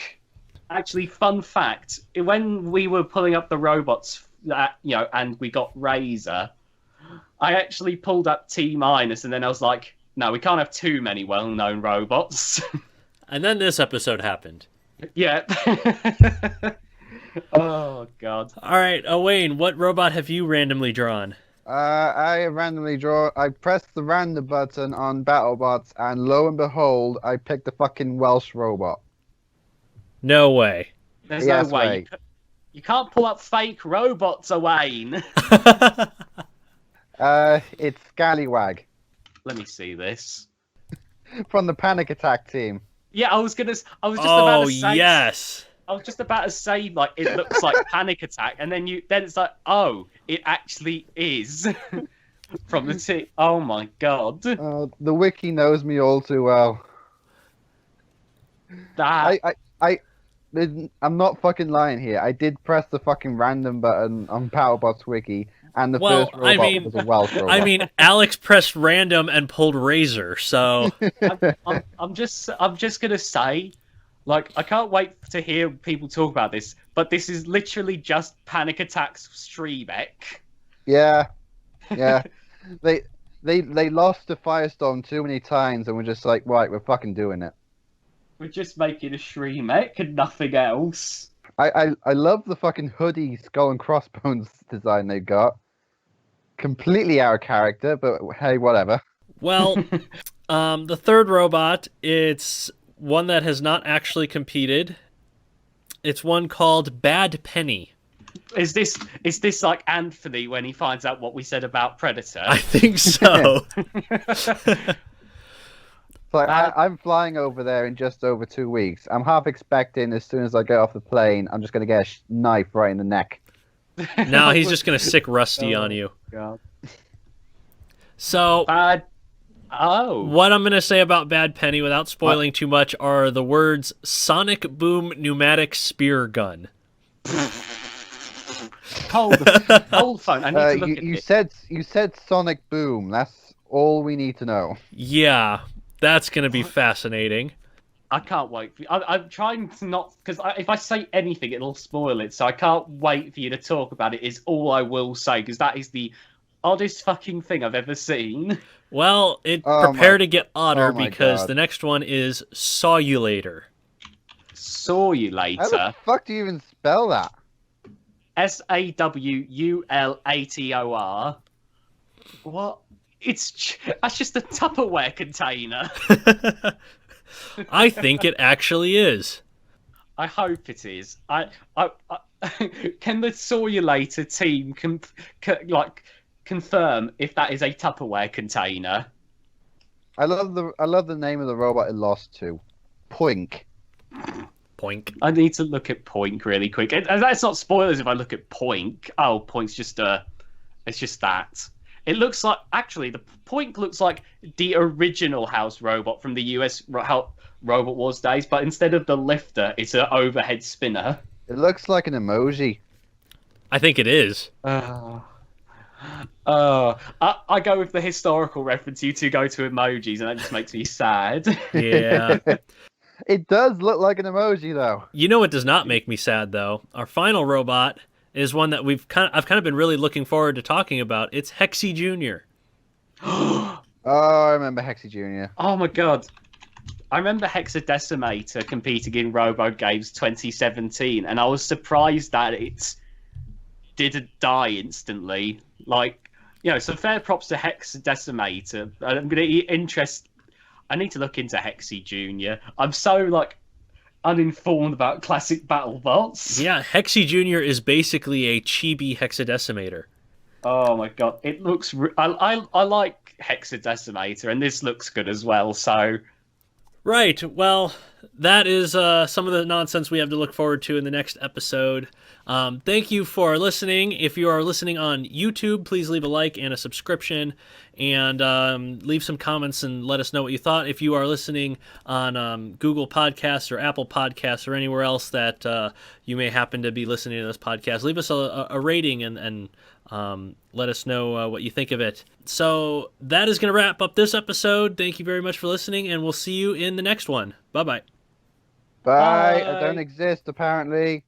Actually, fun fact: when we were pulling up the robots, and we got Razor, I actually pulled up T-, and then I was like, no, we can't have too many well-known robots. And then this episode happened. Yeah. Oh God. All right, Wayne, what robot have you randomly drawn? I pressed the random button on BattleBots, and lo and behold, I picked the fucking Welsh robot. No way. There's no way. You can't pull up fake robots, Wayne. It's Scallywag. Let me see this. From the Panic Attack team. Yeah, I was just about to say. Yes. I was just about to say, like, it looks like Panic Attack, and then it's like, oh, it actually is from the team. Oh my God. The wiki knows me all too well. I'm not fucking lying here. I did press the fucking random button on PowerBots wiki, and the first robot was a Welsh robot. I mean, Alex pressed random and pulled Razor, so I'm just gonna say, like, I can't wait to hear people talk about this, but this is literally just Panic Attack's Streebek. Yeah. They lost to Firestorm too many times, and we're just like, right, we're fucking doing it. We're just making a Shremek and nothing else. I love the fucking hoodie skull and crossbones design they got. Completely out of character, but hey, whatever. Well, the third robot, it's one that has not actually competed. It's one called Bad Penny. Is this like Anthony when he finds out what we said about Predator? I think so. Like, I'm flying over there in just over 2 weeks. I'm half expecting as soon as I get off the plane, I'm just going to get a knife right in the neck. No, he's just going to sick Rusty on you. God. So, what I'm going to say about Bad Penny without spoiling too much are the words Sonic Boom Pneumatic Spear Gun. Hold phone. I need to look at it. You said Sonic Boom. That's all we need to know. Yeah. That's going to be fascinating. I can't wait. I'm trying to not... Because if I say anything, it'll spoil it. So I can't wait for you to talk about it, is all I will say. Because that is the oddest fucking thing I've ever seen. Well, prepare to get odder because the next one is Sawulator. Sawulator? How the fuck do you even spell that? Sawulator. What? That's just a Tupperware container. I think it actually is. I hope it is. I can the Sawulator team confirm if that is a Tupperware container? I love the name of the robot it lost to. Poink. Poink. I need to look at Poink really quick. That's not spoilers if I look at Poink. Oh, Poink's just it's just that. It looks like, actually, the Poink looks like the original house robot from the US Robot Wars days, but instead of the lifter, it's an overhead spinner. It looks like an emoji. I think it is. I go with the historical reference. You two go to emojis, and that just makes me sad. Yeah. It does look like an emoji, though. You know what does not make me sad though? Our final robot is one that I've kind of been really looking forward to talking about. It's Hexy Jr. Oh, I remember Hexy Jr. Oh my god. I remember Hexadecimator competing in Robo Games 2017, and I was surprised that it didn't die instantly. Like, so fair props to Hexadecimator. I need to look into Hexy Jr. I'm so, uninformed about classic BattleBots. Yeah, Hexy Jr. is basically a chibi Hexadecimator. Oh my god, it looks... I like Hexadecimator, and this looks good as well, so... Right, well, that is some of the nonsense we have to look forward to in the next episode. Thank you for listening. If you are listening on YouTube, please leave a like and a subscription, and leave some comments and let us know what you thought. If you are listening on Google Podcasts or Apple Podcasts or anywhere else that you may happen to be listening to this podcast, leave us a rating and let us know what you think of it. So that is going to wrap up this episode. Thank you very much for listening, and we'll see you in the next one. Bye-bye. Bye. I don't exist, apparently.